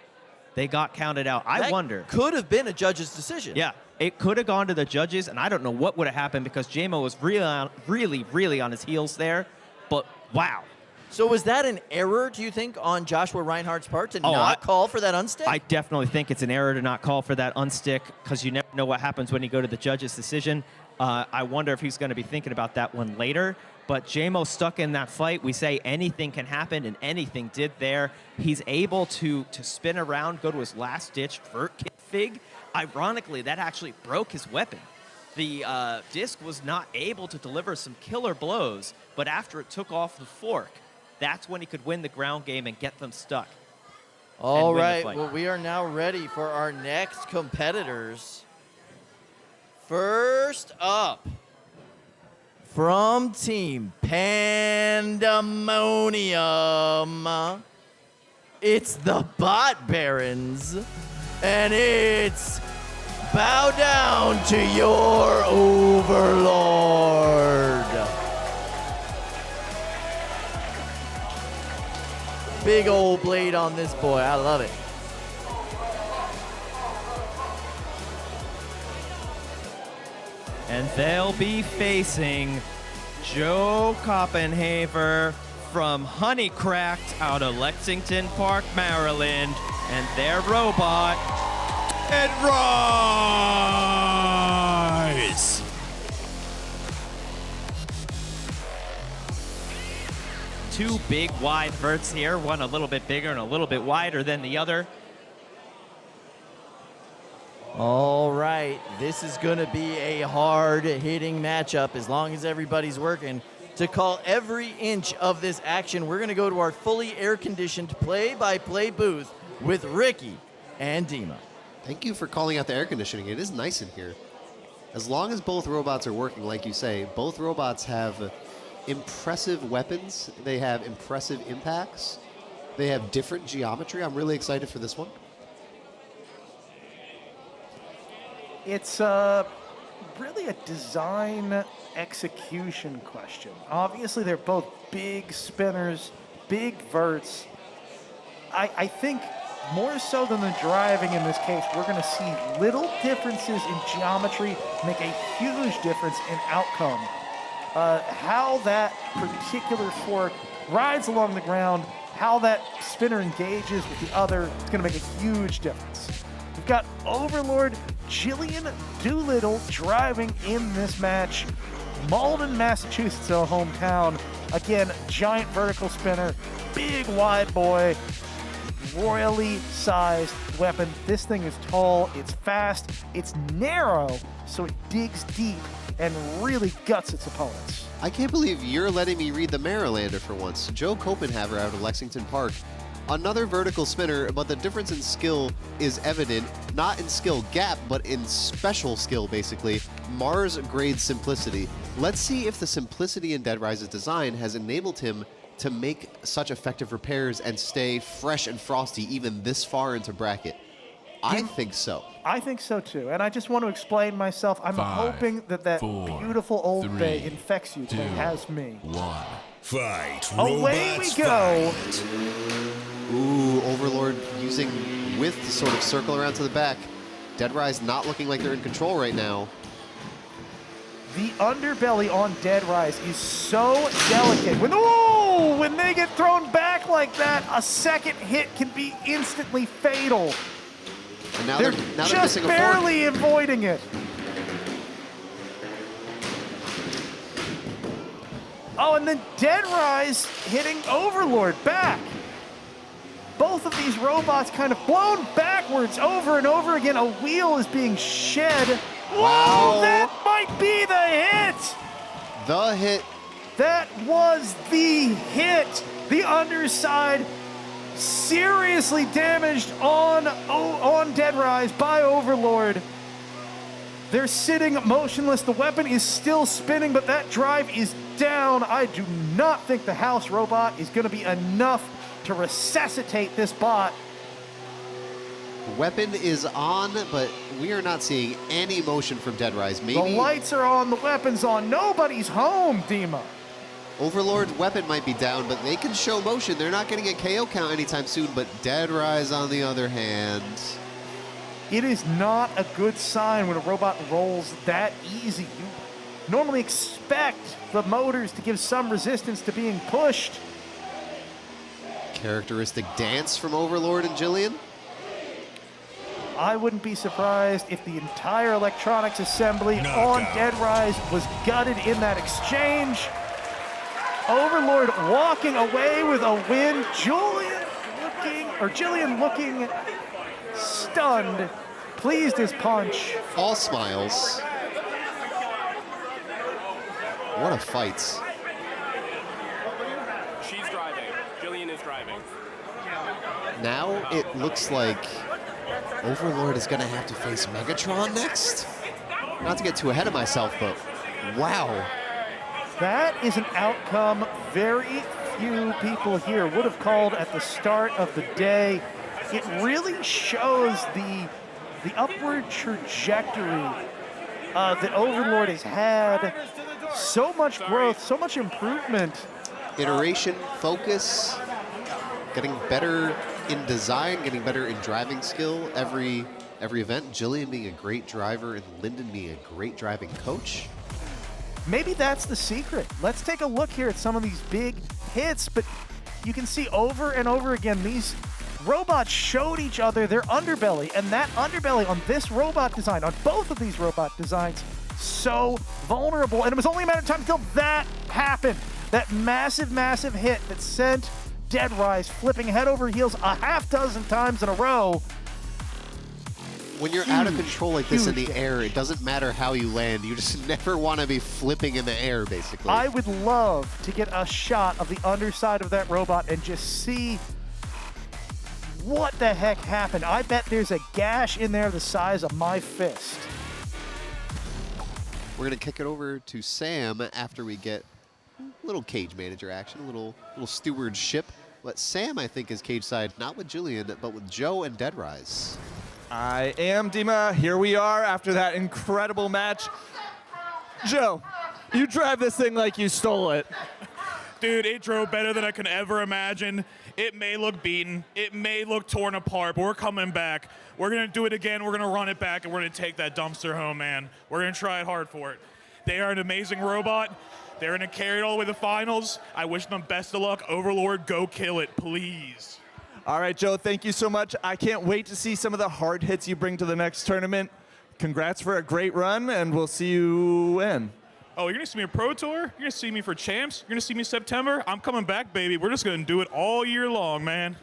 they got counted out. I wonder. Could have been a judge's decision. Yeah. It could have gone to the judges, and I don't know what would have happened because JMO was really on his heels there. But wow. So was that an error, do you think, on Joshua Reinhardt's part to not call for that unstick? I definitely think it's an error to not call for that unstick because you never know what happens when you go to the judge's decision. I wonder if he's going to be thinking about that one later. But JMO stuck in that fight. We say anything can happen, and anything did there. He's able to spin around, go to his last-ditch vert kick fig. Ironically, that actually broke his weapon. The disc was not able to deliver some killer blows, but after it took off the fork, that's when he could win the ground game and get them stuck. All right, well, we are now ready for our next competitors. First up, from Team Pandemonium, it's the Bot Barons, and it's bow down to your Overlord. Big old blade on this boy, I love it. And they'll be facing Joe Koppenhaver from Honeycracked out of Lexington Park, Maryland, and their robot, Rise! Two big wide verts here, one a little bit bigger and a little bit wider than the other. All right, this is going to be a hard-hitting matchup as long as everybody's working. To call every inch of this action, we're going to go to our fully air-conditioned play-by-play booth with Ricky and Dima. Thank you for calling out the air conditioning. It is nice in here. As long as both robots are working, like you say, both robots have impressive weapons. They have impressive impacts. They have different geometry. I'm really excited for this one. It's really a design execution question. Obviously, they're both big spinners, big verts. I think more so than the driving in this case, we're going to see little differences in geometry make a huge difference in outcome. How that particular fork rides along the ground, how that spinner engages with the other, it's going to make a huge difference. We've got Overlord Jillian Doolittle driving in this match. Malden, Massachusetts, our hometown. Again, giant vertical spinner, big wide boy, royally sized weapon. This thing is tall, it's fast, it's narrow, so it digs deep and really guts its opponents. I can't believe you're letting me read the Marylander for once. Joe Koppenhaver out of Lexington Park. Another vertical spinner, but the difference in skill is evident, not in skill gap, but in special skill, basically. Mars grade simplicity. Let's see if the simplicity in Dead Rise's design has enabled him to make such effective repairs and stay fresh and frosty even this far into bracket? I think so. I think so too. And I just want to explain myself. I'm hoping that beautiful old bay infects you that has me. Fight. Away we go. Ooh, Overlord using with the sort of circle around to the back. Deadrise not looking like they're in control right now. The underbelly on Deadrise is so delicate. When they get thrown back like that, a second hit can be instantly fatal. And now they're just missing barely avoiding it. Oh, and then Deadrise hitting Overlord back. Both of these robots kind of blown backwards over and over again. A wheel is being shed. Whoa, that might be the hit. The hit. That was the hit. The underside seriously damaged on Deadrise by Overlord. They're sitting motionless. The weapon is still spinning, but that drive is down. I do not think the house robot is going to be enough to resuscitate this bot. Weapon is on, but we are not seeing any motion from Deadrise. Maybe the lights are on, the weapon's on. Nobody's home, Dima. Overlord weapon might be down, but they can show motion. They're not getting a KO count anytime soon, but Deadrise on the other hand. It is not a good sign when a robot rolls that easy. You normally expect the motors to give some resistance to being pushed. Characteristic dance from Overlord and Jillian. I wouldn't be surprised if the entire electronics assembly on Deadrise was gutted in that exchange. Overlord walking away with a win. Jillian looking stunned, pleased as punch. All smiles. What a fight. She's driving. Jillian is driving. Now it looks like Overlord is going to have to face Megatron next. Not to get too ahead of myself, but wow. That is an outcome very few people here would have called at the start of the day. It really shows the upward trajectory that Overlord has had. So much growth, so much improvement. Iteration, focus, getting better in design, getting better in driving skill every event. Jillian being a great driver and Lyndon being a great driving coach. Maybe that's the secret. Let's take a look here at some of these big hits, but you can see over and over again, these robots showed each other their underbelly, and that underbelly on this robot design, on both of these robot designs, so vulnerable. And it was only a matter of time until that happened. That massive, massive hit that sent Deadrise flipping head over heels a half dozen times in a row. When you're out of control like this in the air, it doesn't matter how you land. You just never want to be flipping in the air, basically. I would love to get a shot of the underside of that robot and just see what the heck happened. I bet there's a gash in there the size of my fist. We're going to kick it over to Sam after we get a little cage manager action, a little stewardship. But Sam, I think, is cage side, not with Jillian, but with Joe and Deadrise. I am, Dima. Here we are after that incredible match. Joe, you drive this thing like you stole it. Dude, it drove better than I could ever imagine. It may look beaten. It may look torn apart, but we're coming back. We're going to do it again. We're going to run it back, and we're going to take that dumpster home, man. We're going to try it hard for it. They are an amazing robot. They're going to carry it all the way to the finals. I wish them best of luck. Overlord, go kill it, please. All right, Joe, thank you so much. I can't wait to see some of the hard hits you bring to the next tournament. Congrats for a great run, and we'll see you when? Oh, you're going to see me a Pro Tour? You're going to see me for Champs? You're going to see me September? I'm coming back, baby. We're just going to do it all year long, man.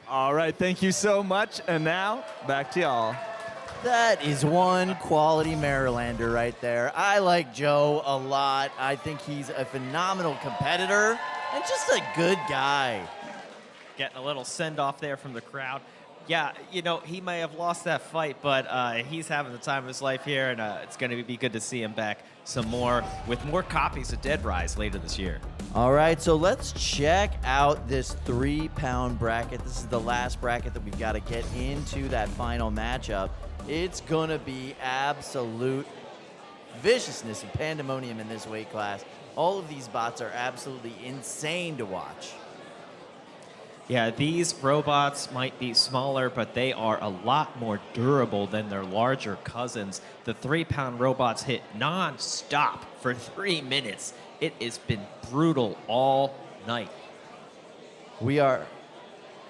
All right, thank you so much. And now, back to y'all. That is one quality Marylander right there. I like Joe a lot. I think he's a phenomenal competitor and just a good guy. Getting a little send-off there from the crowd. Yeah, you know, he may have lost that fight, but he's having the time of his life here, and it's going to be good to see him back some more with more copies of Deadrise later this year. All right, so let's check out this 3-pound bracket. This is the last bracket that we've got to get into that final matchup. It's going to be absolute viciousness and pandemonium in this weight class. All of these bots are absolutely insane to watch. Yeah, these robots might be smaller, but they are a lot more durable than their larger cousins. The 3-pound robots hit non-stop for 3 minutes. It has been brutal all night. We are...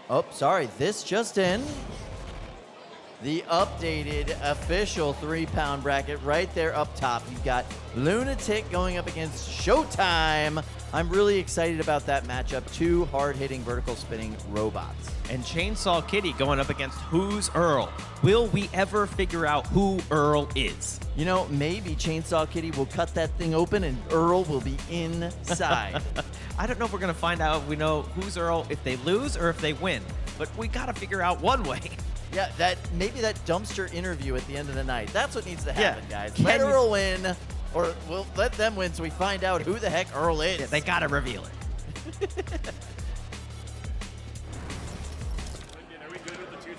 Oh, sorry, this just in. The updated official 3-pound bracket right there up top. You've got Lunatic going up against Showtime. I'm really excited about that matchup. 2 hard-hitting, vertical spinning robots. And Chainsaw Kitty going up against Who's Earl. Will we ever figure out who Earl is? You know, maybe Chainsaw Kitty will cut that thing open and Earl will be inside. I don't know if we're going to find out if we know who's Earl if they lose or if they win. But we got to figure out one way. Yeah, maybe that dumpster interview at the end of the night. That's what needs to happen, guys. Can Let Earl win, or we'll let them win so we find out who the heck Earl is. Yeah, they got to reveal it.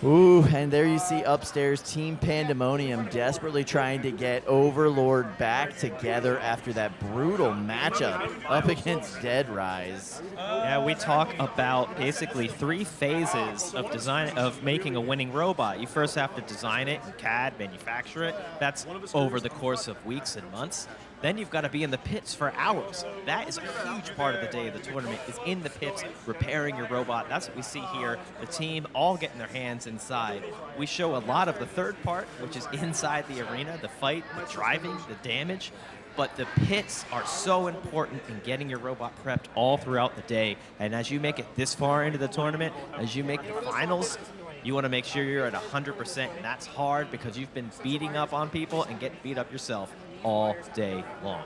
Ooh, and there you see upstairs Team Pandemonium desperately trying to get Overlord back together after that brutal matchup up against Dead Rise. Yeah, we talk about basically 3 phases of making a winning robot. You first have to design it in CAD, manufacture it. That's over the course of weeks and months. Then you've got to be in the pits for hours. That is a huge part of the day of the tournament, is in the pits, repairing your robot. That's what we see here. The team all getting their hands inside. We show a lot of the third part, which is inside the arena, the fight, the driving, the damage. But the pits are so important in getting your robot prepped all throughout the day. And as you make it this far into the tournament, as you make the finals, you want to make sure you're at 100%. And that's hard because you've been beating up on people and getting beat up yourself all day long.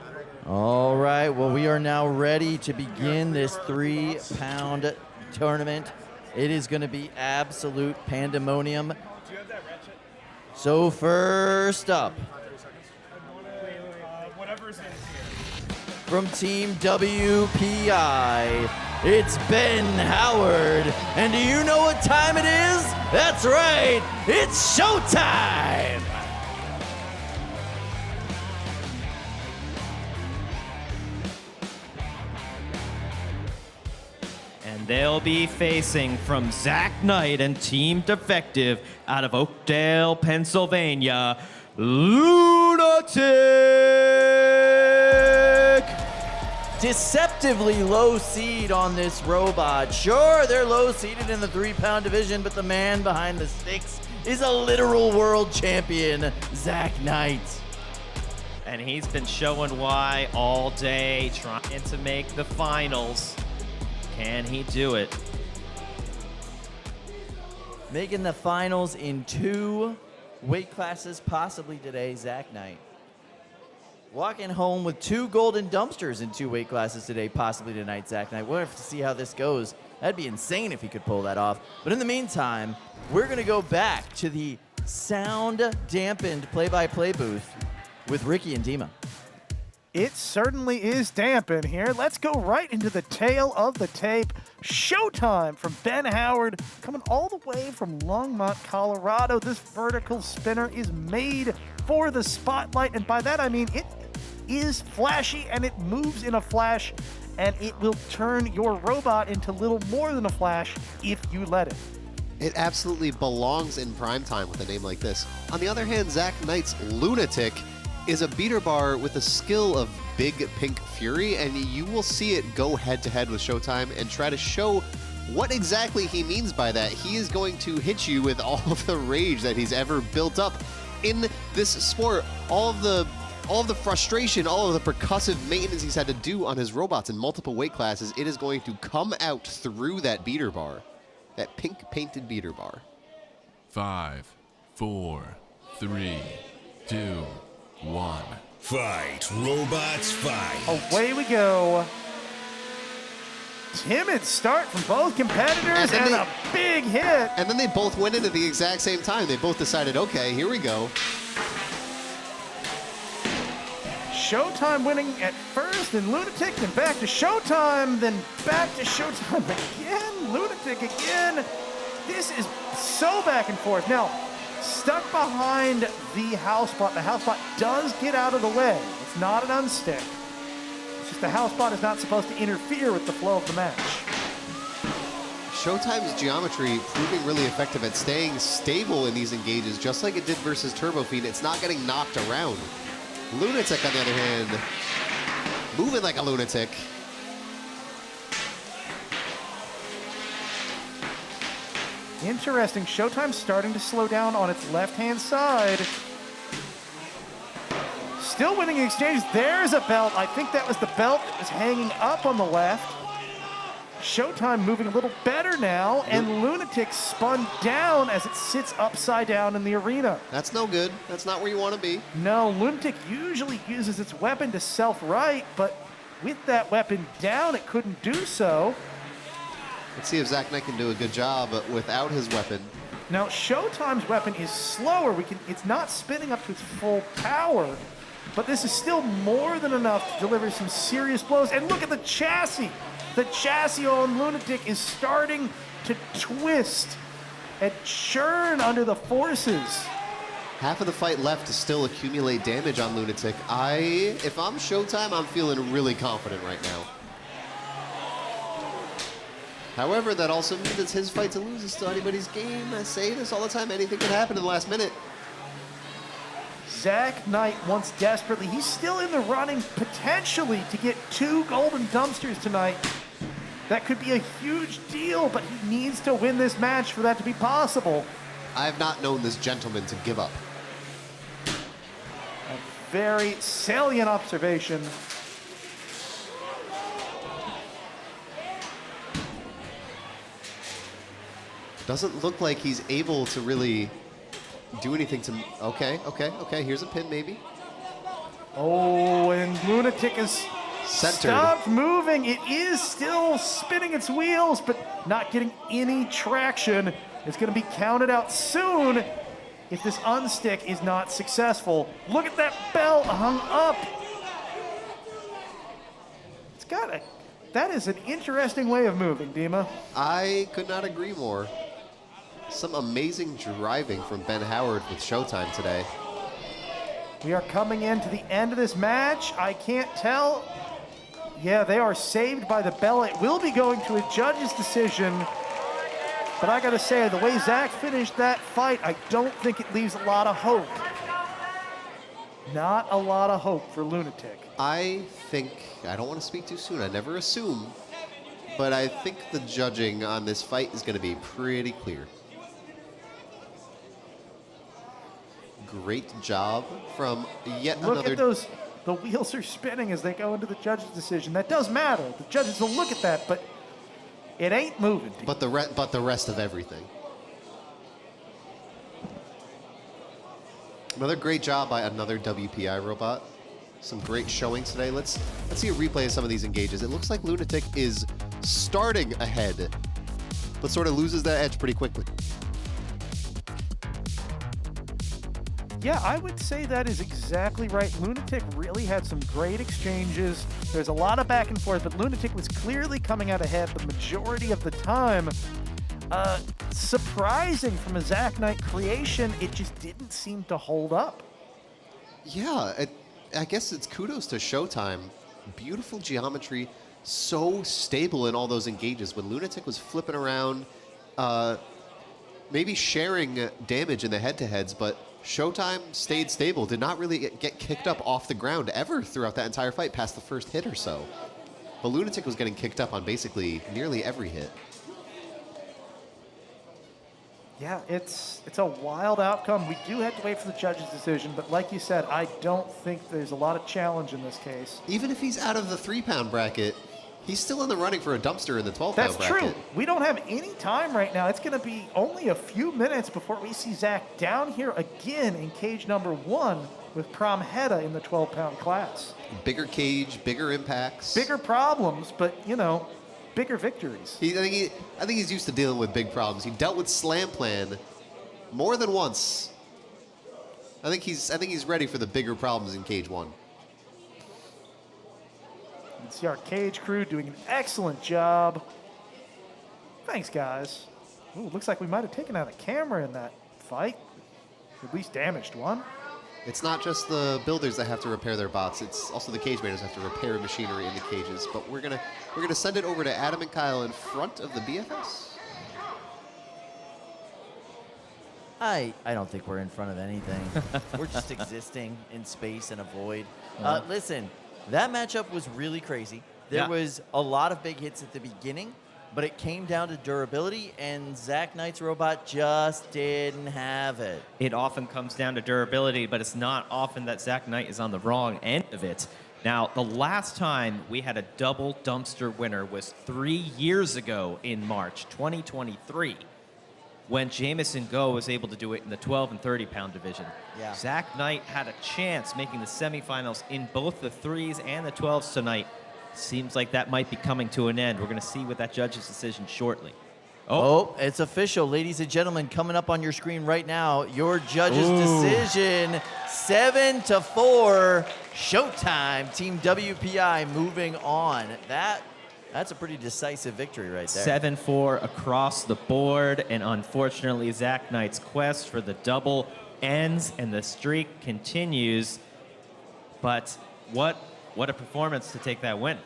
All right, well, we are now ready to begin this 3-pound tournament. It is going to be absolute pandemonium. So first up, from Team WPI, it's Ben Howard. And do you know what time it is? That's right, it's showtime! And they'll be facing from Zach Knight and Team Defective out of Oakdale, Pennsylvania, Lunatic! Deceptively low seed on this robot. Sure, they're low seeded in the 3-pound division, but the man behind the sticks is a literal world champion, Zach Knight. And he's been showing why all day, trying to make the finals. Can he do it? Making the finals in 2 weight classes, possibly today, Zach Knight. Walking home with 2 golden dumpsters in 2 weight classes today, possibly tonight, Zach Knight. We'll have to see how this goes. That'd be insane if he could pull that off. But in the meantime, we're going to go back to the sound-dampened play-by-play booth with Ricky and Dima. It certainly is dampened here. Let's go right into the tail of the tape. Showtime from Ben Howard, coming all the way from Longmont, Colorado. This vertical spinner is made for the spotlight, and by that I mean it is flashy and it moves in a flash, and it will turn your robot into little more than a flash if you let it. It absolutely belongs in primetime with a name like this. On the other hand, Zach Knight's Lunatic is a beater bar with the skill of Big Pink Fury, and you will see it go head-to-head with Showtime and try to show what exactly he means by that. He is going to hit you with all of the rage that he's ever built up in this sport, all of the frustration, all of the percussive maintenance he's had to do on his robots in multiple weight classes. It is going to come out through that beater bar, that pink painted beater bar. 5, 4, 3, 2, 1. Fight, robots, fight. Away we go. Timid start from both competitors and a big hit. And then they both went in at the exact same time. They both decided, okay, here we go. Showtime winning at first, and Lunatic, then back to Showtime, then back to Showtime again, Lunatic again. This is so back and forth. Now, stuck behind the house bot. The house bot does get out of the way. It's not an unstick. It's just the house bot is not supposed to interfere with the flow of the match. Showtime's geometry proving really effective at staying stable in these engages, just like it did versus Turbo Fiend. It's not getting knocked around. Lunatic, on the other hand, moving like a lunatic. Interesting. Showtime's starting to slow down on its left-hand side. Still winning exchanges. There's a belt. I think that was the belt that was hanging up on the left. Showtime moving a little better now, and Lunatic spun down as it sits upside down in the arena. That's no good. That's not where you want to be. No, Lunatic usually uses its weapon to self-right, but with that weapon down, it couldn't do so. Let's see if Zach Knight can do a good job without his weapon. Now, Showtime's weapon is slower. It's not spinning up to its full power, but this is still more than enough to deliver some serious blows. And look at the chassis. The chassis on Lunatic is starting to twist and churn under the forces. Half of the fight left to still accumulate damage on Lunatic. If I'm Showtime, I'm feeling really confident right now. However, that also means it's his fight to lose. It's still anybody's game. I say this all the time. Anything can happen in the last minute. Zach Knight wants desperately. He's still in the running potentially to get 2 golden dumpsters tonight. That could be a huge deal, but he needs to win this match for that to be possible. I have not known this gentleman to give up. A very salient observation. Doesn't look like he's able to really do anything to... Okay. Here's a pin, maybe. Oh, and Lunatic is centered. Stopped moving. It is still spinning its wheels, but not getting any traction. It's going to be counted out soon if this unstick is not successful. Look at that belt hung up. That is an interesting way of moving, Dima. I could not agree more. Some amazing driving from Ben Howard with Showtime today. We are coming into the end of this match. I can't tell. Yeah, they are saved by the bell. It will be going to a judge's decision. But I got to say, the way Zach finished that fight, I don't think it leaves a lot of hope. Not a lot of hope for Lunatic. I don't want to speak too soon. I never assume. But I think the judging on this fight is going to be pretty clear. Great job from yet another... Look at those. The wheels are spinning as they go into the judge's decision. That does matter. The judges will look at that, but it ain't moving. But the rest of everything. Another great job by another WPI robot. Some great showings today. Let's see a replay of some of these engages. It looks like Lunatic is starting ahead, but sort of loses that edge pretty quickly. Yeah, I would say that is exactly right. Lunatic really had some great exchanges. There's a lot of back and forth, but Lunatic was clearly coming out ahead the majority of the time. Surprising from a Zach Knight creation, it just didn't seem to hold up. Yeah, I guess it's kudos to Showtime. Beautiful geometry, so stable in all those engages. When Lunatic was flipping around, maybe sharing damage in the head-to-heads, but Showtime stayed stable, did not really get kicked up off the ground ever throughout that entire fight past the first hit or so. But Lunatic was getting kicked up on basically nearly every hit. Yeah, it's a wild outcome. We do have to wait for the judge's decision, but like you said, I don't think there's a lot of challenge in this case. Even if he's out of the 3-pound bracket, he's still in the running for a dumpster in the 12-pound bracket. That's true. We don't have any time right now. It's going to be only a few minutes before we see Zach down here again in cage number 1 with Prom Hedda in the 12-pound class. Bigger cage, bigger impacts. Bigger problems, but, you know, bigger victories. I think he's used to dealing with big problems. He dealt with Slam Plan more than once. I think he's ready for the bigger problems in cage 1. You can see our cage crew doing an excellent job. Thanks, guys. Ooh, looks like we might have taken out a camera in that fight. At least damaged one. It's not just the builders that have to repair their bots. It's also the cage managers have to repair machinery in the cages. But we're gonna send it over to Adam and Kyle in front of the BFS. I don't think we're in front of anything. We're just existing in space and a void. Listen, that matchup was really crazy. There was a lot of big hits at the beginning, but it came down to durability, and Zach Knight's robot just didn't have it. It often comes down to durability, but it's not often that Zach Knight is on the wrong end of it. Now, the last time we had a double dumpster winner was 3 years ago in March 2023. When Jamison Go was able to do it in the 12 and 30 pound division. Yeah. Zach Knight had a chance making the semifinals in both the 3s and the 12s tonight. Seems like that might be coming to an end. We're going to see with that judge's decision shortly. Oh, it's official. Ladies and gentlemen, coming up on your screen right now, your judge's decision, 7-4, Showtime, Team WPI moving on. That's a pretty decisive victory right there. 7-4 across the board, and unfortunately, Zach Knight's quest for the double ends, and the streak continues. But what a performance to take that win.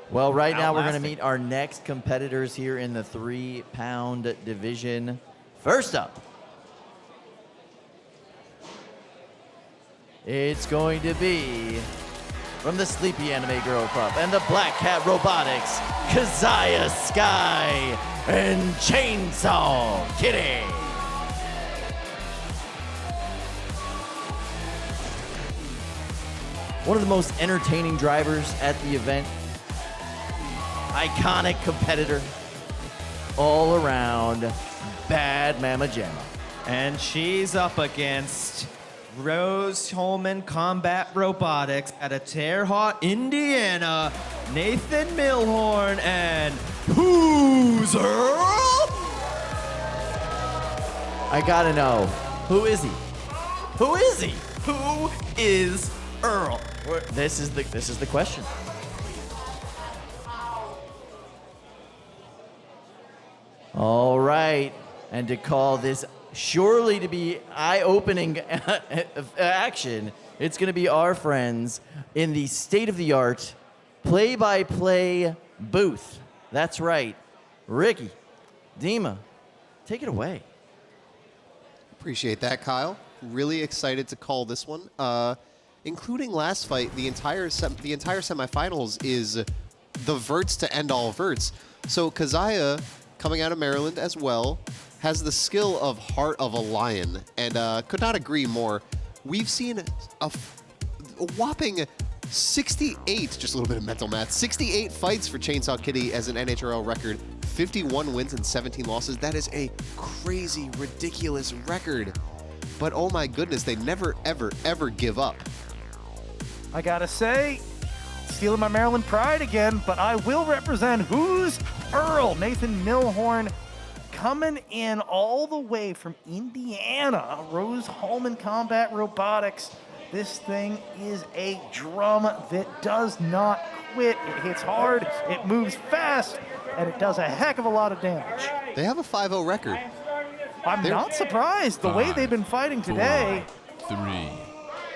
Well, right now we're going to Outlasting. meet our next competitors here in the 3-pound division. First up, it's going to be from the Sleepy Anime Girl Club and the Black Cat Robotics, Kazahin Sky and Chainsaw Kitty. One of the most entertaining drivers at the event. Iconic competitor. All around bad Mama Jamma. And she's up against Rose Holman Combat Robotics out of Terre Haute, Indiana, Nathan Milhorn, and who's Earl? I gotta know, who is he? Who is he? Who is Earl? This is the question. All right, and to call this surely to be eye-opening action, it's going to be our friends in the state-of-the-art play-by-play booth. That's right. Ricky, Dima, take it away. Appreciate that, Kyle. Really excited to call this one. Including last fight, the entire semifinals is the verts to end all verts. So Kazahin, coming out of Maryland as well, has the skill of Heart of a Lion, and could not agree more. We've seen a whopping 68, just a little bit of mental math, 68 fights for Chainsaw Kitty as an NHRL record, 51 wins and 17 losses. That is a crazy, ridiculous record. But oh my goodness, they never, ever, ever give up. I gotta say, stealing my Maryland pride again, but I will represent who's Earl, Nathan Milhorn, coming in all the way from Indiana, Rose Holman Combat Robotics. This thing is a drum that does not quit. It hits hard, it moves fast, and it does a heck of a lot of damage. They have a 5-0 record. I'm not surprised the way they've been fighting today. 4, 3,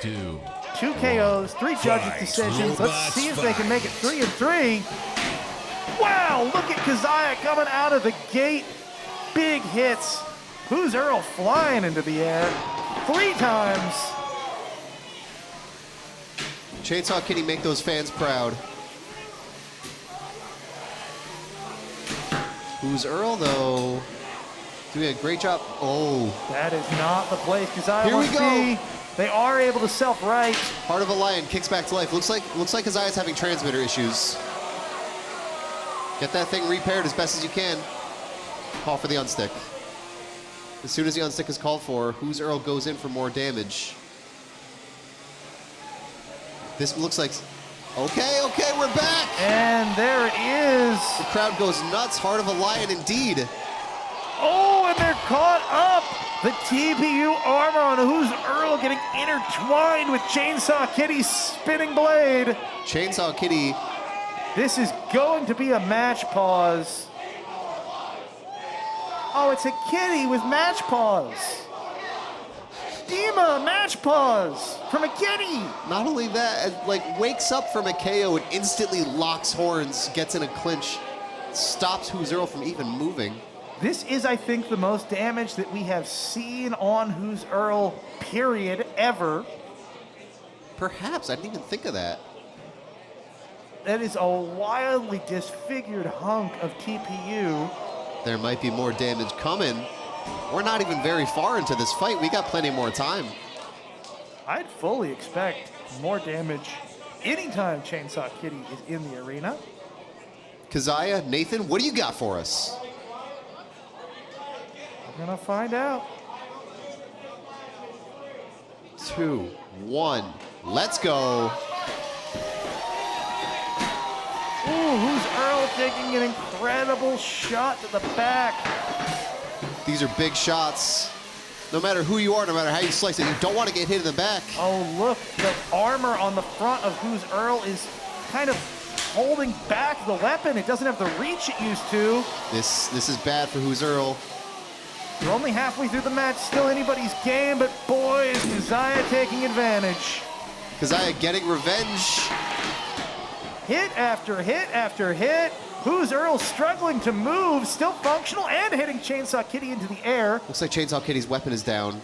2, 2 KOs, 3 judges decisions. Let's see if they can make it 3-3. Wow, look at Kazahin coming out of the gate. Big hits. Who's Earl flying into the air 3 times. Chainsaw Kitty, make those fans proud. Who's Earl, though? Doing a great job. Oh. That is not the place Kazahin Here we wants to go. be. They are able to self-right. Heart of a Lion kicks back to life. Looks like Kazahin's having transmitter issues. Get that thing repaired as best as you can. Call for the unstick. As soon as the unstick is called for, Who's Earl goes in for more damage. This looks like... Okay, we're back! And there it is. The crowd goes nuts. Heart of a Lion indeed. Oh, and they're caught up. The TPU armor on Who's Earl getting intertwined with Chainsaw Kitty's spinning blade. Chainsaw Kitty This is going to be a match pause. Oh, it's a kitty with match pause. Dima, match pause from a kitty. Not only that, like wakes up from a KO and instantly locks horns, gets in a clinch, stops Who's Earl from even moving. This is, I think, the most damage that we have seen on Who's Earl, period, ever. Perhaps, I didn't even think of that. That is a wildly disfigured hunk of TPU. There might be more damage coming. We're not even very far into this fight. We got plenty more time. I'd fully expect more damage anytime Chainsaw Kitty is in the arena. Kazahin, Nathan, what do you got for us? We're gonna find out. 2, 1, let's go. Ooh, Who's Earl taking an incredible shot to the back. These are big shots. No matter who you are, no matter how you slice it, you don't want to get hit in the back. Oh, look, the armor on the front of Who's Earl is kind of holding back the weapon. It doesn't have the reach it used to. This is bad for Who's Earl. We're only halfway through the match, still anybody's game, but boy, is Kazahin taking advantage. Kazahin getting revenge. Hit after hit after hit. Who's Earl struggling to move, still functional, and hitting Chainsaw Kitty into the air. Looks like Chainsaw Kitty's weapon is down.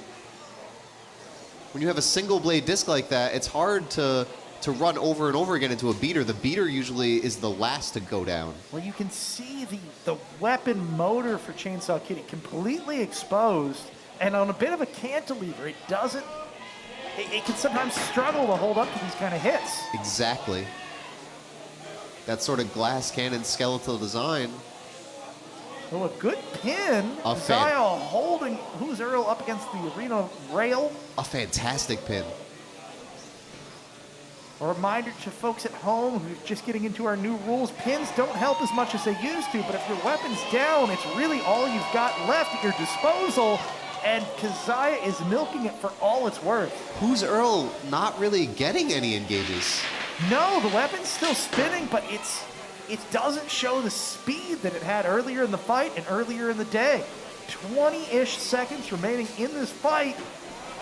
When you have a single blade disc like that, it's hard to run over and over again into a beater. The beater usually is the last to go down. Well, you can see the weapon motor for Chainsaw Kitty completely exposed, and on a bit of a cantilever, it can sometimes struggle to hold up to these kind of hits. Exactly. That sort of glass cannon skeletal design. Well, a good pin. Kazahin holding Who's Earl up against the arena rail. A fantastic pin. A reminder to folks at home who are just getting into our new rules, pins don't help as much as they used to, but if your weapon's down, it's really all you've got left at your disposal, and Kazahin is milking it for all it's worth. Who's Earl not really getting any engages? No, the weapon's still spinning, but it doesn't show the speed that it had earlier in the fight and earlier in the day. 20-ish seconds remaining in this fight.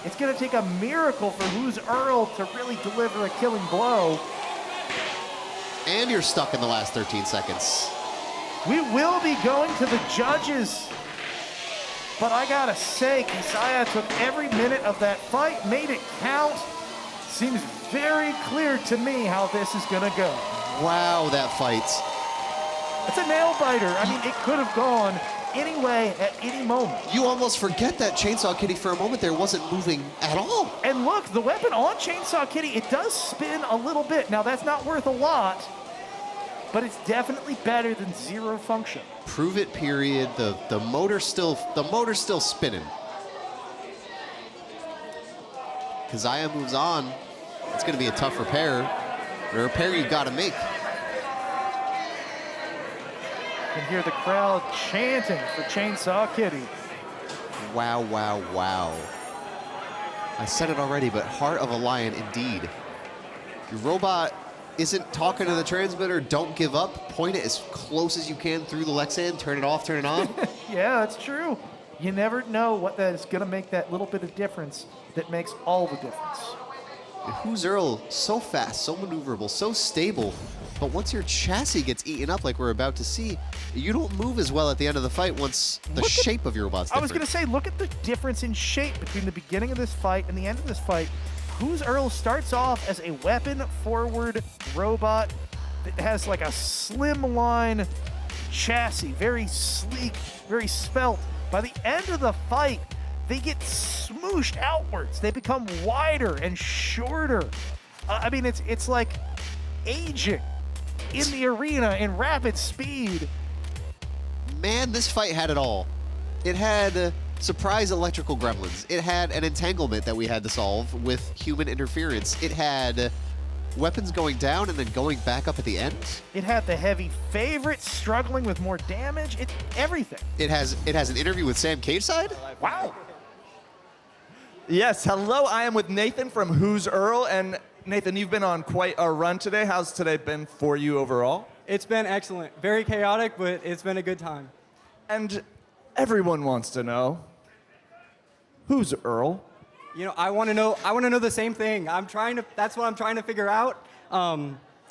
It's going to take a miracle for Who's Earl to really deliver a killing blow. And you're stuck in the last 13 seconds. We will be going to the judges. But I gotta say, Kazahin took every minute of that fight, made it count. Seems very clear to me how this is gonna go. Wow, that fight. It's a nail biter. I mean, it could have gone any way at any moment. You almost forget that Chainsaw Kitty for a moment there wasn't moving at all. And look, the weapon on Chainsaw Kitty, it does spin a little bit. Now, that's not worth a lot, but it's definitely better than zero function. Prove it, period. The motor's still spinning. Kazahin moves on. It's going to be a tough repair. A repair you got to make. You can hear the crowd chanting for Chainsaw Kitty. Wow, wow, wow. I said it already, but heart of a lion indeed. Your robot isn't talking to the transmitter. Don't give up. Point it as close as you can through the Lexan. Turn it off, turn it on. Yeah, that's true. You never know what that is going to make that little bit of difference that makes all the difference. Who's Earl? So fast, so maneuverable, so stable. But once your chassis gets eaten up like we're about to see, you don't move as well at the end of the fight once the shape of your robot's different. I was going to say, look at the difference in shape between the beginning of this fight and the end of this fight. Who's Earl starts off as a weapon-forward robot that has like a slim-line chassis, very sleek, very svelte. By the end of the fight, they get smooshed outwards. They become wider and shorter. I mean, it's like aging in the arena in rapid speed. Man, this fight had it all. It had surprise electrical gremlins. It had an entanglement that we had to solve with human interference. It had weapons going down and then going back up at the end. It had the heavy favorite struggling with more damage. Everything. It has an interview with Sam Cageside. Wow. Yes, hello, I am with Nathan from Who's Earl, and Nathan, you've been on quite a run today. How's today been for you overall? It's been excellent. Very chaotic, but it's been a good time. And everyone wants to know, who's Earl? You know, I want to know the same thing. That's what I'm trying to figure out.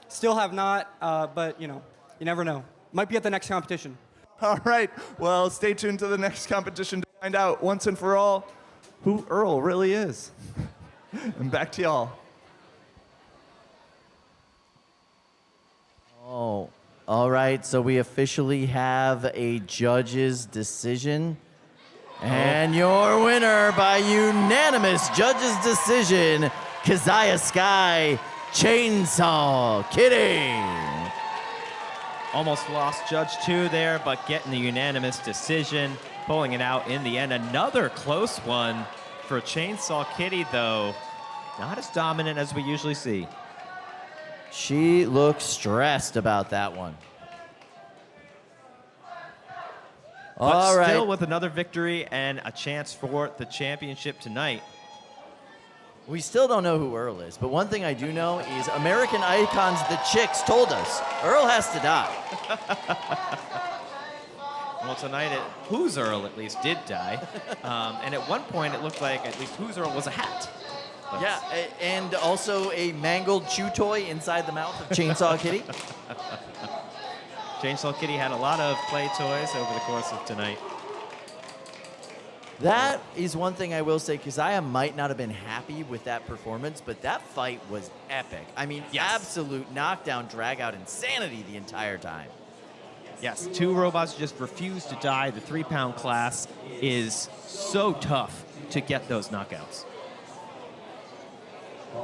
Still have not, but you know, you never know. Might be at the next competition. All right, well, stay tuned to the next competition to find out once and for all who Earl really is. And back to y'all. Oh, all right, so we officially have a judge's decision. And your winner by unanimous judge's decision, Kazahin Sky Chainsaw Kitty. Almost lost Judge 2 there, but getting the unanimous decision, pulling it out in the end. Another close one for Chainsaw Kitty, though. Not as dominant as we usually see. She looks stressed about that one. But still with another victory and a chance for the championship tonight. We still don't know who Earl is, but one thing I do know is American Icons The Chicks told us Earl has to die. Well, tonight, Who's Earl at least did die. And at one point, it looked like at least Who's Earl was a hat. But yeah, and also a mangled chew toy inside the mouth of Chainsaw Kitty. Chainsaw Kitty had a lot of play toys over the course of tonight. That is one thing I will say, Kazahin might not have been happy with that performance, but that fight was epic. I mean, absolute knockdown, drag-out insanity the entire time. Yes, two robots just refuse to die. The 3-pound class is so tough to get those knockouts.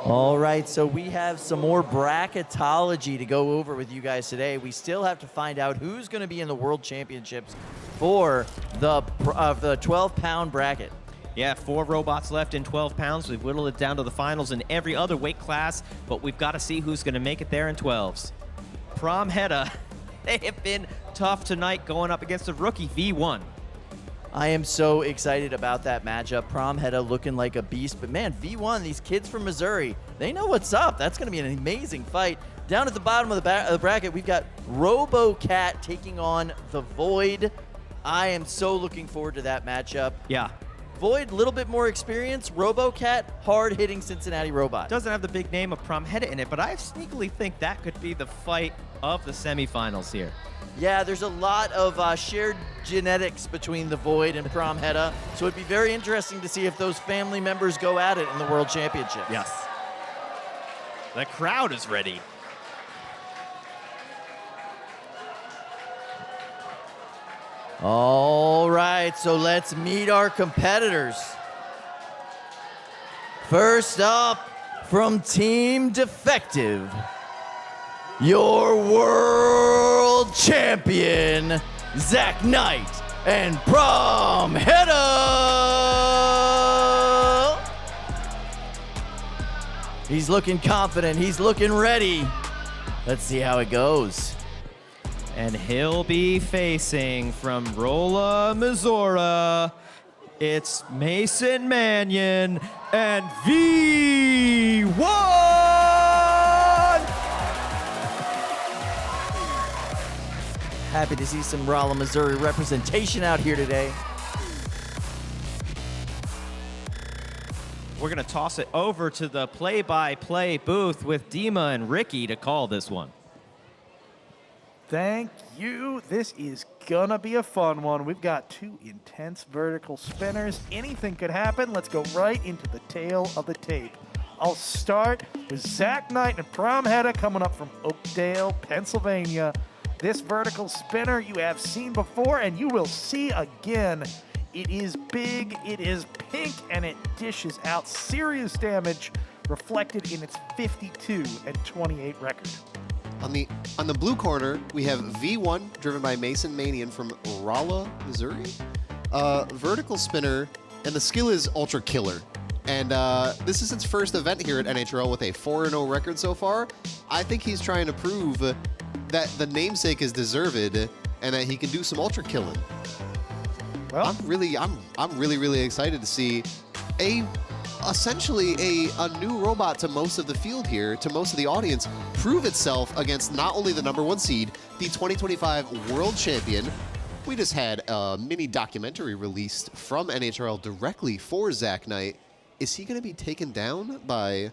All right, so we have some more bracketology to go over with you guys today. We still have to find out who's going to be in the World Championships for the 12-pound bracket. Yeah, 4 robots left in 12 pounds. We've whittled it down to the finals in every other weight class, but we've got to see who's going to make it there in 12s. Prom Hedda, they have been tough tonight going up against a rookie V1. I am so excited about that matchup. Prom Hedda looking like a beast, but man, V1, these kids from Missouri, they know what's up. That's going to be an amazing fight. Down at the bottom of the bracket, we've got RoboCat taking on the Void. I am so looking forward to that matchup. Yeah. Void, a little bit more experience. RoboCat, hard-hitting Cincinnati robot. Doesn't have the big name of Prom Hedda in it, but I sneakily think that could be the fight of the semifinals here. Yeah, there's a lot of shared genetics between the Void and Prom Hedda, so it'd be very interesting to see if those family members go at it in the World Championship. Yes. The crowd is ready. All right, so let's meet our competitors. First up, from Team Defective, your world champion, Zach Knight and Prom Hedda. He's looking confident. He's looking ready. Let's see how it goes. And he'll be facing from Rolla, Missouri. It's Mason Mannion and V1! Happy to see some Rolla, Missouri representation out here today. We're going to toss it over to the play-by-play booth with Dima and Ricky to call this one. Thank you. This is gonna be a fun one. We've got 2 intense vertical spinners. Anything could happen. Let's go right into the tail of the tape. I'll start with Zach Knight and Prom Hedda coming up from Oakdale, Pennsylvania. This vertical spinner you have seen before and you will see again. It is big, it is pink, and it dishes out serious damage reflected in its 52-28 record. On the blue corner, we have V1, driven by Mason Manion from Rolla, Missouri. Vertical spinner, and the skill is Ultra Killer. And this is its first event here at NHRL with a 4-0 record so far. I think he's trying to prove that the namesake is deserved and that he can do some Ultra Killing. Well, I'm really excited to see a essentially a new robot to most of the field here, to most of the audience, prove itself against not only the #1 seed, the 2025 world champion. We just had a mini documentary released from NHRL directly for Zach Knight. Is he going to be taken down by,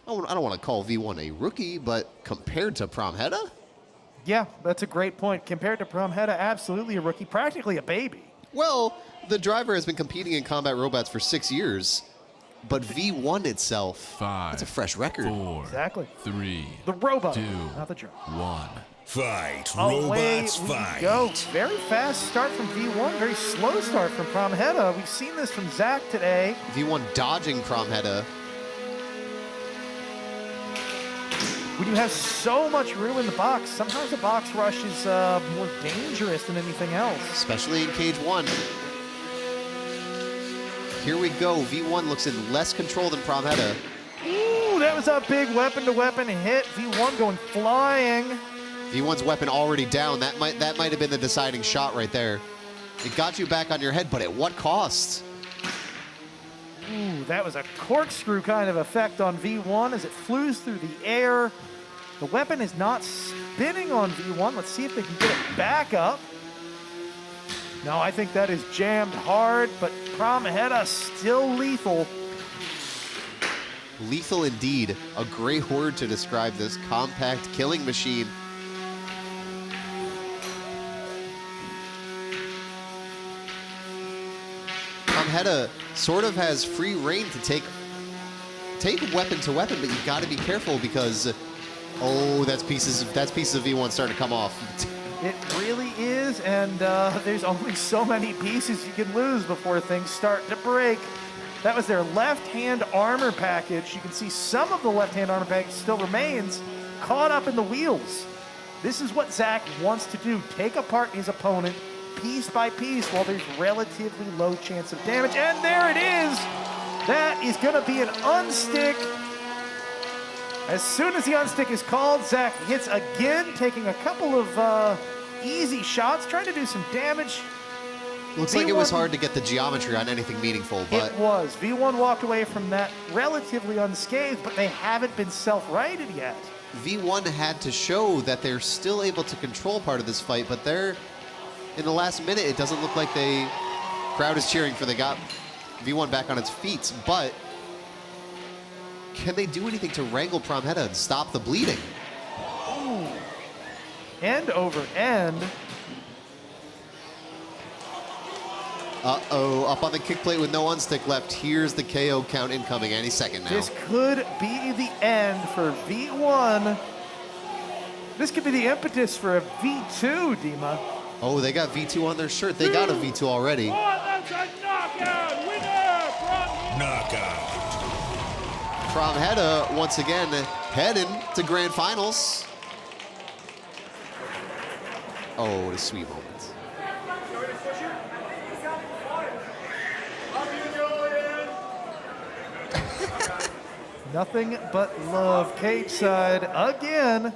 I don't want to call V1 a rookie, but compared to Promheta? Yeah, that's a great point. Compared to Promheta, absolutely a rookie, practically a baby. Well, the driver has been competing in combat robots for 6 years, but V1 itself, that's a fresh record. 4, exactly. 3, the robot, 2, not the driver. 1. Fight. Away Robots we fight. go. Very fast start from V1, very slow start from Promheta. We've seen this from Zach today. V1 dodging Promheta. When you have so much room in the box, sometimes the box rush is more dangerous than anything else. Especially in Cage 1. Here we go. V1 looks in less control than Promheta. Ooh, that was a big weapon-to-weapon hit. V1 going flying. V1's weapon already down. That might have been the deciding shot right there. It got you back on your head, but at what cost? Ooh, that was a corkscrew kind of effect on V1 as it flew through the air. The weapon is not spinning on V1. Let's see if they can get it back up. No, I think that is jammed hard, but Promheta still lethal. Lethal indeed. A great word to describe this compact killing machine. Promheta sort of has free reign to take weapon to weapon, but you've got to be careful because, oh, that's pieces of V1 starting to come off. It really is, and there's only so many pieces you can lose before things start to break. That was their left-hand armor package. You can see some of the left-hand armor package still remains caught up in the wheels. This is what Zach wants to do, take apart his opponent piece by piece while there's relatively low chance of damage. And there it is. That is going to be an unstick. As soon as the unstick is called, Zach hits again, taking a couple of easy shots, trying to do some damage. Looks like it was hard to get the geometry on anything meaningful, but... It was. V1 walked away from that relatively unscathed, but they haven't been self-righted yet. V1 had to show that they're still able to control part of this fight, but they're... In the last minute, it doesn't look like they... Crowd is cheering for they got V1 back on its feet, but... Can they do anything to wrangle Promheta and stop the bleeding? Ooh. End over end. Uh-oh, up on the kick plate with no unstick left. Here's the KO count incoming any second now. This could be the end for V1. This could be the impetus for a V2, Dima. Oh, they got V2 on their shirt. They got a V2 already. Oh, that's a knockout winner from... Knockout. Promheta, once again, heading to grand finals. Oh, what a sweet moment. Nothing but love, Cage side again.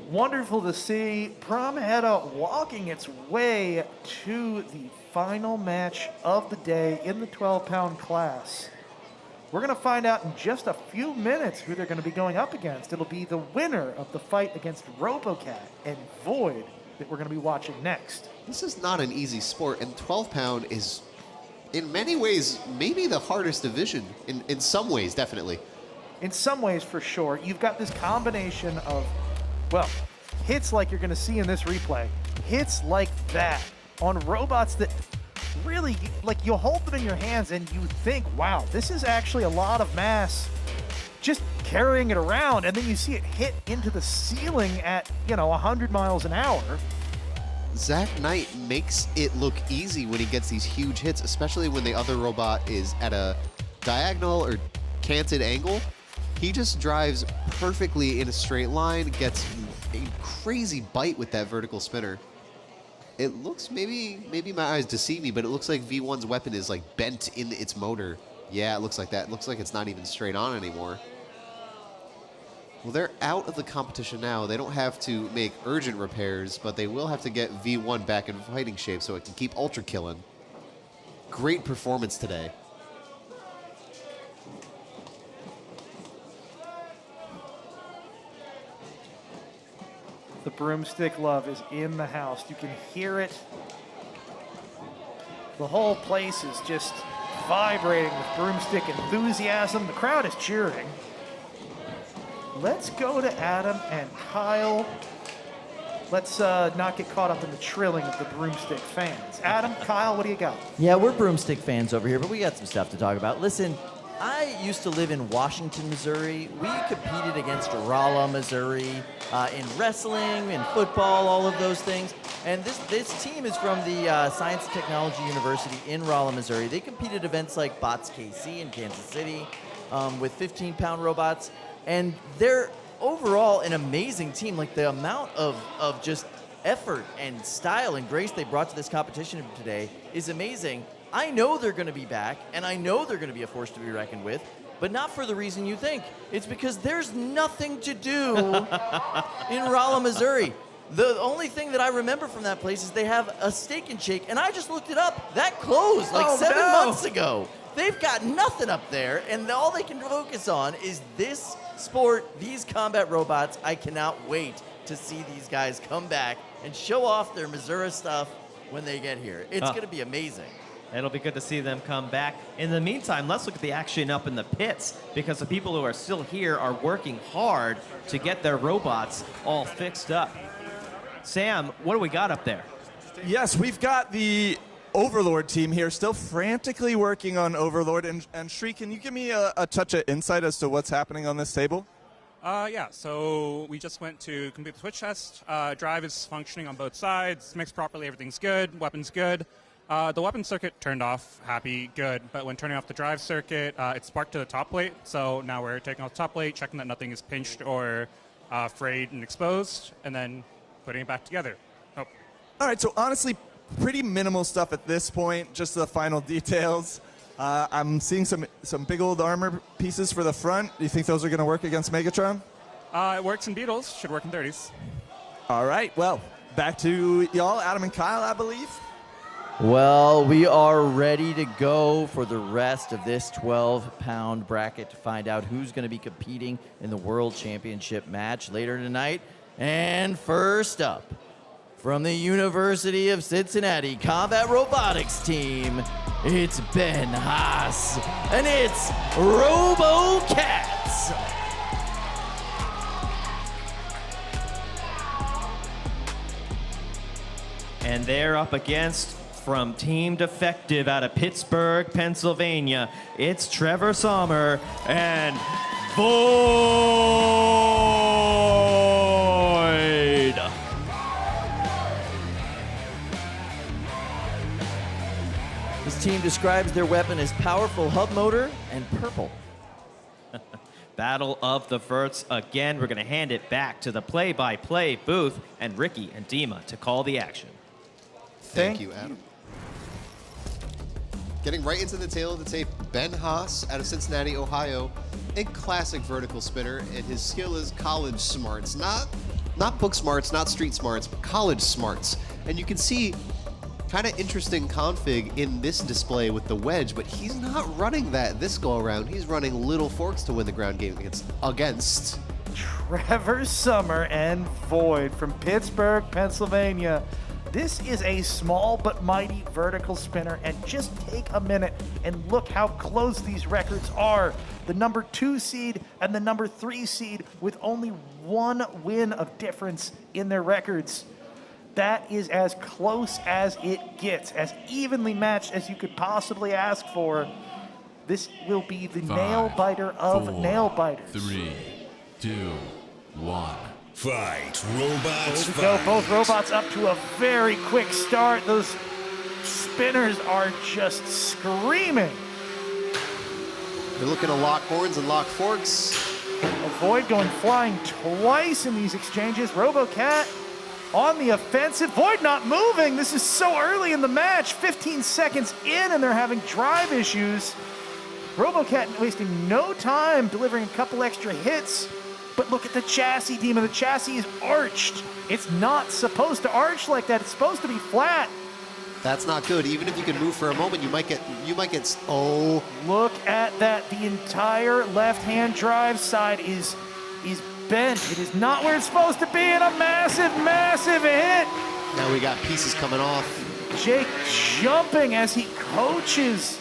Wonderful to see Promheta walking its way to the final match of the day in the 12-pound class. We're going to find out in just a few minutes who they're going to be going up against. It'll be the winner of the fight against RoboCat and Void that we're going to be watching next. This is not an easy sport, and 12-pound is, in many ways, maybe the hardest division. In some ways, definitely. In some ways, for sure. You've got this combination of, well, hits like you're going to see in this replay. Hits like that on robots that really, like, you'll hold them in your hands and you think, wow, this is actually a lot of mass just carrying it around, and then you see it hit into the ceiling at, 100 miles an hour. Zach Knight makes it look easy when he gets these huge hits, especially when the other robot is at a diagonal or canted angle. He just drives perfectly in a straight line, gets a crazy bite with that vertical spinner. It looks, maybe my eyes deceive me, but it looks like V1's weapon is like bent in its motor. Yeah, it looks like that. It looks like it's not even straight on anymore. Well, they're out of the competition now. They don't have to make urgent repairs, but they will have to get V1 back in fighting shape so it can keep ultra killing. Great performance today. The broomstick love is in the house. You can hear it. The whole place is just vibrating with broomstick enthusiasm. The crowd is cheering. Let's go to Adam and Kyle. Let's not get caught up in the trilling of the broomstick fans. Adam, Kyle, what do you got? Yeah, we're broomstick fans over here, but we got some stuff to talk about. Listen, I used to live in Washington, Missouri. We competed against Rolla, Missouri, in wrestling, in football, all of those things. And this team is from the Science and Technology University in Rolla, Missouri. They competed events like Bots KC in Kansas City with 15-pound robots. And they're overall an amazing team. Like the amount of just effort and style and grace they brought to this competition today is amazing. I know they're going to be back, and I know they're going to be a force to be reckoned with, but not for the reason you think. It's because there's nothing to do in Rolla, Missouri. The only thing that I remember from that place is they have a Steak and Shake, and I just looked it up. That closed like 7 months ago. They've got nothing up there, and all they can focus on is this sport, these combat robots. I cannot wait to see these guys come back and show off their Missouri stuff when they get here. It's going to be amazing. It'll be good to see them come back. In the meantime, let's look at the action up in the pits, because the people who are still here are working hard to get their robots all fixed up. Sam, what do we got up there? Yes, we've got the Overlord team here still frantically working on Overlord. And Shri, can you give me a touch of insight as to what's happening on this table? Yeah, so we just went to complete the switch test. Drive is functioning on both sides, mixed properly, everything's good, weapon's good. The weapon circuit turned off, happy, good. But when turning off the drive circuit, it sparked to the top plate. So now we're taking off the top plate, checking that nothing is pinched or frayed and exposed, and then putting it back together. Oh. All right, so honestly, pretty minimal stuff at this point, just the final details. I'm seeing some big old armor pieces for the front. Do you think those are going to work against Megatron? It works in Beetles, should work in 30s. All right, well, back to y'all, Adam and Kyle, I believe. Well, we are ready to go for the rest of this 12-pound bracket to find out who's going to be competing in the World Championship match later tonight. And first up, from the University of Cincinnati Combat Robotics team, it's Ben Haas, and it's RoboCats. And they're up against, from Team Defective out of Pittsburgh, Pennsylvania, it's Trevor Sommer and Void. This team describes their weapon as powerful hub motor and purple. Battle of the Verts again. We're going to hand it back to the play-by-play booth and Ricky and Dima to call the action. Thank you, Adam. Getting right into the tail of the tape, Ben Haas out of Cincinnati, Ohio, a classic vertical spinner, and his skill is college smarts. Not book smarts, not street smarts, but college smarts. And you can see kind of interesting config in this display with the wedge, but he's not running that this go around. He's running little forks to win the ground game against Trevor Sommer and Void from Pittsburgh, Pennsylvania. This is a small but mighty vertical spinner, and just take a minute and look how close these records are. The number 2 seed and the number 3 seed with only 1 win of difference in their records. That is as close as it gets, as evenly matched as you could possibly ask for. This will be the nail biter of nail biters. 3, 2, 1. Fight, robots. Here we go, both robots up to a very quick start. Those spinners are just screaming. They're looking to lock horns and lock forks. Void going flying twice in these exchanges. RoboCat on the offensive. Void not moving. This is so early in the match. 15 seconds in, and they're having drive issues. RoboCat wasting no time, delivering a couple extra hits. But look at the chassis, Dima. The chassis is arched. It's not supposed to arch like that. It's supposed to be flat. That's not good. Even if you can move for a moment, you might get, oh. Look at that. The entire left-hand drive side is bent. It is not where it's supposed to be, and a massive, massive hit. Now we got pieces coming off. Jake jumping as he coaches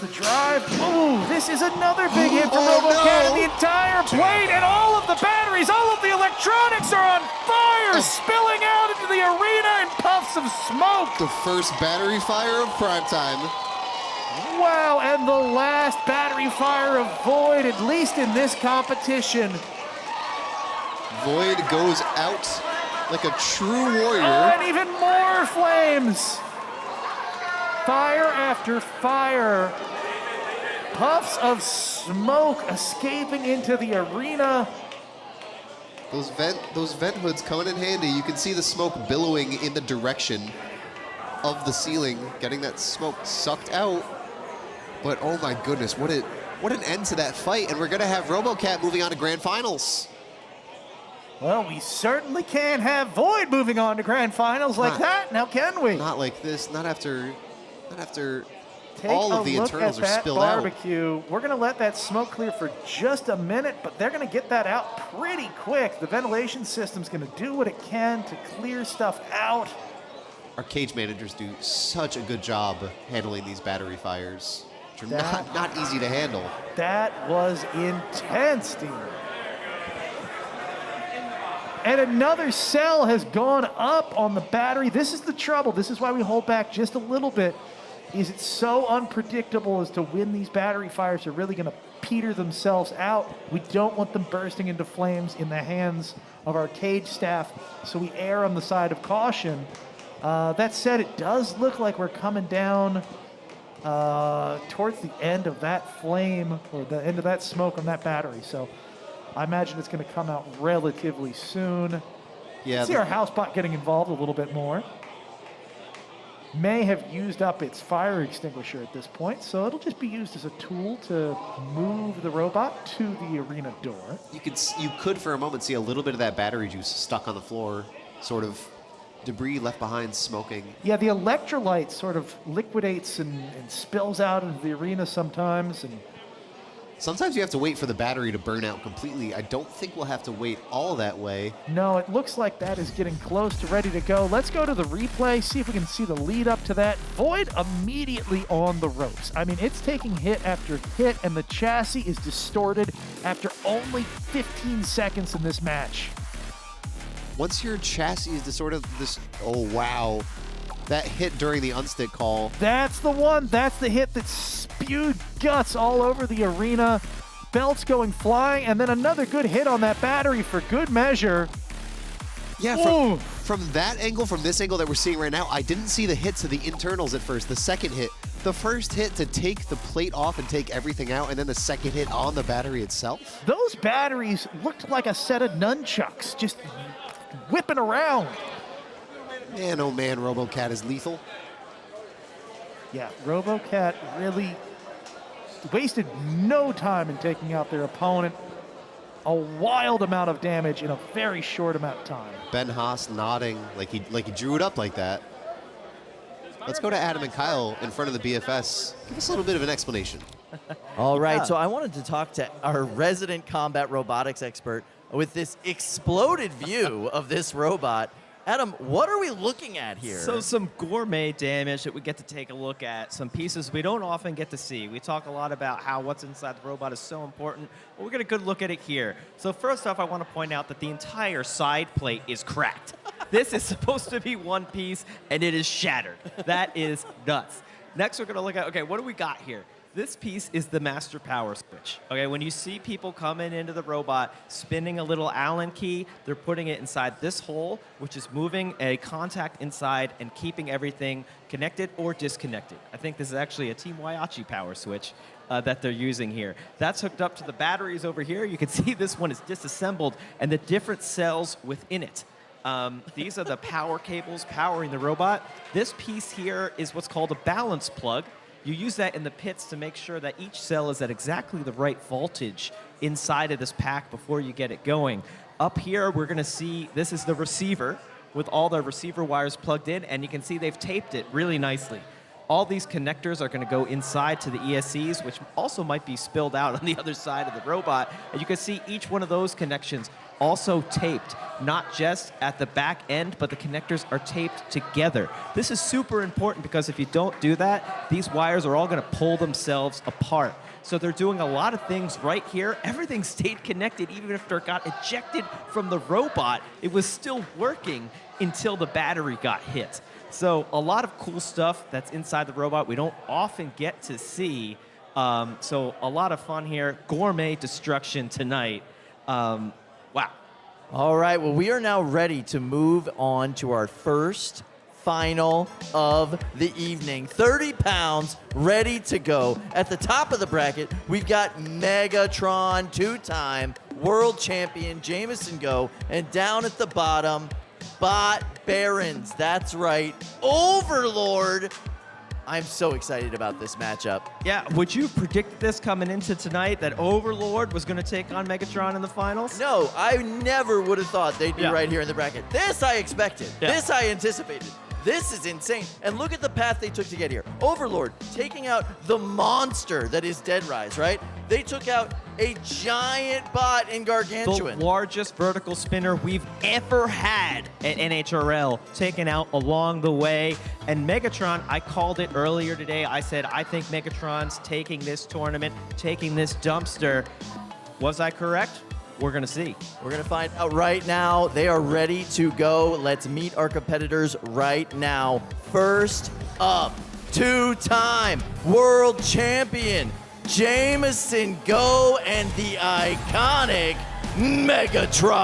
the drive. Ooh, this is another big hit from RoboCat, and the entire plate and all of the batteries, all of the electronics are on fire, spilling out into the arena in puffs of smoke. The first battery fire of primetime. Wow, and the last battery fire of Void, at least in this competition. Void goes out like a true warrior. Oh, and even more flames. Fire after fire. Puffs of smoke escaping into the arena. Those vent hoods coming in handy. You can see the smoke billowing in the direction of the ceiling, getting that smoke sucked out. But oh my goodness, what an end to that fight. And we're gonna have RoboCat moving on to Grand Finals. Well, we certainly can't have Void moving on to Grand Finals like that, now can we? Not like this, not after Take all a of the look internals at are that spilled out. barbecue. We're gonna let that smoke clear for just a minute, but they're gonna get that out pretty quick. The ventilation system's gonna do what it can to clear stuff out. Our cage managers do such a good job handling these battery fires, which are not easy to handle. That was intense, Steve. And another cell has gone up on the battery. This is the trouble. This is why we hold back just a little bit. Is it's so unpredictable as to when these battery fires are really going to peter themselves out. We don't want them bursting into flames in the hands of our cage staff, so we err on the side of caution. That said, it does look like we're coming down towards the end of that flame, or the end of that smoke on that battery. So I imagine it's going to come out relatively soon. Yeah. See our house bot getting involved a little bit more. May have used up its fire extinguisher at this point, so it'll just be used as a tool to move the robot to the arena door. You could for a moment see a little bit of that battery juice stuck on the floor, sort of debris left behind smoking. Yeah, the electrolyte sort of liquidates and spills out into the arena sometimes. And sometimes you have to wait for the battery to burn out completely. I don't think we'll have to wait all that way. No, it looks like that is getting close to ready to go. Let's go to the replay, see if we can see the lead up to that. Void immediately on the ropes. I mean, it's taking hit after hit, and the chassis is distorted after only 15 seconds in this match. Once your chassis is distorted, oh wow. That hit during the unstick call. That's the one. That's the hit that spewed guts all over the arena. Belts going flying, and then another good hit on that battery for good measure. Yeah, from that angle, from this angle that we're seeing right now, I didn't see the hit to the internals at first. The second hit, the first hit to take the plate off and take everything out, and then the second hit on the battery itself. Those batteries looked like a set of nunchucks, just whipping around. Man, oh man, RoboCat is lethal. Yeah, RoboCat really wasted no time in taking out their opponent. A wild amount of damage in a very short amount of time. Ben Haas nodding like he drew it up like that. Let's go to Adam and Kyle in front of the BFS. Give us a little bit of an explanation. All right, so I wanted to talk to our resident combat robotics expert with this exploded view of this robot. Adam, what are we looking at here? So some gourmet damage that we get to take a look at, some pieces we don't often get to see. We talk a lot about how what's inside the robot is so important, but we're going to good look at it here. So first off, I want to point out that the entire side plate is cracked. This is supposed to be one piece, and it is shattered. That is nuts. Next, we're going to look at, okay, what do we got here? This piece is the master power switch. Okay, when you see people coming into the robot, spinning a little Allen key, they're putting it inside this hole, which is moving a contact inside and keeping everything connected or disconnected. I think this is actually a Team Waiachi power switch that they're using here. That's hooked up to the batteries over here. You can see this one is disassembled and the different cells within it. These are the power cables powering the robot. This piece here is what's called a balance plug. You use that in the pits to make sure that each cell is at exactly the right voltage inside of this pack before you get it going. Up here, we're going to see this is the receiver with all the receiver wires plugged in, and you can see they've taped it really nicely. all these connectors are going to go inside to the ESCs, which also might be spilled out on the other side of the robot. And you can see each one of those connections also taped, not just at the back end, but the connectors are taped together. This is super important because if you don't do that, these wires are all going to pull themselves apart. So they're doing a lot of things right here. Everything stayed connected even after it got ejected from the robot. It was still working until the battery got hit. So a lot of cool stuff that's inside the robot we don't often get to see. So a lot of fun here. Gourmet destruction tonight. Wow. All right, well, we are now ready to move on to our first final of the evening. 30 pounds ready to go. At the top of the bracket, we've got Megatron, two-time world champion Jameson Go. And down at the bottom, Bot Barons. That's right, Overlord. I'm so excited about this matchup. Yeah, would you predict this coming into tonight, that Overlord was going to take on Megatron in the finals? No, I never would have thought they'd be right here in the bracket. This I expected. This I anticipated. This is insane. And look at the path they took to get here. Overlord taking out the monster that is Dead Rise, right? They took out a giant bot in Gargantuan. The largest vertical spinner we've ever had at NHRL, taken out along the way. And Megatron, I called it earlier today. I said, I think Megatron's taking this tournament, taking this dumpster. Was I correct? We're going to see. We're going to find out right now. They are ready to go. Let's meet our competitors right now. First up, two-time world champion Jameson Go and the iconic Megatron.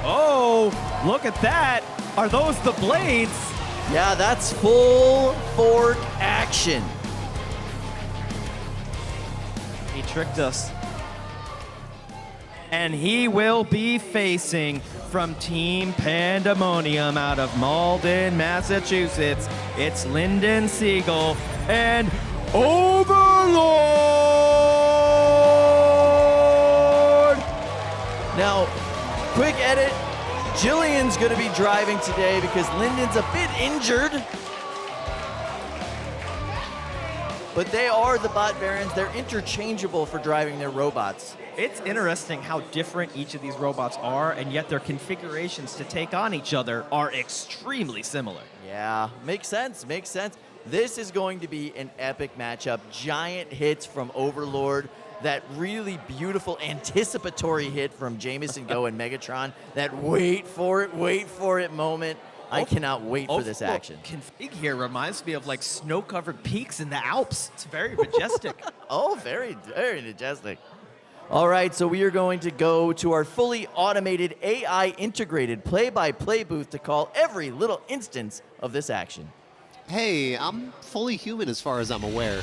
Oh, look at that. Are those the blades? Yeah, that's full fork action. He tricked us. And he will be facing from Team Pandemonium out of Malden, Massachusetts. It's Lyndon Siegel and Overlord! Now, quick edit. Jillian's going to be driving today because Lyndon's a bit injured. But they are the Bot Barons. They're interchangeable for driving their robots. It's interesting how different each of these robots are, and yet their configurations to take on each other are extremely similar. Yeah, makes sense, makes sense. This is going to be an epic matchup. Giant hits from Overlord. That really beautiful anticipatory hit from Jameson Go and Megatron. That wait for it moment. I cannot wait for this action. Config here reminds me of like snow-covered peaks in the Alps. It's very majestic. Oh, very, very majestic. All right, so we are going to go to our fully automated AI-integrated play-by-play booth to call every little instance of this action. Hey, I'm fully human as far as I'm aware.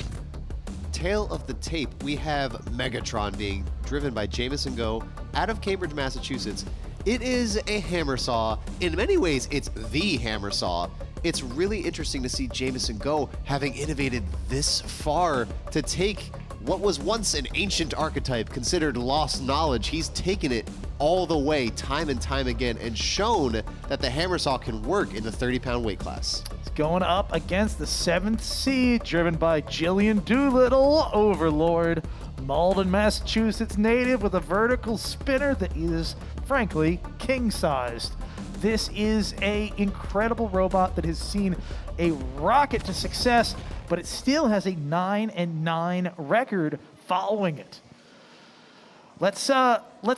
Tail of the tape, we have Megatron being driven by Jameson Go out of Cambridge, Massachusetts. It is a hammer saw. In many ways, it's the hammer saw. It's really interesting to see Jameson Go having innovated this far to take what was once an ancient archetype considered lost knowledge. He's taken it all the way time and time again and shown that the hammer saw can work in the 30-pound weight class. It's going up against the 7th seed, driven by Jillian Doolittle, Overlord, Malden, Massachusetts native with a vertical spinner that is, frankly, king-sized. This is an incredible robot that has seen a rocket to success, but it still has a 9-9 record following it. Let's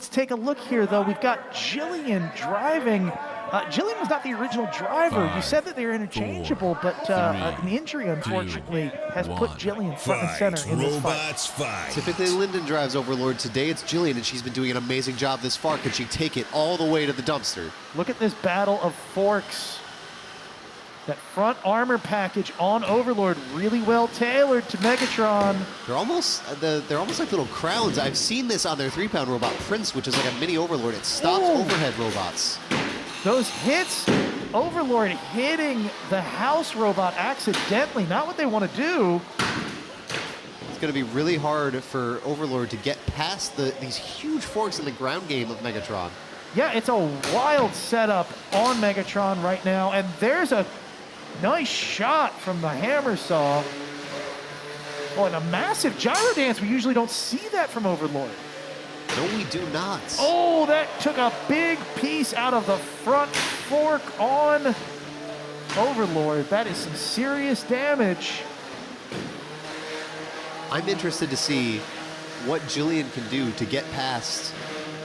take a look here, though. We've got Jillian driving. Jillian was not the original driver. You said that they were interchangeable, but an injury, unfortunately, has put Jillian front and center in this fight. Typically, Lyndon drives Overlord. Today, it's Jillian, and she's been doing an amazing job this far. Could she take it all the way to the dumpster? Look at this battle of forks. That front armor package on Overlord, really well tailored to Megatron. They're almost like little crowns. I've seen this on their 3-pound robot, Prince, which is like a mini Overlord. It stops overhead robots. Those hits, Overlord hitting the house robot accidentally, not what they want to do. going to be really hard for Overlord to get past these huge forks in the ground game of Megatron. Yeah, it's a wild setup on Megatron right now, and there's a nice shot from the hammer saw. Oh, and a massive gyro dance. We usually don't see that from Overlord. No, we do not. Oh, that took a big piece out of the front fork on Overlord. That is some serious damage. I'm interested to see what Julian can do to get past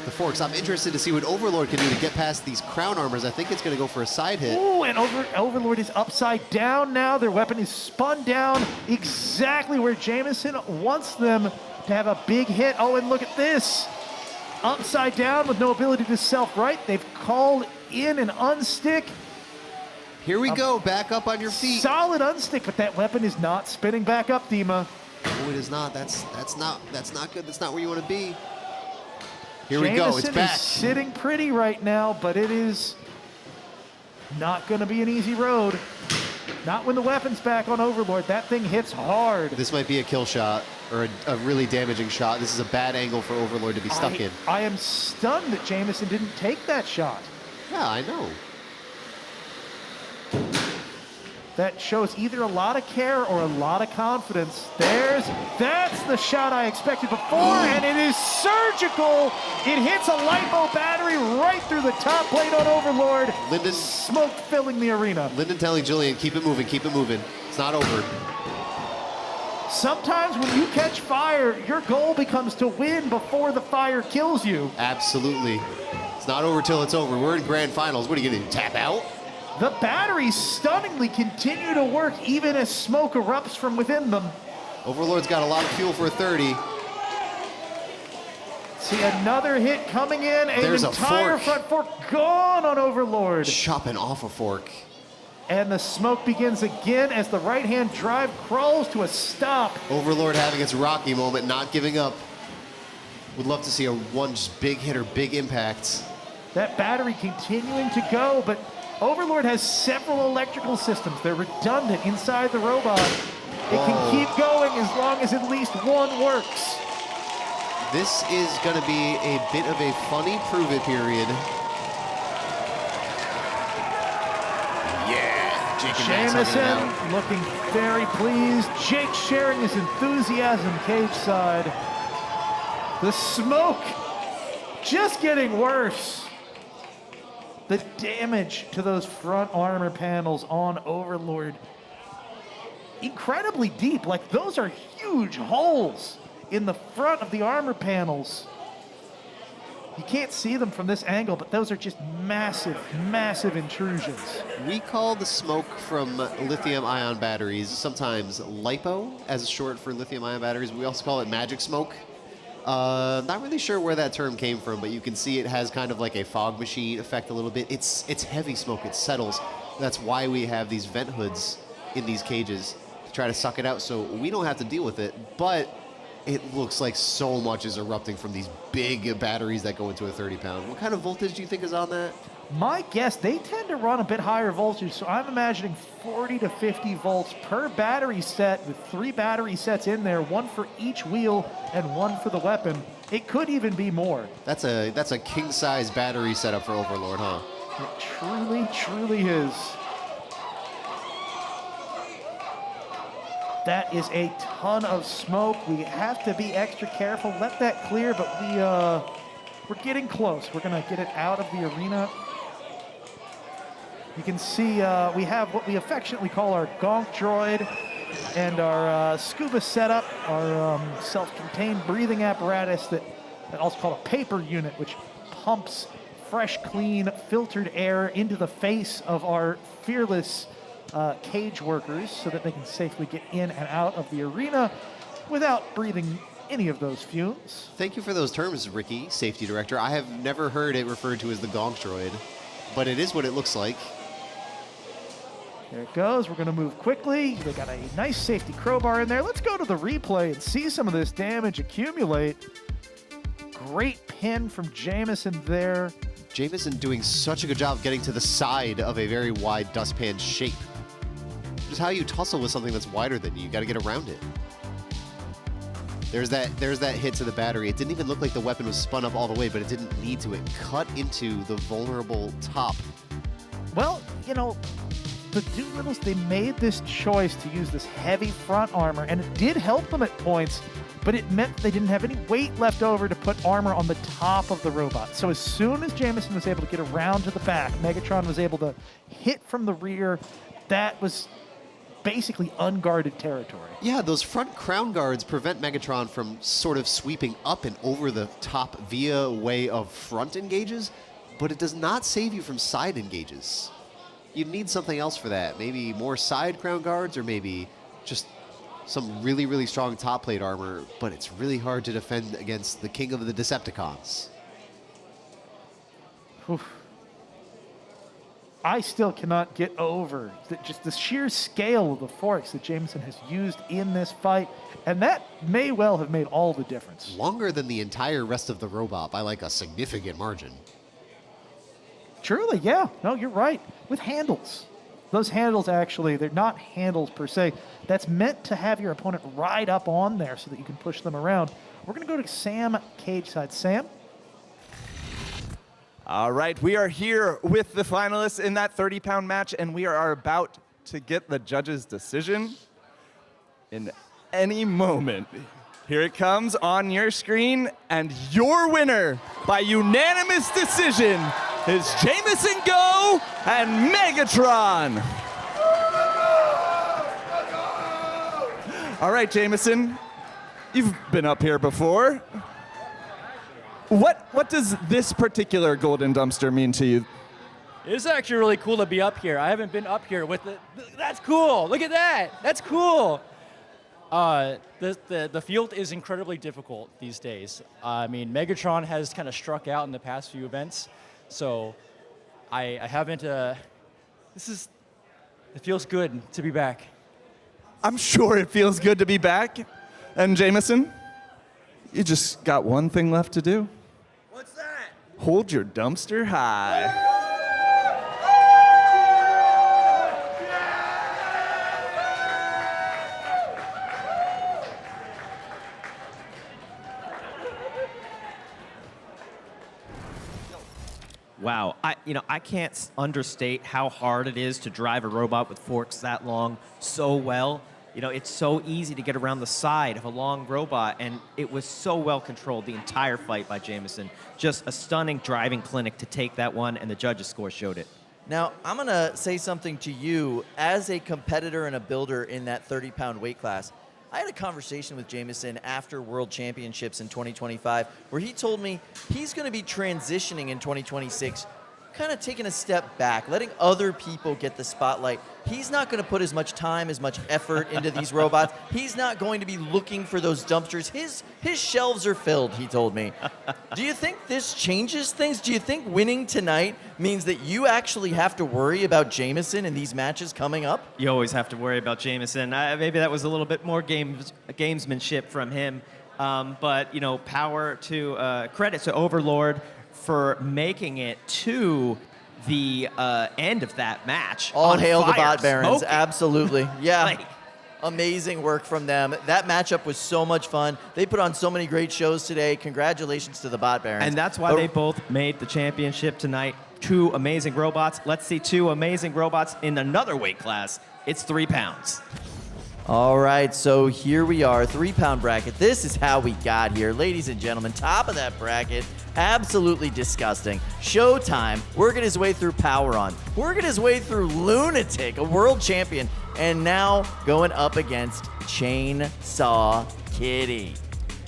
the forks. I'm interested to see what Overlord can do to get past these crown armors. I think it's going to go for a side hit. Ooh, and Overlord is upside down now. Their weapon is spun down exactly where Jameson wants them to have a big hit. Oh, and look at this. Upside down with no ability to self-right. They've called in an unstick. Here we go, back up on your feet. Solid unstick, but that weapon is not spinning back up, Dima. No, it is not. That's not good. That's not where you want to be. Here Jameson we go. It's back. is sitting pretty right now, but it is not going to be an easy road. Not when the weapon's back on Overlord. That thing hits hard. This might be a kill shot or a really damaging shot. This is a bad angle for Overlord to be stuck in. I am stunned that Jameson didn't take that shot. Yeah, I know. That shows either a lot of care or a lot of confidence. That's the shot I expected before, and it is surgical. It hits a lipo battery right through the top plate on Overlord. Linden, smoke filling the arena. Linden telling Julian, keep it moving, keep it moving. It's not over. Sometimes when you catch fire, your goal becomes to win before the fire kills you. Absolutely. It's not over till it's over. We're in grand finals. What are you going to do, tap out? The batteries stunningly continue to work even as smoke erupts from within them. Overlord's got a lot of fuel for a 30. See another hit coming in. There's an entire front fork gone on Overlord. Chopping off a fork. And the smoke begins again as the right-hand drive crawls to a stop. Overlord having its Rocky moment, not giving up. Would love to see one just big hit or big impact. That battery continuing to go, but Overlord has several electrical systems. They're redundant inside the robot. It can keep going as long as at least one works. This is going to be a bit of a funny prove-it period. Yeah, Jake and Max Jameson looking very pleased. Jake sharing his enthusiasm cage side. The smoke just getting worse. The damage to those front armor panels on Overlord, incredibly deep. Like, those are huge holes in the front of the armor panels. You can't see them from this angle, but those are just massive, massive intrusions. We call the smoke from lithium-ion batteries sometimes LiPo, as short for lithium-ion batteries. We also call it magic smoke. Not really sure where that term came from, but you can see it has kind of like a fog machine effect a little bit. It's heavy smoke, it settles. That's why we have these vent hoods in these cages to try to suck it out so we don't have to deal with it. But it looks like so much is erupting from these big batteries that go into a 30-pound. What kind of voltage do you think is on that? My guess, they tend to run a bit higher voltage, so I'm imagining 40 to 50 volts per battery set with 3 battery sets in there, 1 for each wheel and 1 for the weapon. It could even be more. That's a king-size battery setup for Overlord, huh? It truly, truly is. That is a ton of smoke. We have to be extra careful. Let that clear, but we're getting close. We're gonna get it out of the arena. You can see we have what we affectionately call our gonk droid and our scuba setup, our self-contained breathing apparatus that also called a paper unit, which pumps fresh, clean, filtered air into the face of our fearless cage workers so that they can safely get in and out of the arena without breathing any of those fumes. Thank you for those terms, Ricky, safety director. I have never heard it referred to as the gonk droid, but it is what it looks like. There it goes. We're going to move quickly. They got a nice safety crowbar in there. Let's go to the replay and see some of this damage accumulate. Great pin from Jameson there. Jameson doing such a good job of getting to the side of a very wide dustpan shape. Just how you tussle with something that's wider than you. You got to get around it. There's that hit to the battery. It didn't even look like the weapon was spun up all the way, but it didn't need to. It cut into the vulnerable top. Well, you know, the Doolittles, they made this choice to use this heavy front armor, and it did help them at points, but it meant they didn't have any weight left over to put armor on the top of the robot. So as soon as Jameson was able to get around to the back, Megatron was able to hit from the rear. That was basically unguarded territory. Yeah, those front crown guards prevent Megatron from sort of sweeping up and over the top via way of front engages, but it does not save you from side engages. You'd need something else for that. Maybe more side crown guards, or maybe just some really, really strong top plate armor, but it's really hard to defend against the king of the Decepticons. Oof. I still cannot get over just the sheer scale of the forks that Jameson has used in this fight, and that may well have made all the difference. Longer than the entire rest of the robot by like a significant margin. Truly, yeah. No, you're right. With handles. Those handles actually, they're not handles per se. That's meant to have your opponent ride up on there so that you can push them around. We're going to go to Sam cage side. Sam? All right, we are here with the finalists in that 30-pound match, and we are about to get the judges' decision in any moment. Here it comes on your screen, and your winner by unanimous decision is Jameson Go and Megatron. All right, Jameson, you've been up here before. What does this particular golden dumpster mean to you? It's actually really cool to be up here. I haven't been up here with it. That's cool. Look at that. That's cool. The field is incredibly difficult these days. I mean, Megatron has kind of struck out in the past few events, so I haven't. It feels good to be back. I'm sure it feels good to be back. And Jameson, you just got one thing left to do. What's that? Hold your dumpster high. Wow, I can't understate how hard it is to drive a robot with forks that long so well. You know, it's so easy to get around the side of a long robot, and it was so well controlled the entire fight by Jameson. Just a stunning driving clinic to take that one, and the judges' score showed it. Now, I'm going to say something to you as a competitor and a builder in that 30-pound weight class. I had a conversation with Jameson after World Championships in 2025 where he told me he's going to be transitioning in 2026, kind of taking a step back, letting other people get the spotlight. He's not going to put as much time, as much effort into these robots. He's not going to be looking for those dumpsters. His shelves are filled, he told me. Do you think this changes things? Do you think winning tonight means that you actually have to worry about Jameson in these matches coming up? You always have to worry about Jameson. Maybe that was a little bit more gamesmanship from him. But, you know, credit to Overlord for making it to the end of that match. All hail the Bot Barons, smoking. absolutely. Yeah, amazing work from them. That matchup was so much fun. They put on so many great shows today. Congratulations to the Bot Barons. And that's why they both made the championship tonight. Two amazing robots. Let's see two amazing robots in another weight class. It's 3 pounds. All right, so here we are, 3-pound bracket. This is how we got here. Ladies and gentlemen, top of that bracket, absolutely disgusting. Showtime, working his way through Power On, working his way through Lunatic, a world champion, and now going up against Chainsaw Kitty.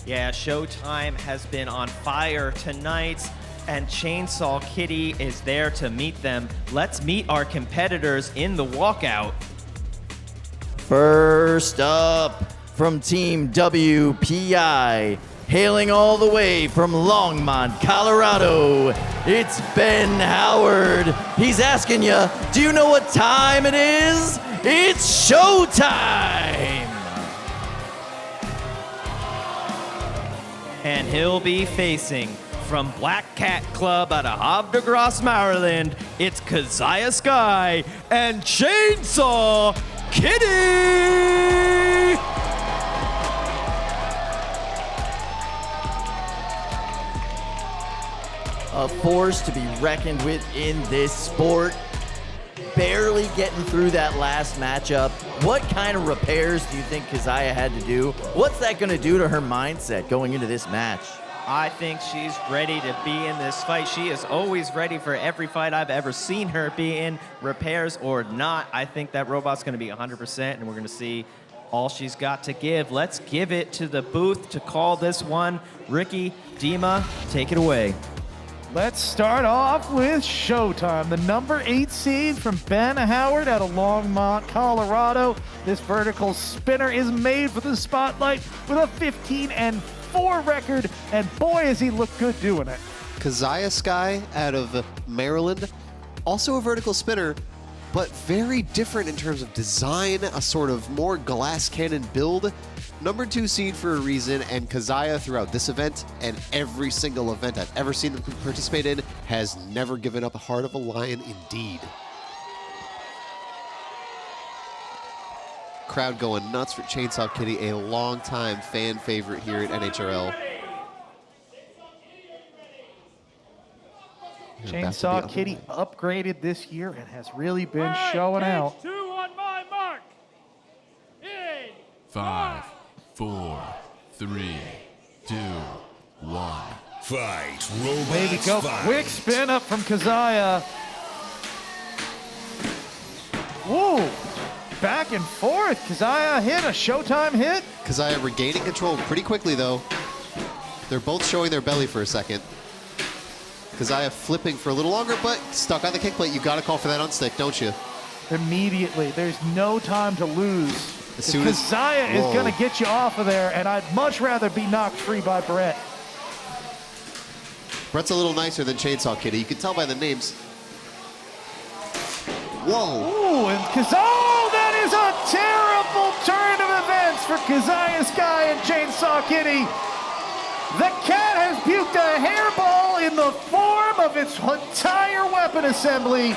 Yeah, Showtime has been on fire tonight, and Chainsaw Kitty is there to meet them. Let's meet our competitors in the walkout. First up, from Team WPI, hailing all the way from Longmont, Colorado, it's Ben Howard. He's asking you, do you know what time it is? It's showtime! And he'll be facing from Black Cat Club out of Havre de Grace, Maryland, it's Kazahin Sky and Chainsaw Kitty! a force to be reckoned with in this sport. Barely getting through that last matchup. What kind of repairs do you think Kazahin had to do? What's that going to do to her mindset going into this match? I think she's ready to be in this fight. She is always ready for every fight I've ever seen her be in, repairs or not. I think that robot's going to be 100%, and we're going to see all she's got to give. Let's give it to the booth to call this one. Ricky, Dima, take it away. Let's start off with Showtime, the number 8 seed from Ben Howard out of Longmont, Colorado. This vertical spinner is made for the spotlight with a 15-4 record, and boy, has he looked good doing it. Kazahin Sky out of Maryland, also a vertical spinner, but very different in terms of design, a sort of more glass cannon build. Number 2 seed for a reason, and Kazahin throughout this event and every single event I've ever seen them participate in has never given up a heart of a lion indeed. Crowd going nuts for Chainsaw Kitty, a longtime fan favorite here at NHRL. Chainsaw Kitty upgraded this year and has really been showing out. 2 on my mark. 5, 4, 3, 2, 1. Fight, robots. Way to go. Fight. Quick spin up from Kazahin. Whoa. Back and forth. Kazahin hit a Showtime hit. Kazahin regaining control pretty quickly, though. They're both showing their belly for a second. Kazahin flipping for a little longer, but stuck on the kick plate. You got to call for that unstick, don't you? Immediately. There's no time to lose. As soon as Kazahin is going to get you off of there, and I'd much rather be knocked free by Brett. Brett's a little nicer than Chainsaw Kitty. You can tell by the names. Whoa. Ooh, and Kazahin, that is a terrible turn of events for Kazahin Sky and Chainsaw Kitty. The cat has puked a hairball in the form of its entire weapon assembly.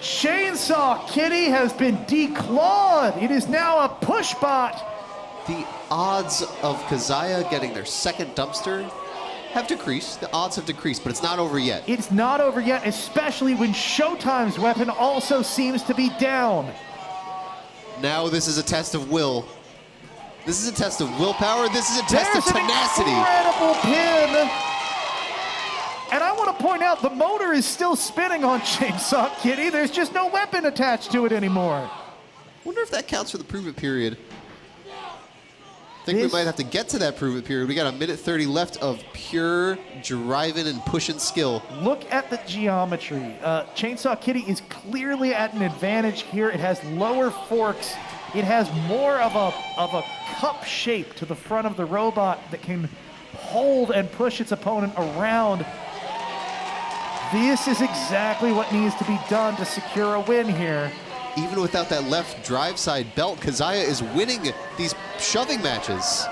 Chainsaw Kitty has been declawed. It is now a push bot. The odds of Kazahin getting their second dumpster have decreased. The odds have decreased, but it's not over yet. It's not over yet, especially when Showtime's weapon also seems to be down. Now this is a test of will. This is a test of willpower. This is a test of tenacity. Incredible pin. And I want to point out the motor is still spinning on Chainsaw Kitty. There's just no weapon attached to it anymore. Wonder if that counts for the prove it period. I think we might have to get to that prove it period. We got 1:30 left of pure driving and pushing skill. Look at the geometry. Chainsaw Kitty is clearly at an advantage here. It has lower forks. It has more of a cup shape to the front of the robot that can hold and push its opponent around. This is exactly what needs to be done to secure a win here. Even without that left drive side belt, Kazahin is winning these shoving matches.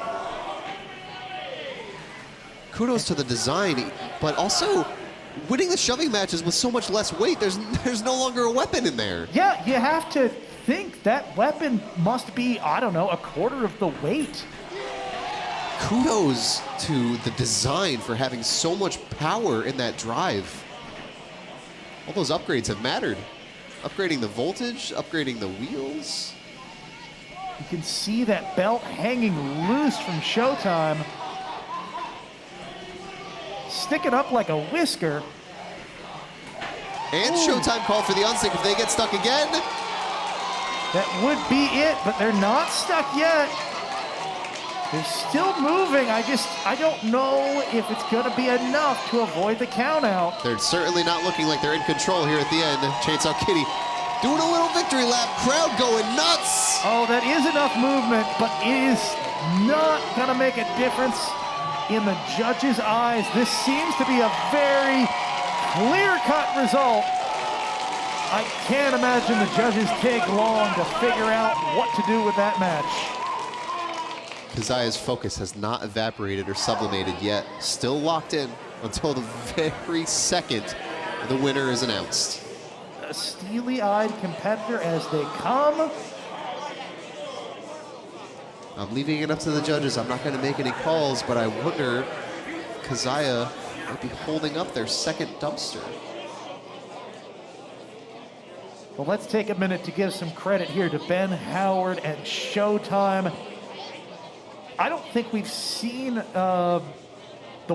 Kudos to the design, but also winning the shoving matches with so much less weight. There's no longer a weapon in there. Yeah, you have to think that weapon must be, I don't know, a quarter of the weight. Kudos to the design for having so much power in that drive. All those upgrades have mattered. Upgrading the voltage, upgrading the wheels. You can see that belt hanging loose from Showtime. Sticking up like a whisker. And Showtime called for the unstick if they get stuck again. That would be it, but they're not stuck yet. They're still moving. I don't know if it's going to be enough to avoid the count out. They're certainly not looking like they're in control here at the end. Chainsaw Kitty doing a little victory lap. Crowd going nuts. Oh, that is enough movement, but it is not going to make a difference in the judges' eyes. This seems to be a very clear-cut result. I can't imagine the judges take long to figure out what to do with that match. Kazahin's focus has not evaporated or sublimated yet. Still locked in until the very second the winner is announced. A steely-eyed competitor as they come. I'm leaving it up to the judges. I'm not going to make any calls, but I wonder Kazahin might be holding up their second dumpster. Well, let's take a minute to give some credit here to Ben Howard and Showtime. I don't think we've seen the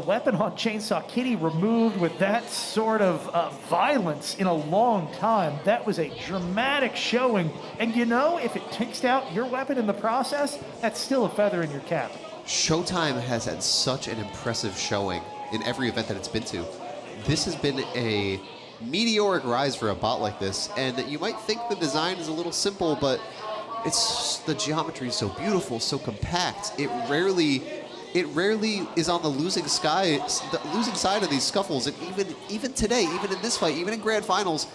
weapon on Chainsaw Kitty removed with that sort of violence in a long time. That was a dramatic showing. And you know, if it takes out your weapon in the process, that's still a feather in your cap. Showtime has had such an impressive showing in every event that it's been to. This has been a meteoric rise for a bot like this, and you might think the design is a little simple, but the geometry is so beautiful, so compact. It rarely is on the losing side of these scuffles, and even today, even in this fight, even in grand finals,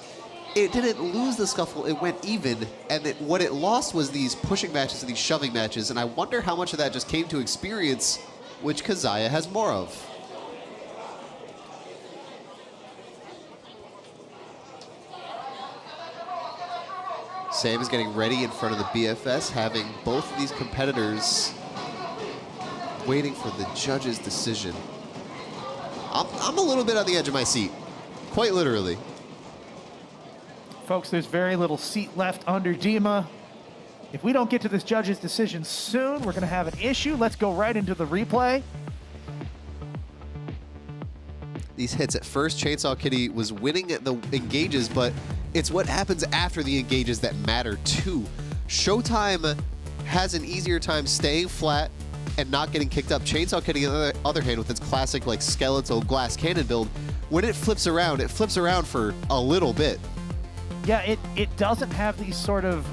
it didn't lose the scuffle, it went even, and what it lost was these pushing matches and these shoving matches, and I wonder how much of that just came to experience, which Kazahin has more of. Sam is getting ready in front of the BFS, having both of these competitors waiting for the judge's decision. I'm a little bit on the edge of my seat, quite literally. Folks, there's very little seat left under Dima. If we don't get to this judge's decision soon, we're going to have an issue. Let's go right into the replay. These hits at first, Chainsaw Kitty was winning at the engages, but it's what happens after the engages that matter too. Showtime has an easier time staying flat and not getting kicked up. Chainsaw Kitty, on the other hand, with its classic like skeletal glass cannon build, when it flips around for a little bit. Yeah, it doesn't have these sort of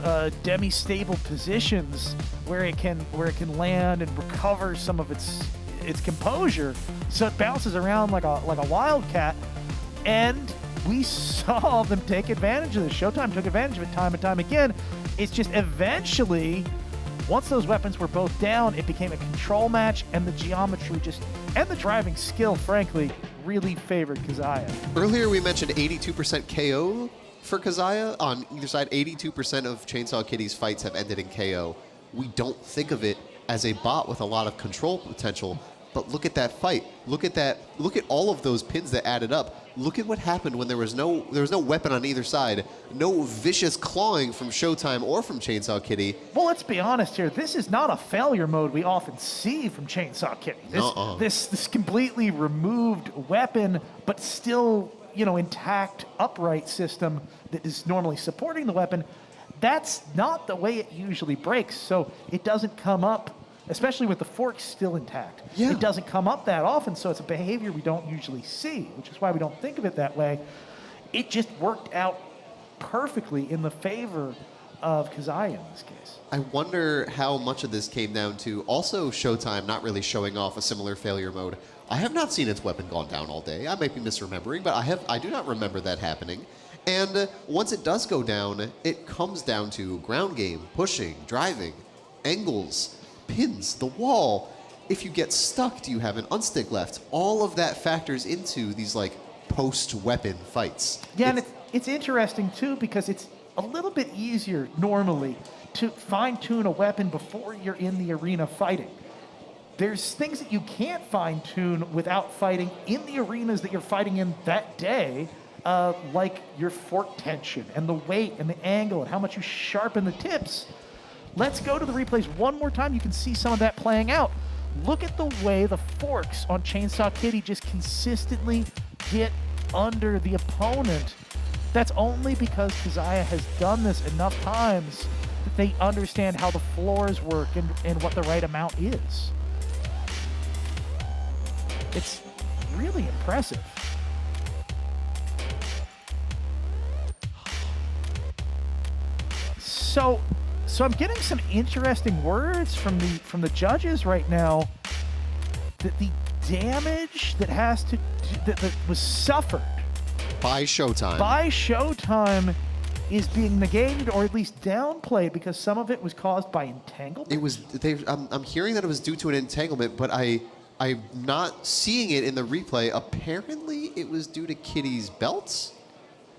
demi-stable positions where it can land and recover some of its composure. So it bounces around like a wildcat, and we saw them take advantage of this. Showtime took advantage of it time and time again. It's just eventually, once those weapons were both down, it became a control match, and the geometry and the driving skill, frankly, really favored Kazahin. Earlier we mentioned 82% KO for Kazahin. On either side, 82% of Chainsaw Kitty's fights have ended in KO. We don't think of it as a bot with a lot of control potential, but look at that fight. Look at that. Look at all of those pins that added up. Look at what happened when there was no weapon on either side, no vicious clawing from Showtime or from Chainsaw Kitty. Well, let's be honest here. This is not a failure mode we often see from Chainsaw Kitty. This completely removed weapon, but still, intact upright system that is normally supporting the weapon. That's not the way it usually breaks. So it doesn't come up, especially with the forks still intact. Yeah. It doesn't come up that often, so it's a behavior we don't usually see, which is why we don't think of it that way. It just worked out perfectly in the favor of Kazahin in this case. I wonder how much of this came down to also Showtime not really showing off a similar failure mode. I have not seen its weapon gone down all day. I might be misremembering, but I do not remember that happening. And once it does go down, it comes down to ground game, pushing, driving, angles, pins, the wall. If you get stuck, do you have an unstick left? All of that factors into these like post-weapon fights. Yeah, and it's interesting too because it's a little bit easier normally to fine-tune a weapon before you're in the arena fighting. There's things that you can't fine-tune without fighting in the arenas that you're fighting in that day, like your fork tension and the weight and the angle and how much you sharpen the tips. Let's go to the replays one more time. You can see some of that playing out. Look at the way the forks on Chainsaw Kitty just consistently get under the opponent. That's only because Kazahin has done this enough times that they understand how the floors work and what the right amount is. It's really impressive. So I'm getting some interesting words from the judges right now that the damage that was suffered by Showtime is being negated or at least downplayed because some of it was caused by entanglement. I'm hearing that it was due to an entanglement, but I'm not seeing it in the replay. Apparently, it was due to Kitty's belts,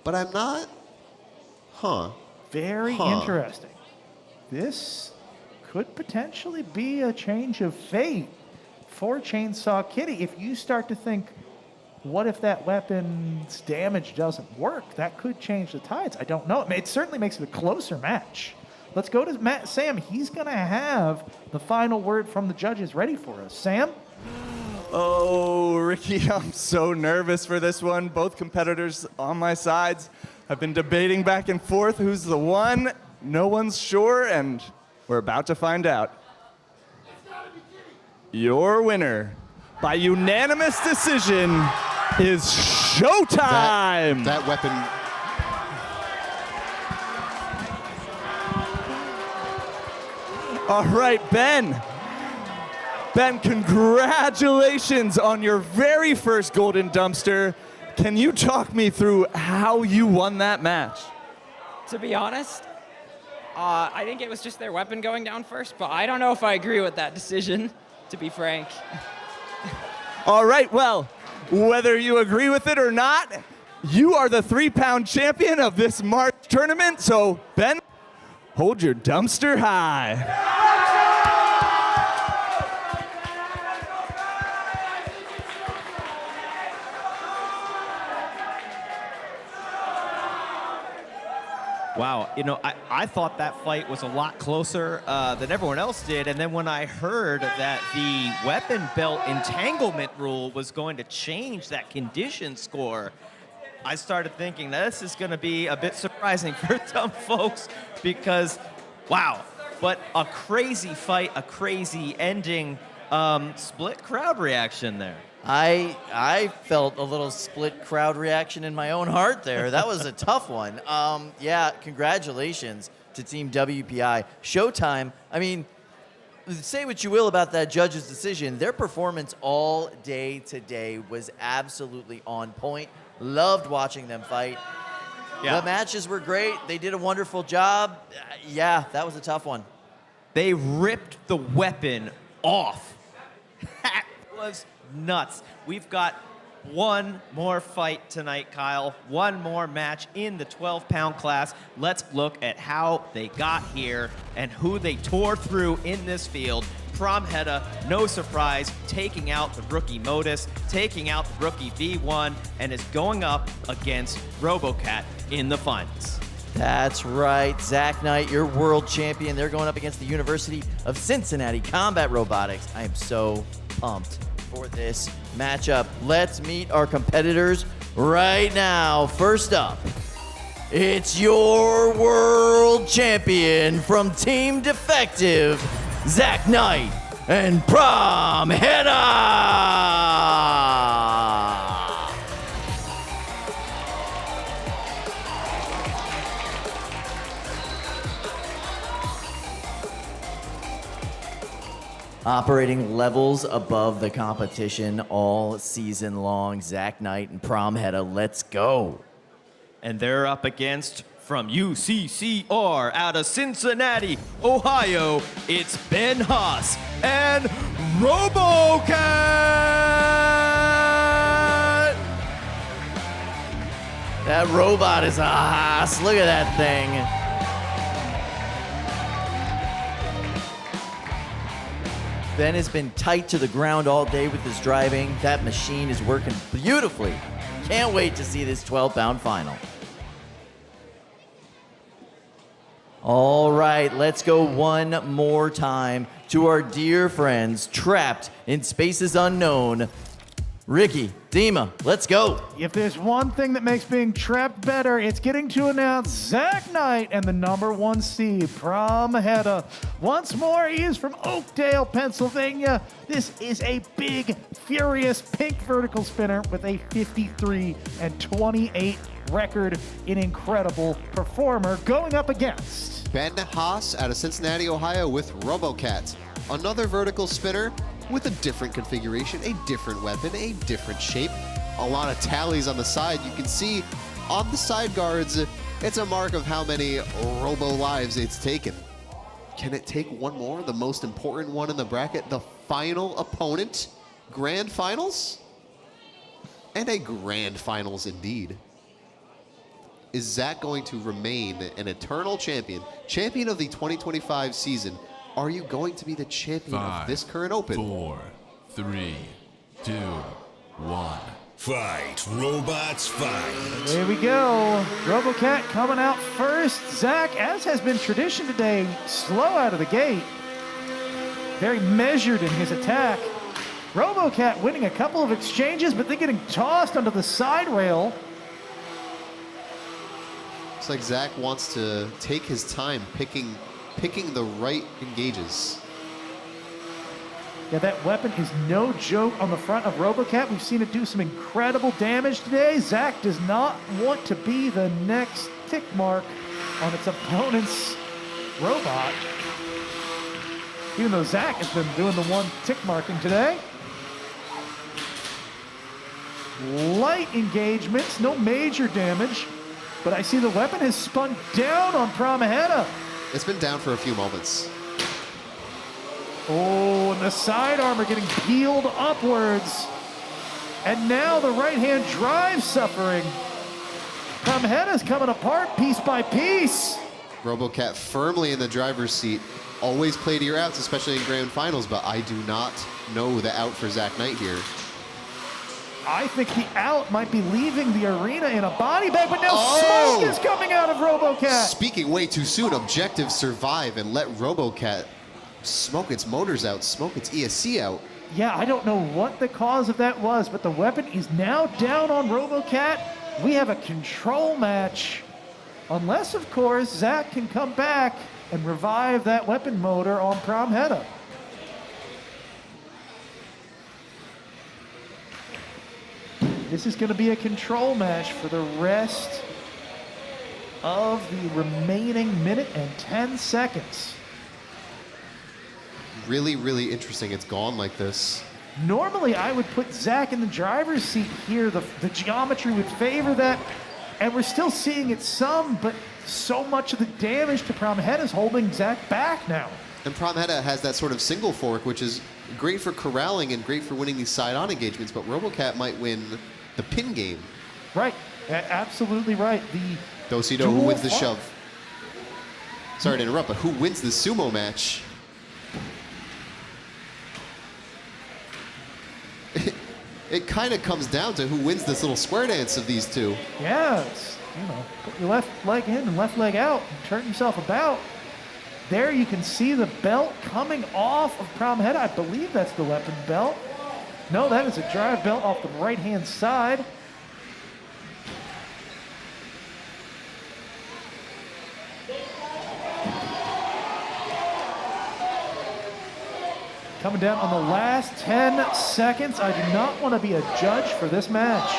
but I'm not. Very interesting. This could potentially be a change of fate for Chainsaw Kitty. If you start to think, what if that weapon's damage doesn't work? That could change the tides. I don't know. It certainly makes it a closer match. Let's go to Sam. He's going to have the final word from the judges ready for us. Sam? Oh, Ricky, I'm so nervous for this one. Both competitors on my sides have been debating back and forth who's the one. No one's sure, and we're about to find out. Your winner, by unanimous decision, is Showtime! That weapon... All right, Ben. Ben, congratulations on your very first golden dumpster. Can you talk me through how you won that match? To be honest, I think it was just their weapon going down first, but I don't know if I agree with that decision, to be frank. All right, well, whether you agree with it or not, you are the 3-pound champion of this March tournament. So, Ben, hold your dumpster high. Wow, you know, I thought that fight was a lot closer than everyone else did, and then when I heard that the weapon belt entanglement rule was going to change that condition score, I started thinking that this is going to be a bit surprising for some folks because, wow, but a crazy fight, a crazy ending, split crowd reaction there. I felt a little split crowd reaction in my own heart there. That was a tough one. Yeah, congratulations to Team WPI. Showtime, I mean, say what you will about that judge's decision. Their performance all day today was absolutely on point. Loved watching them fight. Yeah. The matches were great. They did a wonderful job. Yeah, that was a tough one. They ripped the weapon off. That was nuts. We've got one more fight tonight, Kyle. One more match in the 12-pound class. Let's look at how they got here and who they tore through in this field. Prom Hedda, no surprise, taking out the rookie Modus, taking out the rookie V1, and is going up against RoboCat in the finals. That's right. Zach Knight, your world champion. They're going up against the University of Cincinnati Combat Robotics. I am so pumped for this matchup. Let's meet our competitors right now. First up, it's your world champion from Team Defective, Zach Knight and Prom Hedda. Operating levels above the competition all season long. Zach Knight and Prom Hedda, let's go. And they're up against, from UCCR out of Cincinnati, Ohio, it's Ben Haas and RoboCat! That robot is a Haas. Look at that thing. Ben has been tight to the ground all day with his driving. That machine is working beautifully. Can't wait to see this 12-pound final. All right, let's go one more time to our dear friends trapped in spaces unknown. Ricky, Dima, let's go. If there's one thing that makes being trapped better, it's getting to announce Zach Knight and the #1 seed, Prom Hedda. Once more, he is from Oakdale, Pennsylvania. This is a big, furious pink vertical spinner with a 53-28 record, an incredible performer going up against Ben Haas out of Cincinnati, Ohio with RoboCat. Another vertical spinner with a different configuration, a different weapon, a different shape. A lot of tallies on the side. You can see on the side guards, it's a mark of how many Robo lives it's taken. Can it take one more? The most important one in the bracket, the final opponent, grand finals? And a grand finals indeed. Is Zach going to remain an eternal champion, champion of the 2025 season? Are you going to be the champion of this current Open? 4, 3, 2, 1. Fight, robots, fight. There we go. RoboCat coming out first. Zach, as has been tradition today, slow out of the gate. Very measured in his attack. RoboCat winning a couple of exchanges, but then getting tossed onto the side rail. Looks like Zach wants to take his time picking the right engages. Yeah, that weapon is no joke on the front of RoboCat. We've seen it do some incredible damage today. Zach does not want to be the next tick mark on its opponent's robot. Even though Zach has been doing the one tick marking today. Light engagements, no major damage, but I see the weapon has spun down on Pramaheta. It's been down for a few moments. Oh, and the side armor getting peeled upwards. And now the right-hand drive suffering. Pramaheta's coming apart piece by piece. RoboCat firmly in the driver's seat. Always play to your outs, especially in grand finals, but I do not know the out for Zach Knight here. I think the out might be leaving the arena in a body bag, but now Oh! smoke is coming out of RoboCat. Speaking way too soon, objective survive and let RoboCat smoke its motors out, smoke its ESC out. Yeah, I don't know what the cause of that was, but the weapon is now down on RoboCat. We have a control match. Unless, of course, Zach can come back and revive that weapon motor on Pramaheta. This is going to be a control match for the rest of the remaining minute and 10 seconds. Really, really interesting it's gone like this. Normally, I would put Zach in the driver's seat here. The geometry would favor that, and we're still seeing it some, but so much of the damage to Pramaheta is holding Zach back now. And Pramaheta has that sort of single fork, which is great for corralling and great for winning these side-on engagements, but RoboCat might win the pin game. Right, absolutely right. The Do-si-do, who wins the shove? Sorry to interrupt, but who wins the sumo match? It kind of comes down to who wins this little square dance of these two. Yeah, it's, you know, put your left leg in and left leg out and turn yourself about. There you can see the belt coming off of Pramaheta. I believe that's the weapon belt. No, that is a drive belt off the right-hand side. Coming down on the last 10 seconds. I do not want to be a judge for this match.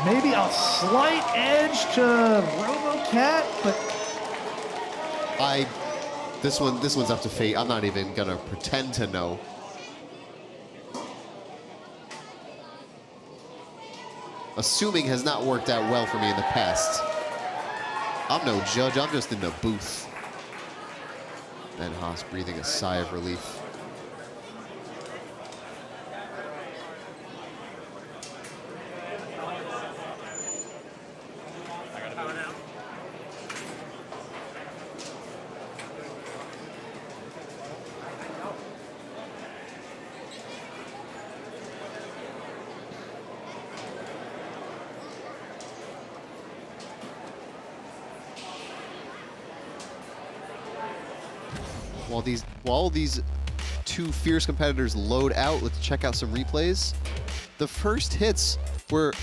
Maybe a slight edge to RoboCat, but this one's up to fate. I'm not even gonna pretend to know. Assuming has not worked out well for me in the past. I'm no judge, I'm just in the booth. And Haas breathing a sigh of relief. While these two fierce competitors load out, let's check out some replays. The first hits were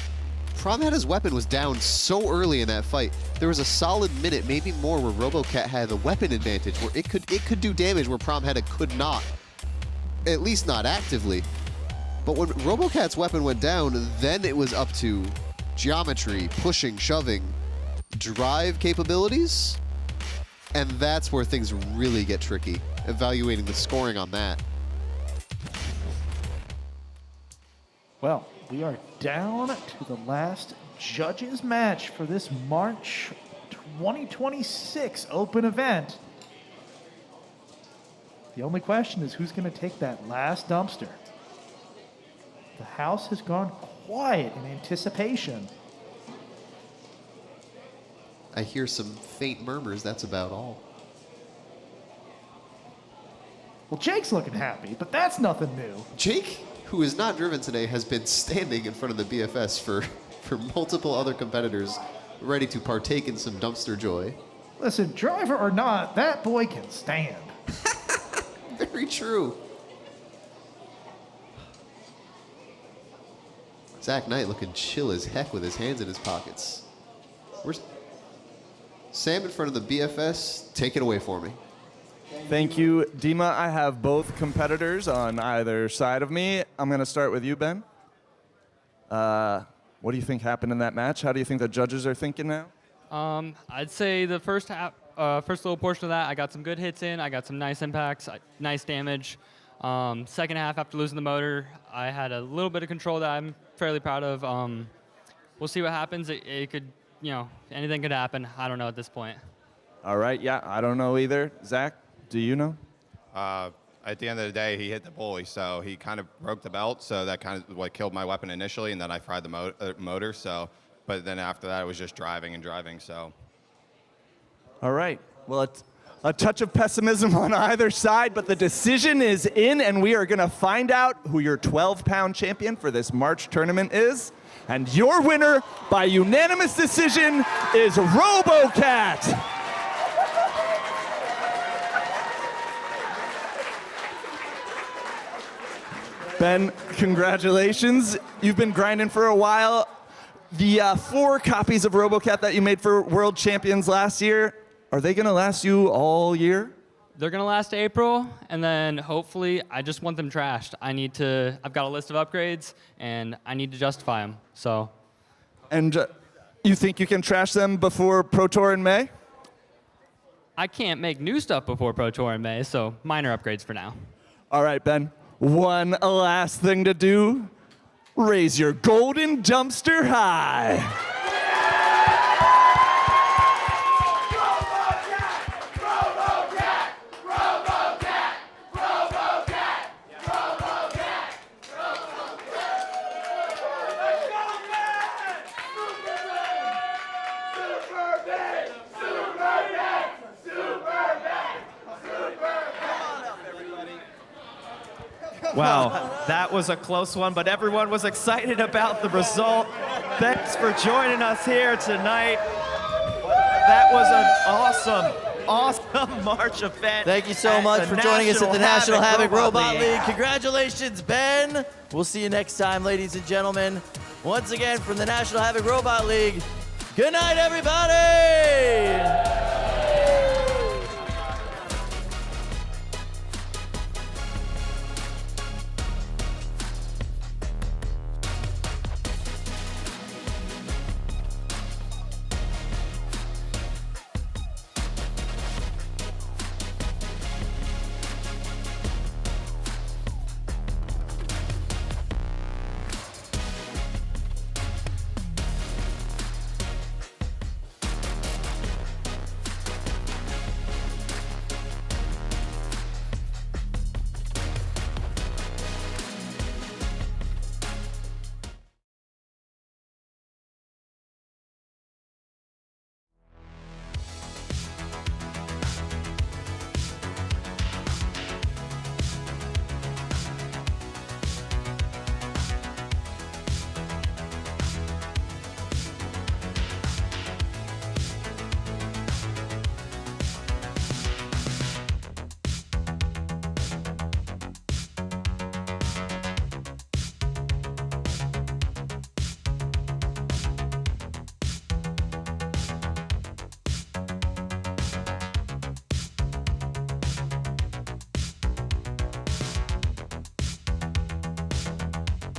Pramaheta's weapon was down so early in that fight. There was a solid minute, maybe more, where RoboCat had the weapon advantage, where it could do damage where Pramaheta could not, at least not actively. But when RoboCat's weapon went down, then it was up to geometry, pushing, shoving, drive capabilities. And that's where things really get tricky, evaluating the scoring on that. well, we are down to the last judges match for this March 2026 open event. The only question is who's going to take that last dumpster. The house has gone quiet in anticipation. I hear some faint murmurs, that's about all. Well, Jake's looking happy, but that's nothing new. Jake, who is not driven today, has been standing in front of the BFS for multiple other competitors, ready to partake in some dumpster joy. Listen, driver or not, that boy can stand. Very true. Zach Knight looking chill as heck with his hands in his pockets. Where's Sam in front of the BFS? Take it away for me. Thank you, Dima. I have both competitors on either side of me. I'm going to start with you, Ben. What do you think happened in that match? How do you think the judges are thinking now? I'd say the first little portion of that, I got some good hits in. I got some nice impacts, nice damage. Second half, after losing the motor, I had a little bit of control that I'm fairly proud of. We'll see what happens. It could, anything could happen. I don't know at this point. All right, yeah, I don't know either. Zach, do you know? At the end of the day, he hit the pulley, so he kind of broke the belt, so that kind of what killed my weapon initially, and then I fried the motor, so, but then after that, it was just driving and driving, so. All right, well, it's a touch of pessimism on either side, but the decision is in, and we are going to find out who your 12-pound champion for this March tournament is. And your winner by unanimous decision is RoboCat. Ben, congratulations. You've been grinding for a while. The 4 copies of RoboCat that you made for World Champions last year, are they going to last you all year? They're going to last April, and then hopefully I just want them trashed. I've got a list of upgrades, and I need to justify them, so. And you think you can trash them before Pro Tour in May? I can't make new stuff before Pro Tour in May, so minor upgrades for now. All right, Ben. One last thing to do. Raise your golden dumpster high. Wow, that was a close one, but everyone was excited about the result. Thanks for joining us here tonight. That was an awesome March event. Thank you so much for joining us at the National Havoc Robot League. Congratulations, Ben. We'll see you next time, ladies and gentlemen. Once again, from the National Havoc Robot League, good night, everybody!